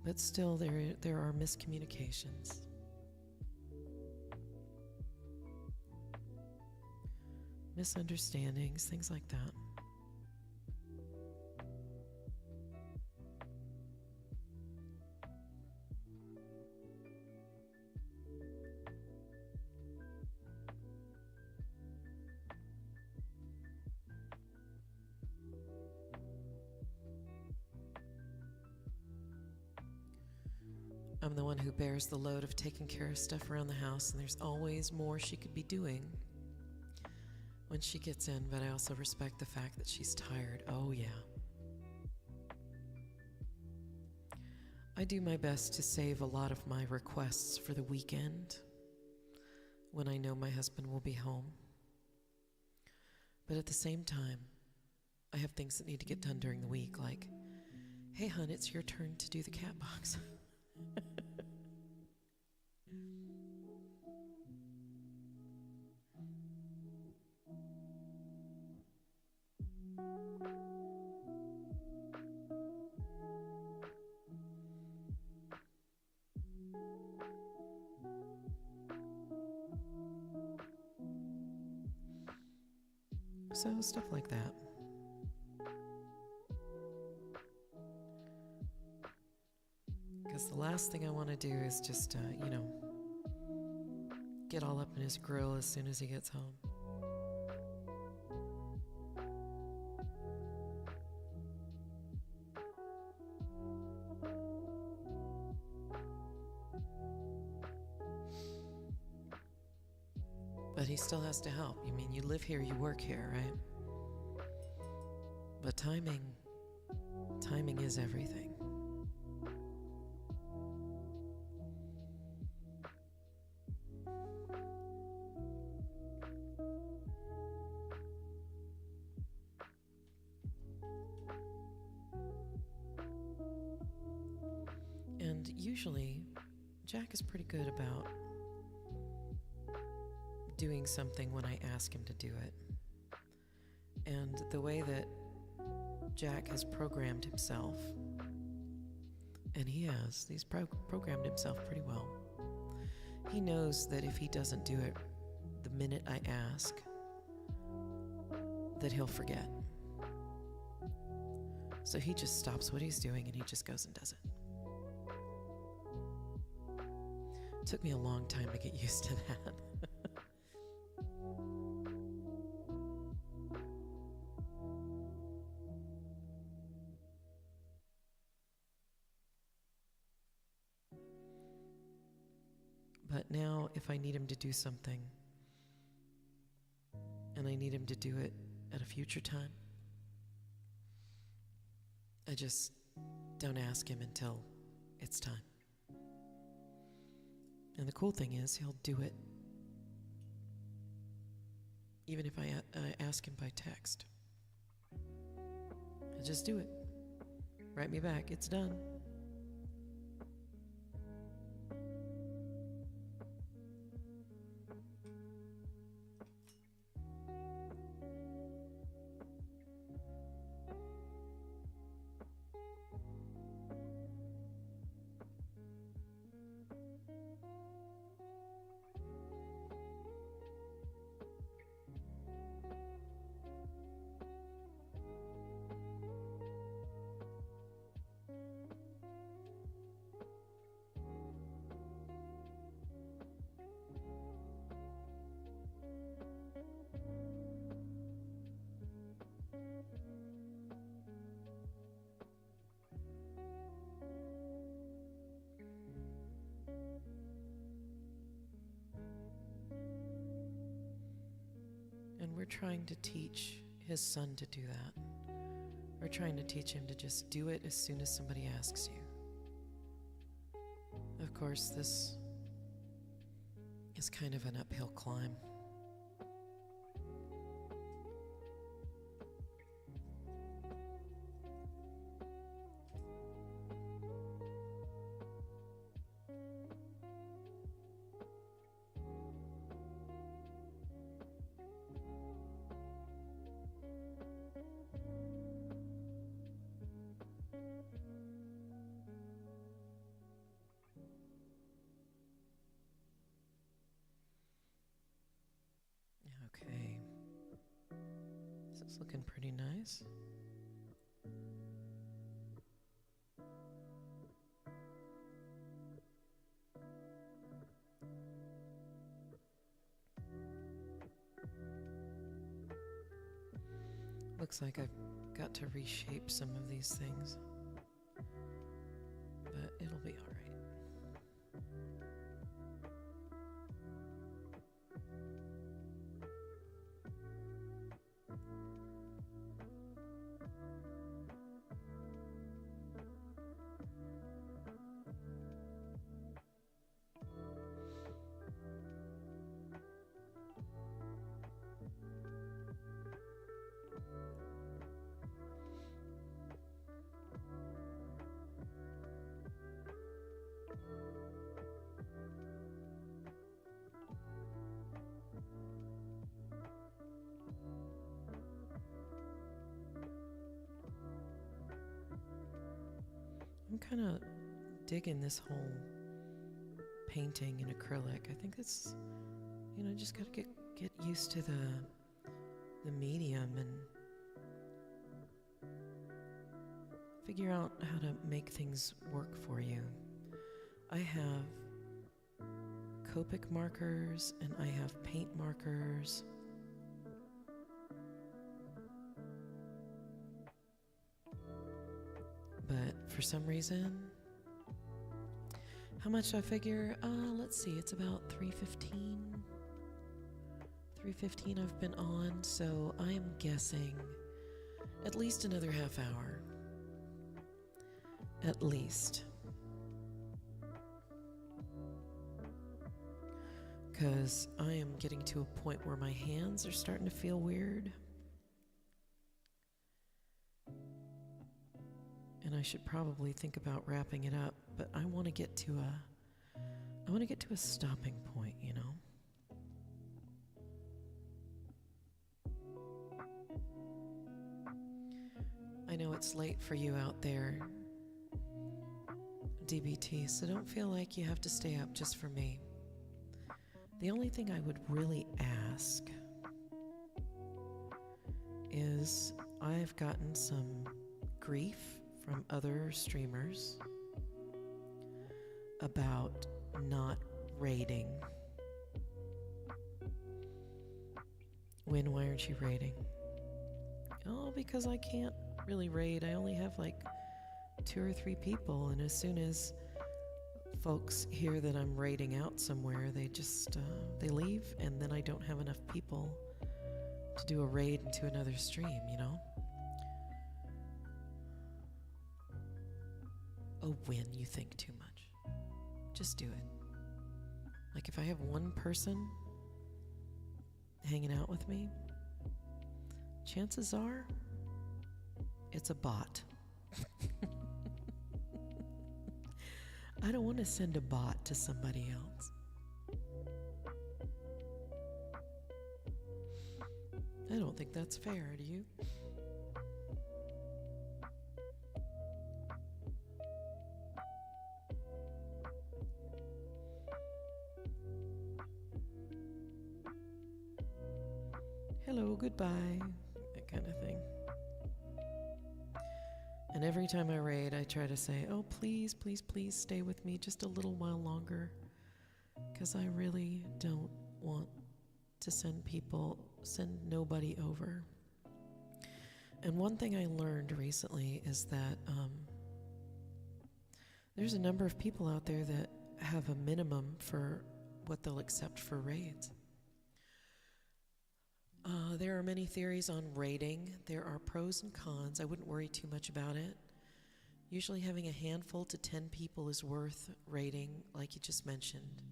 But still, there are miscommunications. Misunderstandings, things like that. I'm the one who bears the load of taking care of stuff around the house, and there's always more she could be doing when she gets in, but I also respect the fact that she's tired. Oh, yeah. I do my best to save a lot of my requests for the weekend when I know my husband will be home. But at the same time, I have things that need to get done during the week, like, hey, hun, it's your turn to do the cat box. So, stuff like that. Because the last thing I want to do is just, get all up in his grill as soon as he gets home. But he still has to help. I mean, you live here, you work here, right? But timing is everything. And usually, Jack is pretty good about doing something when I ask him to do it. And the way that Jack has programmed himself, and he's programmed himself pretty well. He knows that if he doesn't do it the minute I ask, that he'll forget. So he just stops what he's doing and he just goes and does it. It took me a long time to get used to that. But now, if I need him to do something, and I need him to do it at a future time, I just don't ask him until it's time. And the cool thing is, he'll do it even if I ask him by text. He'll just do it. Write me back, it's done. trying to teach his son to do that. We're trying to teach him to just do it as soon as somebody asks you. Of course, this is kind of an uphill climb. Okay, this is looking pretty nice. Looks like I've got to reshape some of these things, but it'll be all right. I'm kind of digging this whole painting in acrylic. I think it's, just got to get used to the medium and figure out how to make things work for you. I have Copic markers and I have paint markers. But for some reason, how much do I figure? Let's see, it's about 3:15. 3:15 I've been on, so I am guessing at least another half hour. At least. Because I am getting to a point where my hands are starting to feel weird. And I should probably think about wrapping it up, but I want to get to a stopping point, I know it's late for you out there, DBT, so don't feel like you have to stay up just for me. The only thing I would really ask is I've gotten some grief from other streamers about not raiding. Wynne, why aren't you raiding? Oh, because I can't really raid. I only have like 2 or 3 people, and as soon as folks hear that I'm raiding out somewhere, they just they leave, and then I don't have enough people to do a raid into another stream, Oh, Wynne, you think too much. Just do it. Like, if I have one person hanging out with me, chances are it's a bot. I don't want to send a bot to somebody else. I don't think that's fair, do you? Hello, goodbye, that kind of thing. And every time I raid, I try to say, oh, please, please, please stay with me just a little while longer, because I really don't want to send nobody over. And one thing I learned recently is that there's a number of people out there that have a minimum for what they'll accept for raids. There are many theories on rating. There are pros and cons. I wouldn't worry too much about it. Usually having a handful to 10 people is worth rating, like you just mentioned.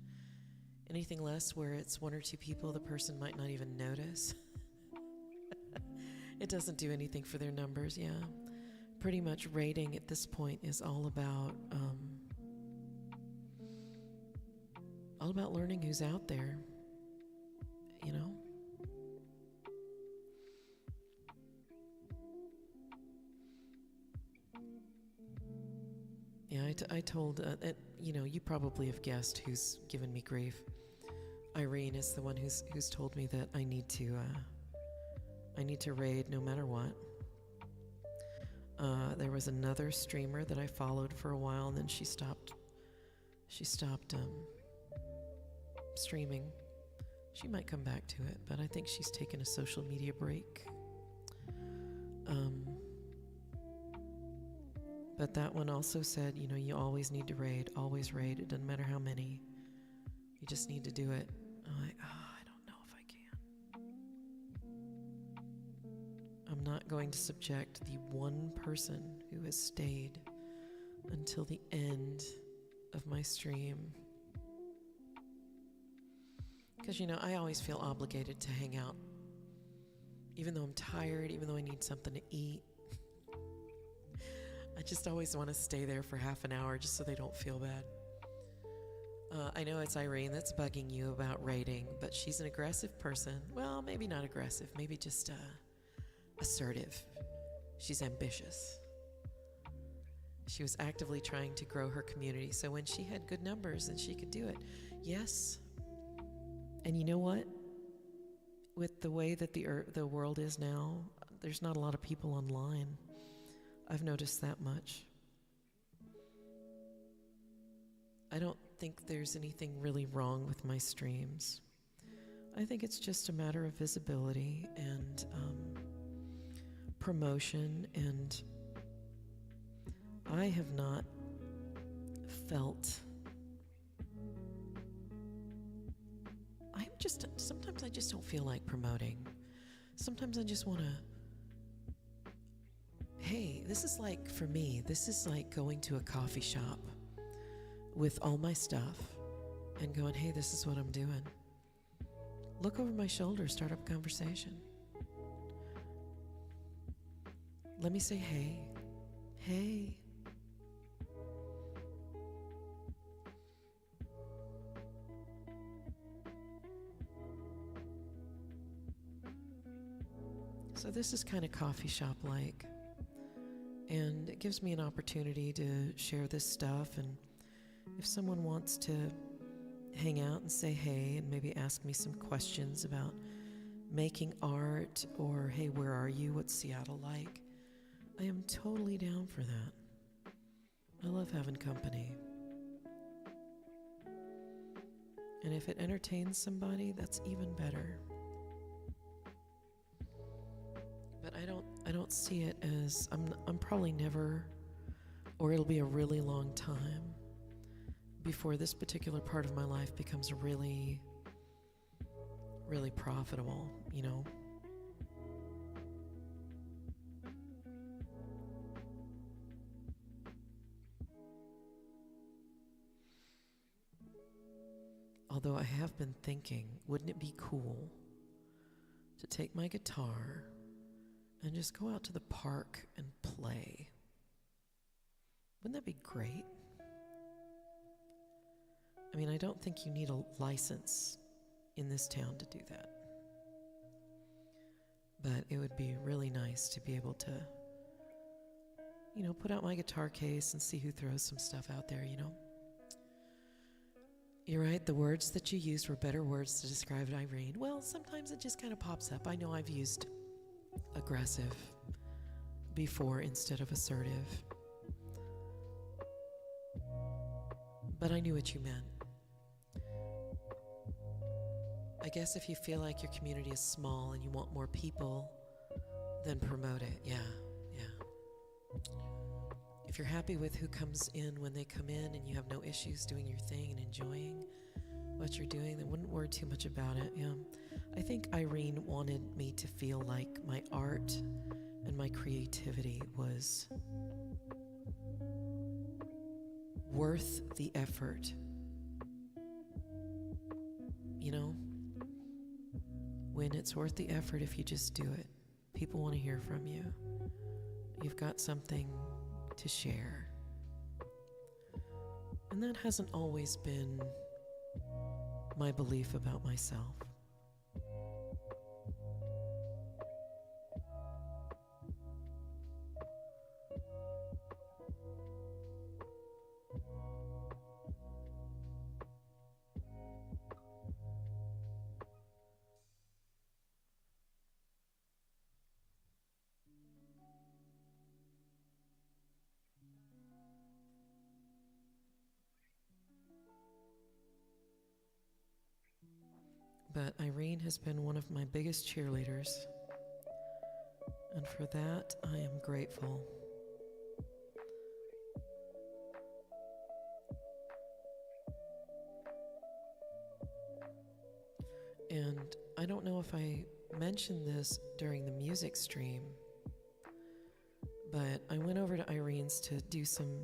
Anything less where it's 1 or 2 people, the person might not even notice. It doesn't do anything for their numbers, yeah. Pretty much rating at this point is all about learning who's out there, you know? Yeah, I told, you probably have guessed who's given me grief. Irene is the one who's told me that I need to raid no matter what. There was another streamer that I followed for a while, and then she stopped streaming. She might come back to it, but I think she's taken a social media break. But that one also said, you always need to raid, always raid. It doesn't matter how many. You just need to do it. I'm like, I don't know if I can. I'm not going to subject the one person who has stayed until the end of my stream. Because, I always feel obligated to hang out. Even though I'm tired, even though I need something to eat. I just always want to stay there for half an hour just so they don't feel bad. I know it's Irene that's bugging you about raiding, but she's an aggressive person. Well, maybe not aggressive, maybe just assertive. She's ambitious. She was actively trying to grow her community, so when she had good numbers, then she could do it. Yes. And you know what? With the way that the world is now, there's not a lot of people online. I've noticed that much. I don't think there's anything really wrong with my streams. I think it's just a matter of visibility and promotion, and I have not felt... sometimes I just don't feel like promoting. Sometimes I just want to... Hey, this is like, for me, this is like going to a coffee shop with all my stuff and going, hey, this is what I'm doing. Look over my shoulder, start up a conversation. Let me say, hey, hey. So this is kind of coffee shop-like. And it gives me an opportunity to share this stuff, and if someone wants to hang out and say hey and maybe ask me some questions about making art, or hey, where are you, what's Seattle like, I am totally down for that. I love having company. And if it entertains somebody, that's even better. But I don't see it as, I'm probably never, or it'll be a really long time before this particular part of my life becomes really, really profitable, Although I have been thinking, wouldn't it be cool to take my guitar and just go out to the park and play? Wouldn't that be great? I mean, I don't think you need a license in this town to do that. But it would be really nice to be able to, put out my guitar case and see who throws some stuff out there, You're right, the words that you used were better words to describe Irene. Well, sometimes it just kind of pops up. I know I've used aggressive before instead of assertive. But I knew what you meant. I guess if you feel like your community is small and you want more people, then promote it. Yeah. If you're happy with who comes in when they come in and you have no issues doing your thing and enjoying what you're doing, then wouldn't worry too much about it. Yeah. I think Irene wanted me to feel like my art and my creativity was worth the effort. You know, when it's worth the effort if you just do it. People want to hear from you. You've got something to share. And that hasn't always been my belief about myself. But Irene has been one of my biggest cheerleaders, and for that I am grateful. And I don't know if I mentioned this during the music stream, but I went over to Irene's to do some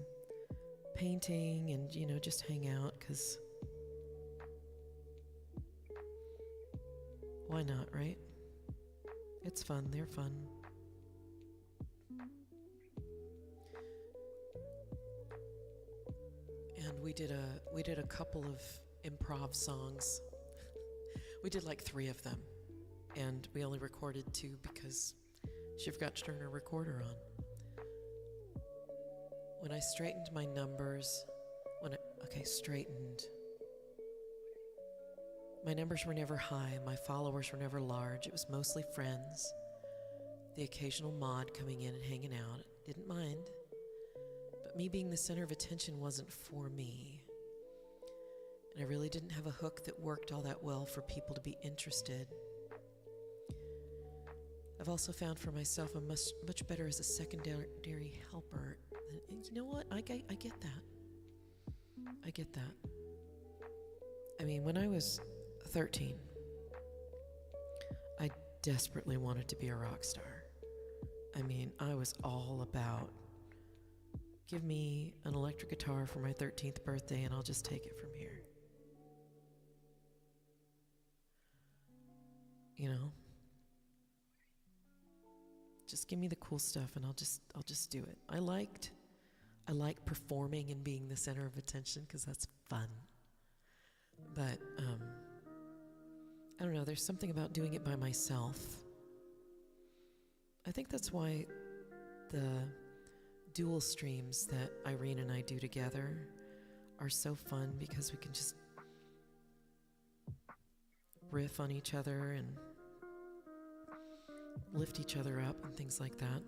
painting and, just hang out, because why not, right? It's fun. They're fun. And we did a couple of improv songs. We did like 3 of them, and we only recorded 2 because she forgot to turn her recorder on. When I straightened my numbers, my numbers were never high, my followers were never large, it was mostly friends, the occasional mod coming in and hanging out, didn't mind, but me being the center of attention wasn't for me. And I really didn't have a hook that worked all that well for people to be interested. I've also found for myself I'm much better as a secondary helper. And you know what? I get that. I get that. I mean, when I was 13, I desperately wanted to be a rock star. I mean, I was all about, give me an electric guitar for my 13th birthday and I'll just take it from here. Just give me the cool stuff and I'll just do it. I like performing and being the center of attention because that's fun. But I don't know, there's something about doing it by myself. I think that's why the dual streams that Irene and I do together are so fun, because we can just riff on each other and lift each other up and things like that.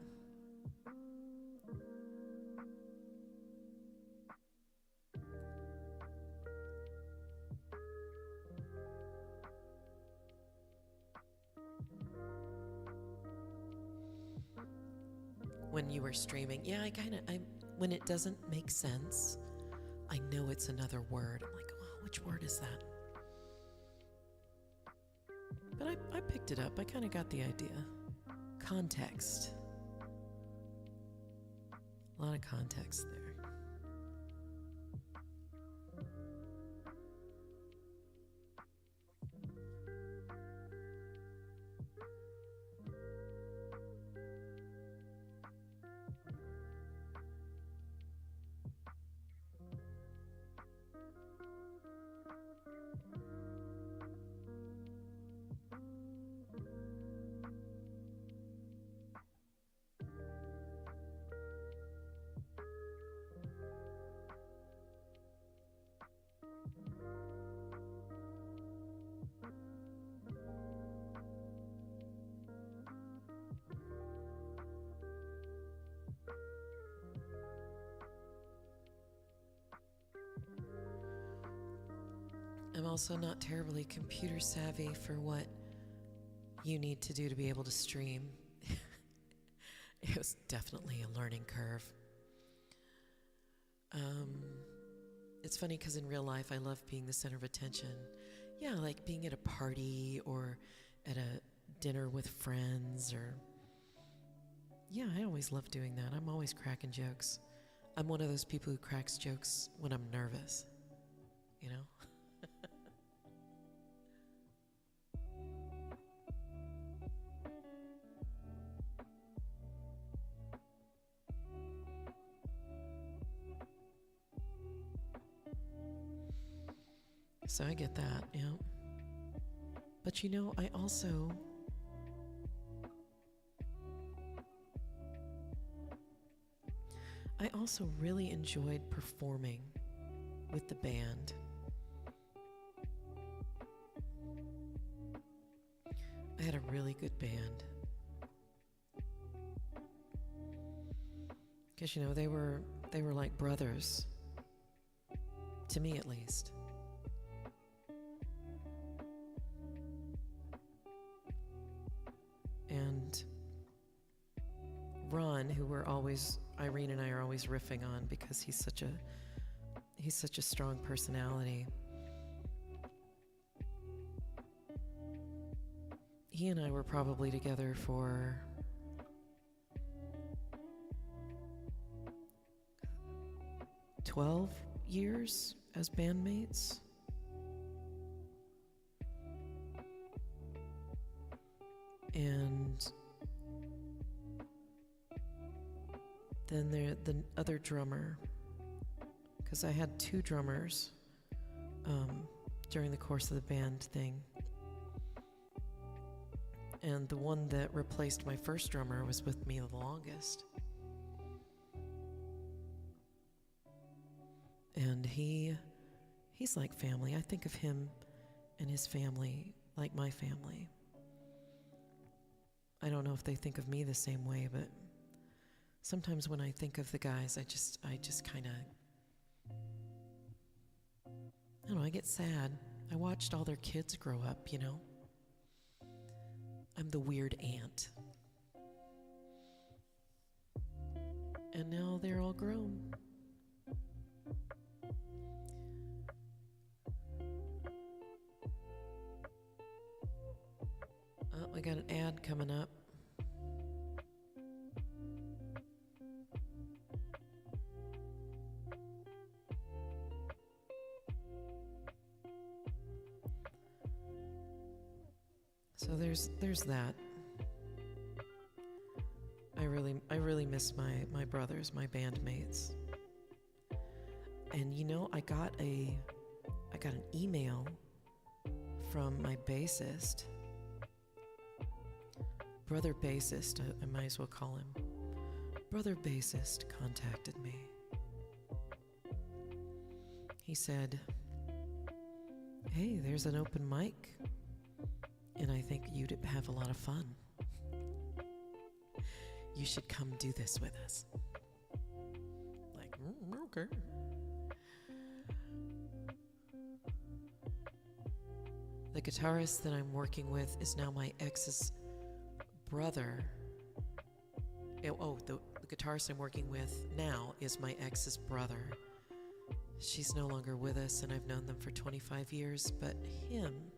When you were streaming, when it doesn't make sense, I know it's another word. I'm like, oh, which word is that? But I picked it up. I kind of got the idea. Context. A lot of context there. I'm also not terribly computer savvy for what you need to do to be able to stream. It was definitely a learning curve. It's funny because in real life I love being the center of attention. Yeah, like being at a party or at a dinner with friends, or yeah, I always love doing that. I'm always cracking jokes. I'm one of those people who cracks jokes when I'm nervous, you know? So I get that, yeah. But you know, I also really enjoyed performing with the band. I had a really good band. Because, you know, they were like brothers, to me at least. And Ron, who Irene and I are always riffing on because he's such a strong personality. He and I were probably together for 12 years as bandmates. And then the other drummer, because I had two drummers during the course of the band thing. And the one that replaced my first drummer was with me the longest. And he's like family. I think of him and his family like my family. I don't know if they think of me the same way, but sometimes when I think of the guys, I just kind of, I don't know, I get sad. I watched all their kids grow up, you know. I'm the weird aunt. And now they're all grown. Oh, I got an ad coming up. So there's that. I really miss my brothers, my bandmates. And you know, I got an email from my bassist. Brother bassist, I might as well call him. Brother bassist contacted me. He said, "Hey, there's an open mic, and I think you'd have a lot of fun. You should come do this with us." Like, okay. The guitarist that I'm working with is now my ex's brother. The guitarist I'm working with now is my ex's brother. She's no longer with us, and I've known them for 25 years, but him,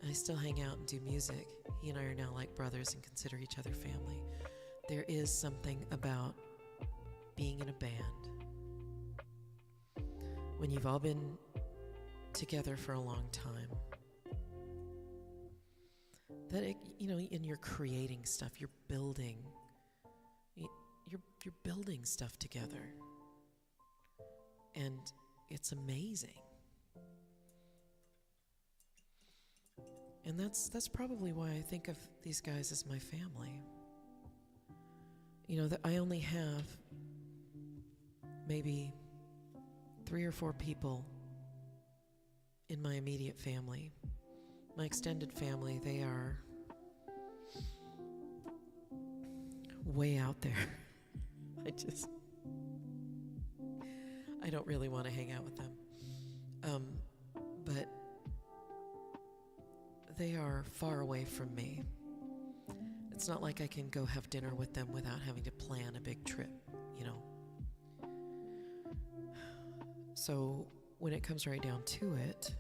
I still hang out and do music. He and I are now like brothers and consider each other family. There is something about being in a band when you've all been together for a long time, that and you're creating stuff, you're building stuff together, and it's amazing. And that's probably why I think of these guys as my family. You know, that I only have maybe 3 or 4 people in my immediate family. My extended family, they are way out there. I don't really want to hang out with them. But they are far away from me. It's not like I can go have dinner with them without having to plan a big trip, you know. So when it comes right down to it,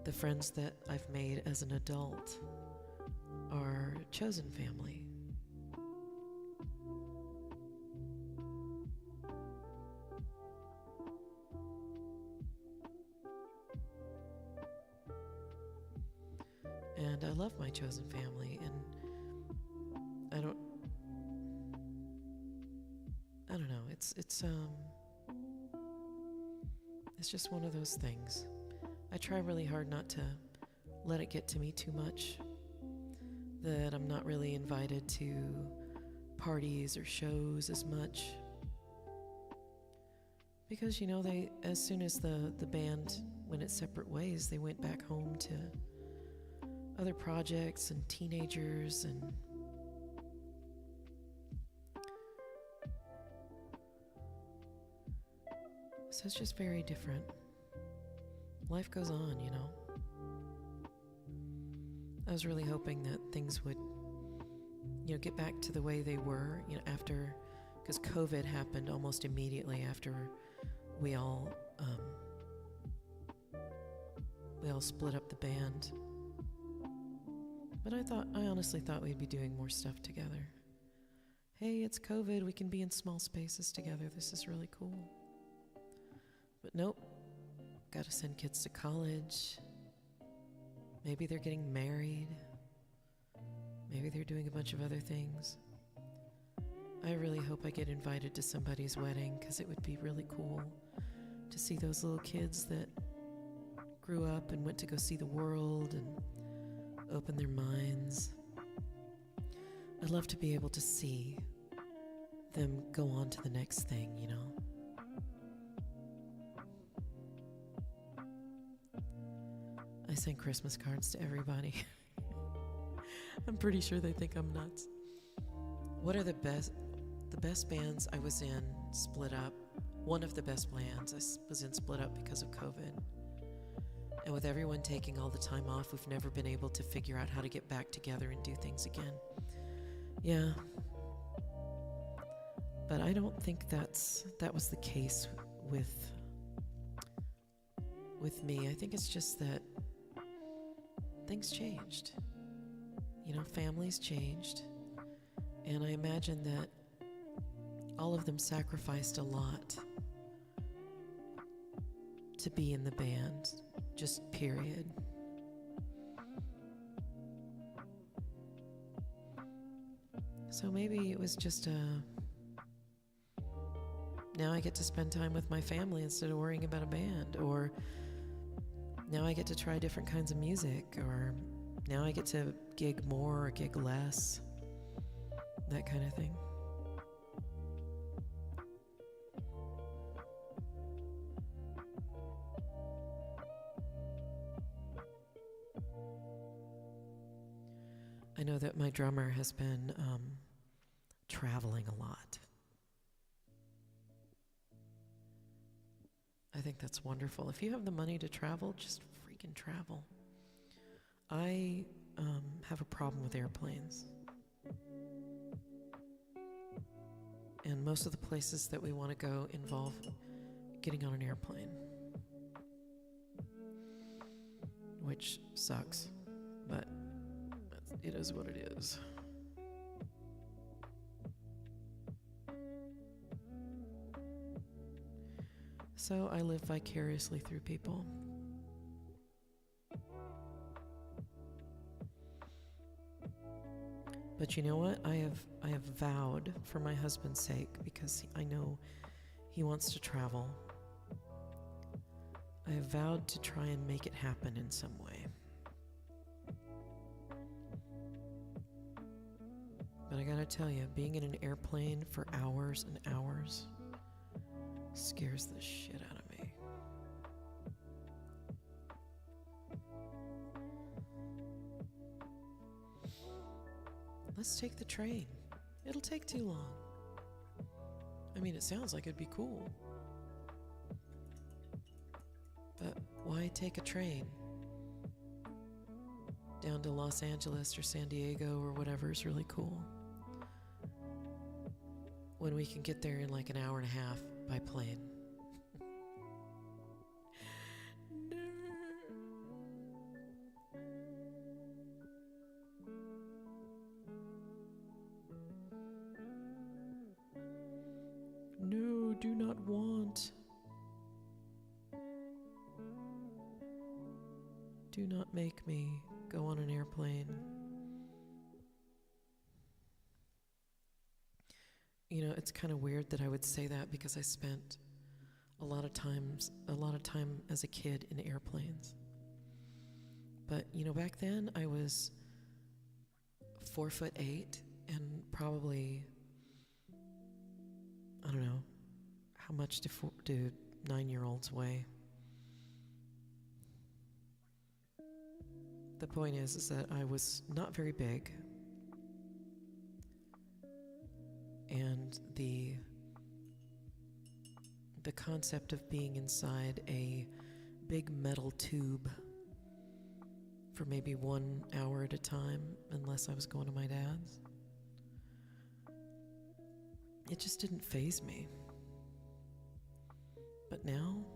The friends that I've made as an adult are chosen family. And I love my chosen family, and I don't know, it's just one of those things. I try really hard not to let it get to me too much, that I'm not really invited to parties or shows as much. Because, you know, they, as soon as the band went its separate ways, they went back home to other projects and teenagers, and so it's just very different. Life goes on, you know. I was really hoping that things would, you know, get back to the way they were, you know, after, because COVID happened almost immediately after we all split up the band. But I honestly thought we'd be doing more stuff together. Hey, it's COVID, we can be in small spaces together. This is really cool. But nope, gotta send kids to college. Maybe they're getting married. Maybe they're doing a bunch of other things. I really hope I get invited to somebody's wedding, because it would be really cool to see those little kids that grew up and went to go see the world and open their minds. I'd love to be able to see them go on to the next thing, you know. I send Christmas cards to everybody. I'm pretty sure they think I'm nuts. What are the best bands I was in split up? One of the best bands I was in split up because of COVID. And with everyone taking all the time off, we've never been able to figure out how to get back together and do things again. Yeah. But I don't think that was the case with me. I think it's just that things changed. You know, families changed. And I imagine that all of them sacrificed a lot to be in the band, just period. So maybe it was just now I get to spend time with my family instead of worrying about a band, or now I get to try different kinds of music, or now I get to gig more or gig less, that kind of thing. I know that my drummer has been traveling a lot. I think that's wonderful. If you have the money to travel, just freaking travel. I have a problem with airplanes. And most of the places that we want to go involve getting on an airplane, which sucks, but it is what it is. So I live vicariously through people. But you know what? I have vowed, for my husband's sake, because I know he wants to travel, I have vowed to try and make it happen in some way. But I gotta tell you, being in an airplane for hours and hours scares the shit out of me. Let's take the train. It'll take too long. I mean, it sounds like it'd be cool. But why take a train down to Los Angeles or San Diego or whatever is really cool, when we can get there in like an hour and a half by plane? do not want. Do not make me go on an airplane. You know, it's kind of weird that I would say that because I spent a lot of time as a kid in airplanes. But, you know, back then I was 4'8" and probably, I don't know, how much do 9-year-olds weigh? The point is that I was not very big, and the concept of being inside a big metal tube for maybe 1 hour at a time, unless I was going to my dad's, it just didn't faze me. But now,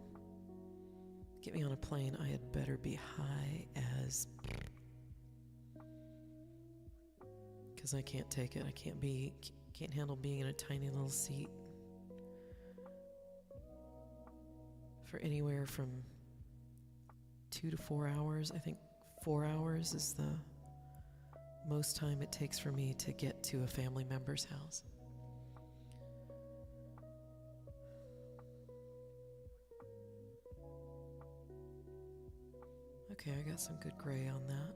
get me on a plane, I had better be high as, because I can't take it. I can't handle being in a tiny little seat for anywhere from 2 to 4 hours. I think 4 hours is the most time it takes for me to get to a family member's house. Okay, I got some good gray on that.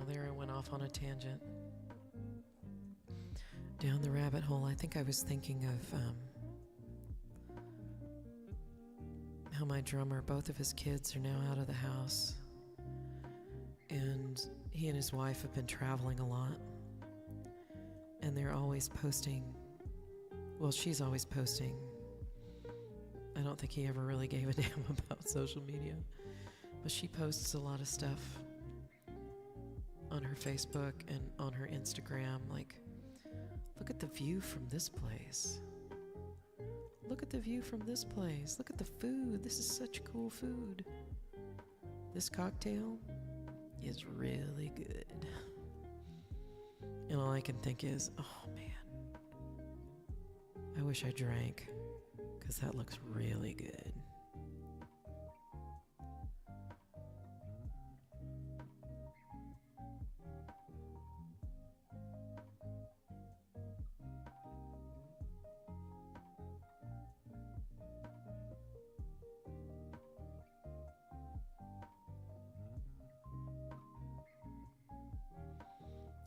There I went off on a tangent down the rabbit hole. I think I was thinking of how my drummer, both of his kids are now out of the house, and he and his wife have been traveling a lot, and they're always posting. Well, she's always posting. I don't think he ever really gave a damn about social media, but she posts a lot of stuff on her Facebook and on her Instagram, like, look at the view from this place. Look at the view from this place. Look at the food. This is such cool food. This cocktail is really good. And all I can think is, oh man, I wish I drank, because that looks really good.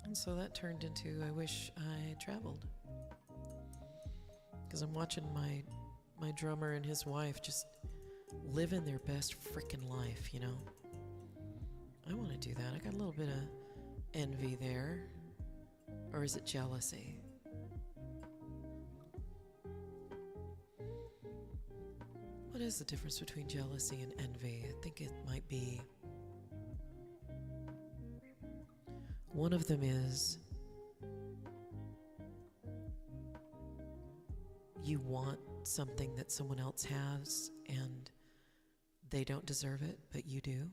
And so that turned into, I wish I traveled. Because I'm watching my drummer and his wife just living their best freaking life, you know? I want to do that. I got a little bit of envy there. Or is it jealousy? What is the difference between jealousy and envy? I think it might be, one of them is you want something that someone else has and they don't deserve it, but you do.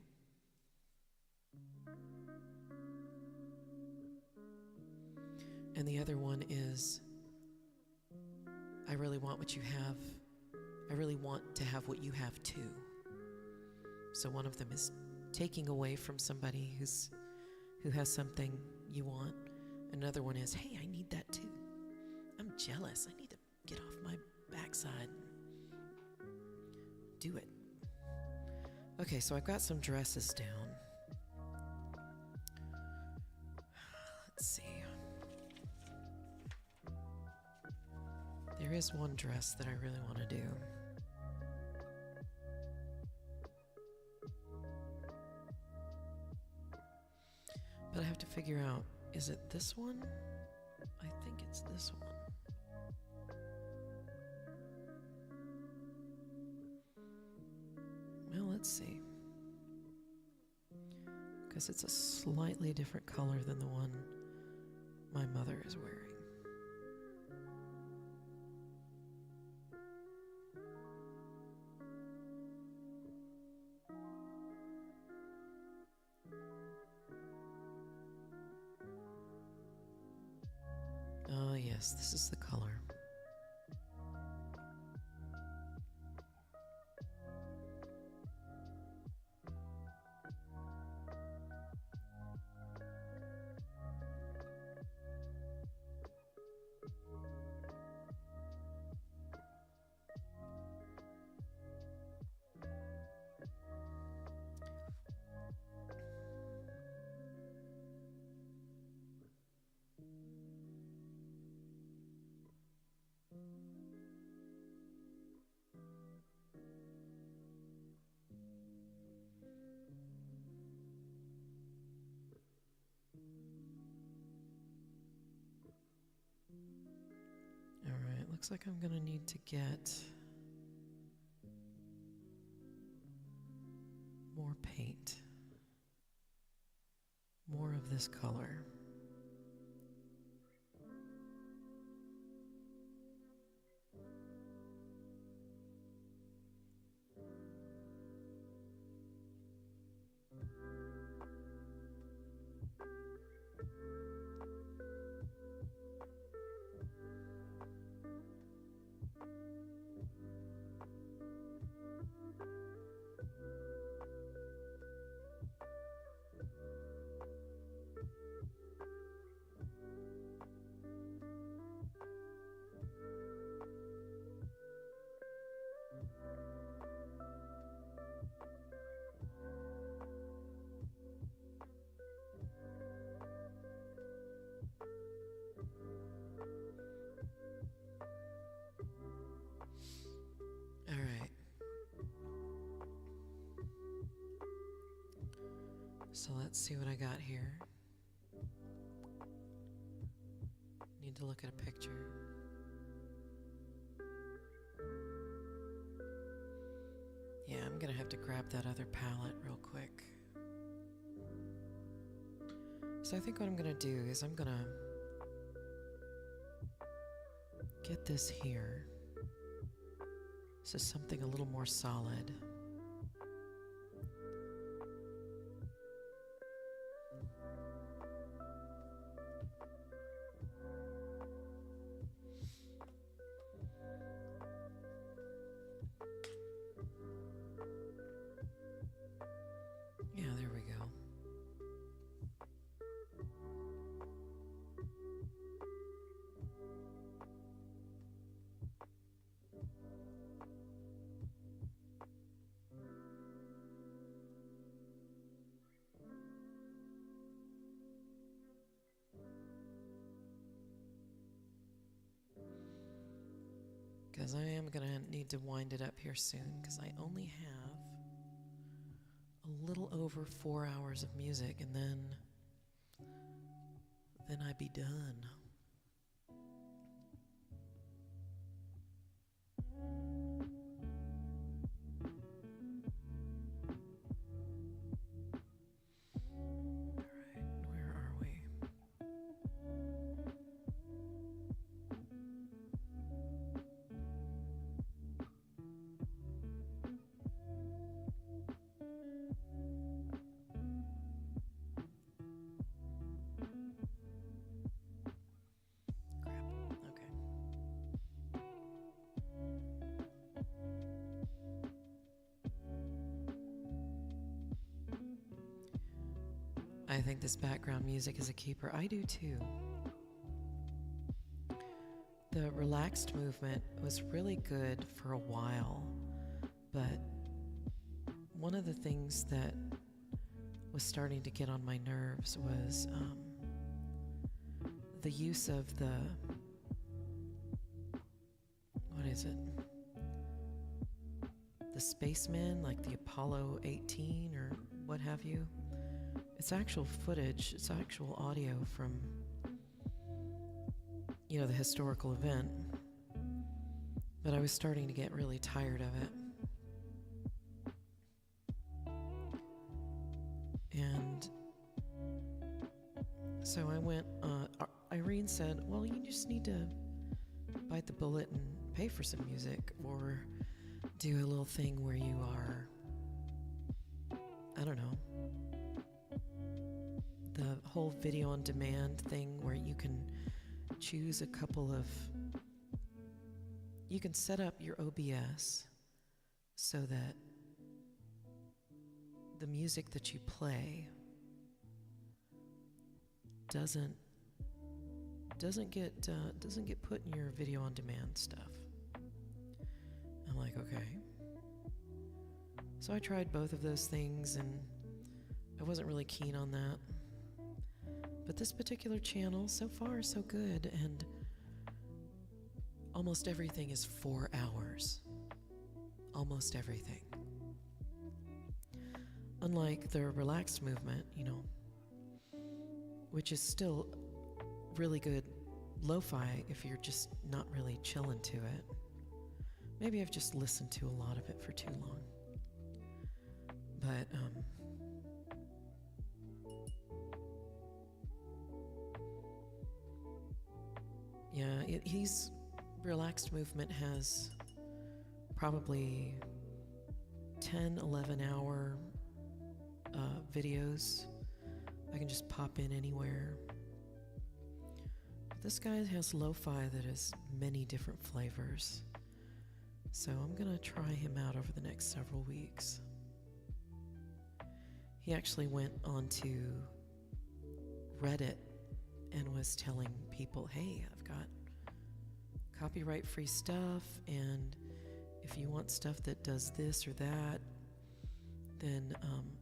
And the other one is, I really want what you have. I really want to have what you have too. So one of them is taking away from somebody who has something you want. Another one is, hey, I need that too. I'm jealous. I need to get off my backside. Do it. Okay, so I've got some dresses down. Let's see. is one dress that I really want to do. But I have to figure out, is it this one? I think it's this one. Well, let's see. Because it's a slightly different color than the one my mother is wearing. Oh, yes, this is the color. Alright, looks like I'm gonna need to get more paint. More of this color. Alright. So let's see what I got here. Need to look at a picture. Yeah, I'm gonna have to grab that other palette real quick. So I think what I'm gonna do is I'm gonna get this here. This is something a little more solid. Yeah, there we go. Because I am going to need to wind it up here soon, because I only have a little over 4 hours of music, and then I'd be done. Alright, where are we? I think this background music is a keeper. I do too. The relaxed movement was really good for a while, but one of the things that was starting to get on my nerves was the use of the is it? The spaceman, like the Apollo 18 or what have you. It's actual footage, it's actual audio from, the historical event. But I was starting to get really tired of it. And so I went, Irene said, well, you just need to bite the bullet and pay for some music, or do a little thing where you are, I don't know, the whole video on demand thing where you can choose a couple of, you can set up your OBS so that the music that you play doesn't get put in your video on demand stuff. I'm like, okay. So I tried both of those things and I wasn't really keen on that. But this particular channel, so far so good, and almost everything is 4 hours. Almost everything. Unlike the relaxed movement, which is still really good lo-fi if you're just not really chilling to it. Maybe I've just listened to a lot of it for too long. But, he's relaxed movement has probably 10, 11 hour videos. I can just pop in anywhere. But this guy has lo-fi that has many different flavors. So I'm gonna try him out over the next several weeks. He actually went onto Reddit and was telling people, hey, I've got copyright-free stuff, and if you want stuff that does this or that, then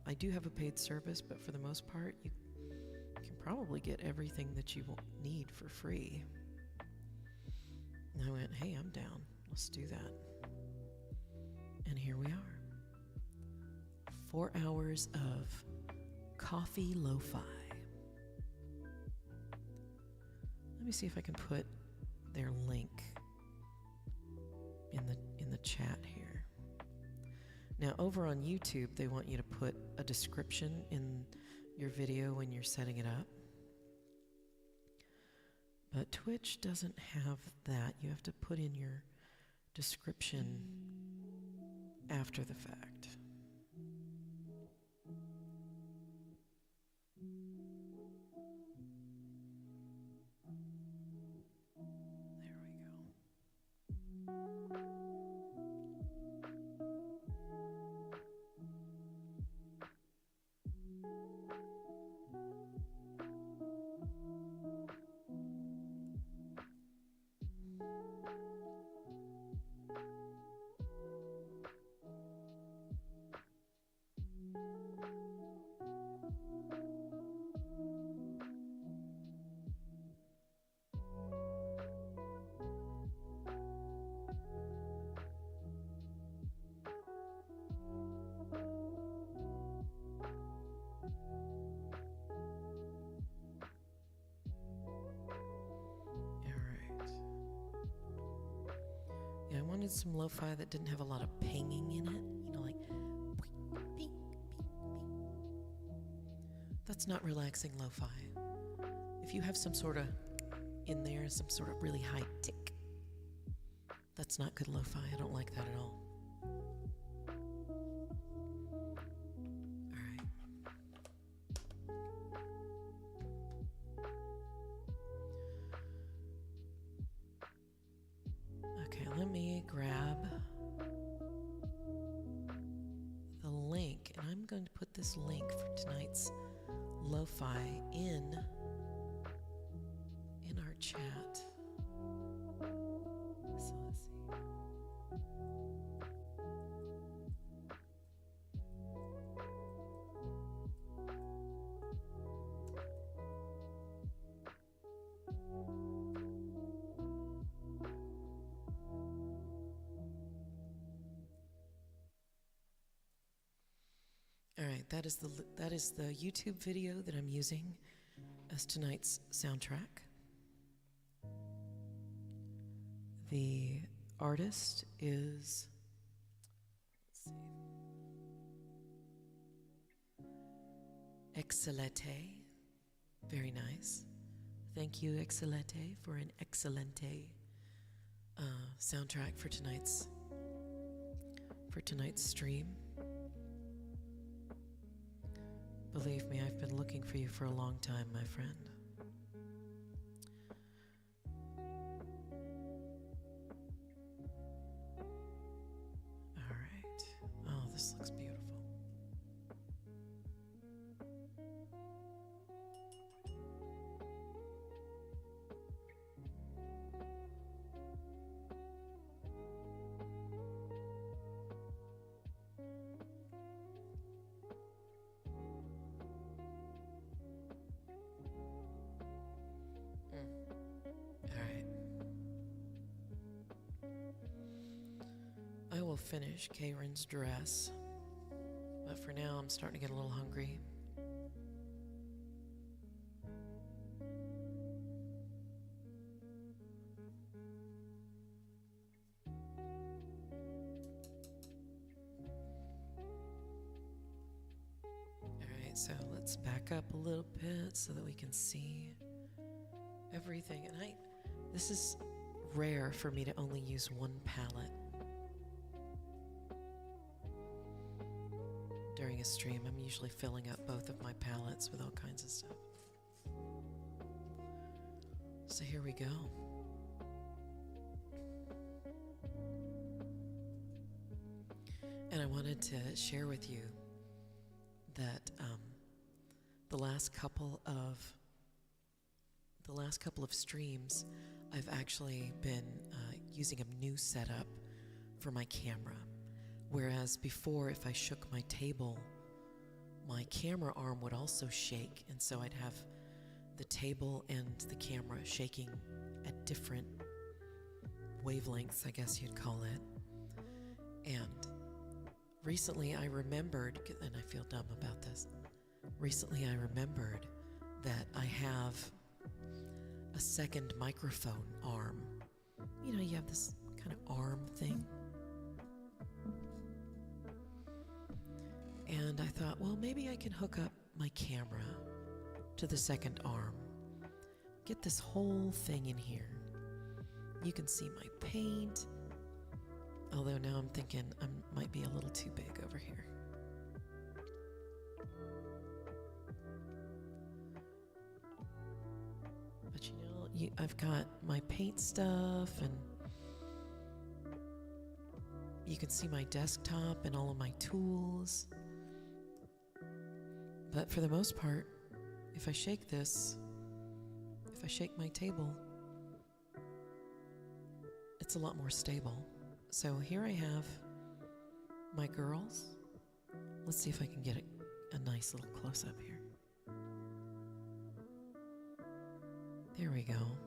I do have a paid service, but for the most part, you can probably get everything that you need for free. And I went, hey, I'm down. Let's do that. And here we are. 4 hours of coffee lo-fi. Let me see if I can put their link in the chat here. Now, over on YouTube, they want you to put a description in your video when you're setting it up. But Twitch doesn't have that. You have to put in your description after the fact. I wanted some lo-fi that didn't have a lot of pinging in it, like ping, ping, ping. That's not relaxing lo-fi. If you have some sort of in there, some sort of really high tick, that's not good lo-fi. I don't like that at all. Let me grab the link, and I'm going to put this link for tonight's lo-fi in our chat. So let's see. All right, that is the YouTube video that I'm using as tonight's soundtrack. The artist is, let's see, Excelente. Very nice. Thank you, Excelente, for an excelente soundtrack for tonight's stream. Believe me, I've been looking for you for a long time, my friend. All right. Oh, this looks beautiful. I will finish Karen's dress, but for now I'm starting to get a little hungry. Alright, so let's back up a little bit so that we can see everything. And this is rare for me to only use one palette during a stream. I'm usually filling up both of my palettes with all kinds of stuff. So here we go. And I wanted to share with you that the last couple of streams, I've actually been using a new setup for my camera. Whereas before, if I shook my table, my camera arm would also shake, and so I'd have the table and the camera shaking at different wavelengths, I guess you'd call it. And recently I remembered, and I feel dumb about this, recently I remembered that I have a second microphone arm. You know, you have this kind of arm thing. And I thought, well, maybe I can hook up my camera to the second arm. Get this whole thing in here. You can see my paint. Although now I'm thinking I might be a little too big over here. But you know, I've got my paint stuff, and you can see my desktop and all of my tools. But for the most part, if I shake this, if I shake my table, it's a lot more stable. So here I have my girls. Let's see if I can get a nice little close-up here. There we go.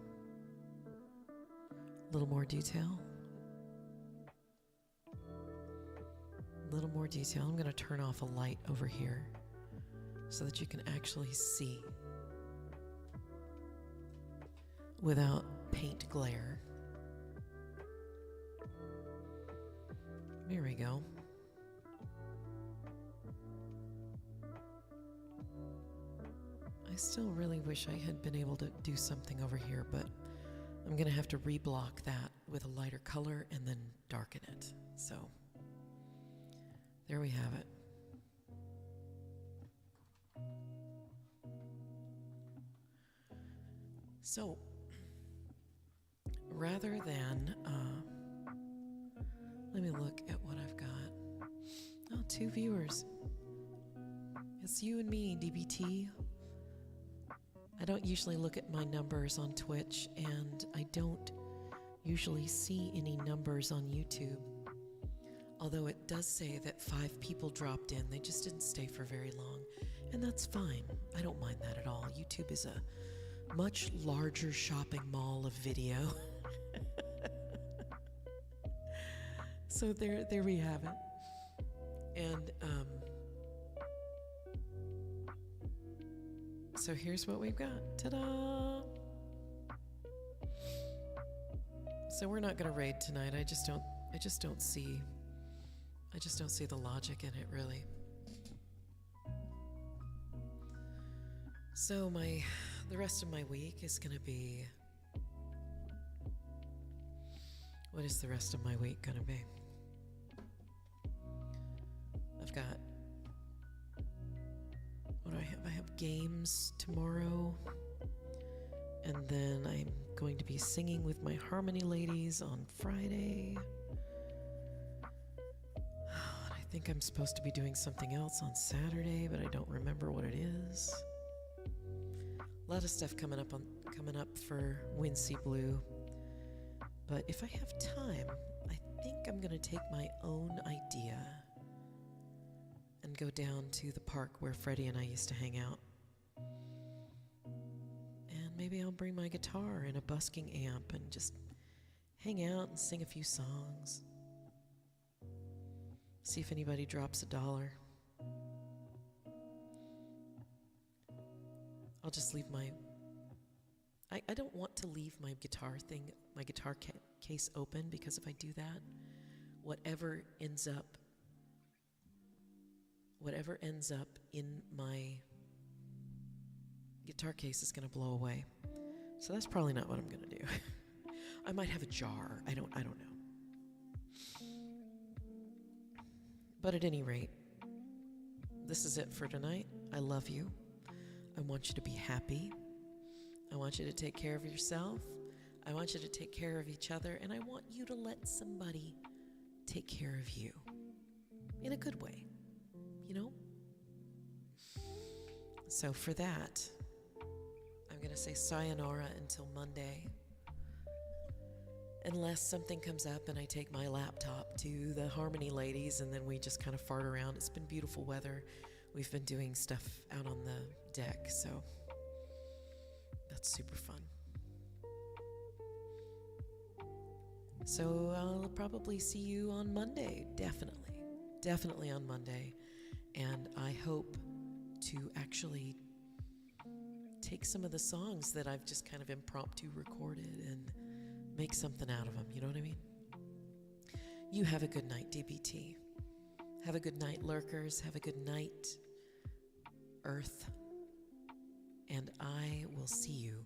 A little more detail. A little more detail. I'm going to turn off a light over here so that you can actually see without paint glare. There we go. I still really wish I had been able to do something over here, but I'm going to have to reblock that with a lighter color and then darken it. So there we have it. So rather than, let me look at what I've got. Oh, 2 viewers. It's you and me, DBT. I don't usually look at my numbers on Twitch, and I don't usually see any numbers on YouTube. Although it does say that 5 people dropped in. They just didn't stay for very long. And that's fine. I don't mind that at all. YouTube is a much larger shopping mall of video. So there we have it. And So here's what we've got. Ta-da! So we're not going to raid tonight. I just don't see the logic in it, really. So the rest of my week is going to be... What is the rest of my week going to be? I've got... What do I have? I have games tomorrow. And then I'm going to be singing with my Harmony ladies on Friday. I think I'm supposed to be doing something else on Saturday, but I don't remember what it is. A lot of stuff coming up for Wynne Blue. But if I have time, I think I'm going to take my own idea and go down to the park where Freddie and I used to hang out. And maybe I'll bring my guitar and a busking amp and just hang out and sing a few songs. See if anybody drops $1. I'll just leave I don't want to leave my guitar case open, because if I do that, whatever ends up in my guitar case is going to blow away. So that's probably not what I'm going to do. I might have a jar. I don't know. But at any rate, this is it for tonight. I love you. I want you to be happy. I want you to take care of yourself. I want you to take care of each other. And I want you to let somebody take care of you in a good way, you know? So for that, I'm going to say sayonara until Monday. Unless something comes up and I take my laptop to the Harmony ladies and then we just kind of fart around. It's been beautiful weather. We've been doing stuff out on the deck, so that's super fun. So I'll probably see you on Monday, definitely on Monday. And I hope to actually take some of the songs that I've just kind of impromptu recorded and make something out of them, you know what I mean? You have a good night, DBT. Have a good night, lurkers. Have a good night, Earth. And I will see you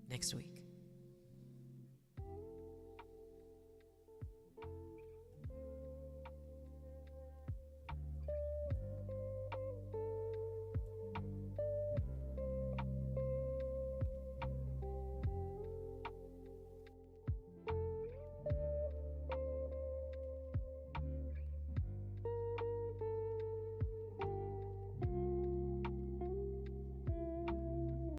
next week.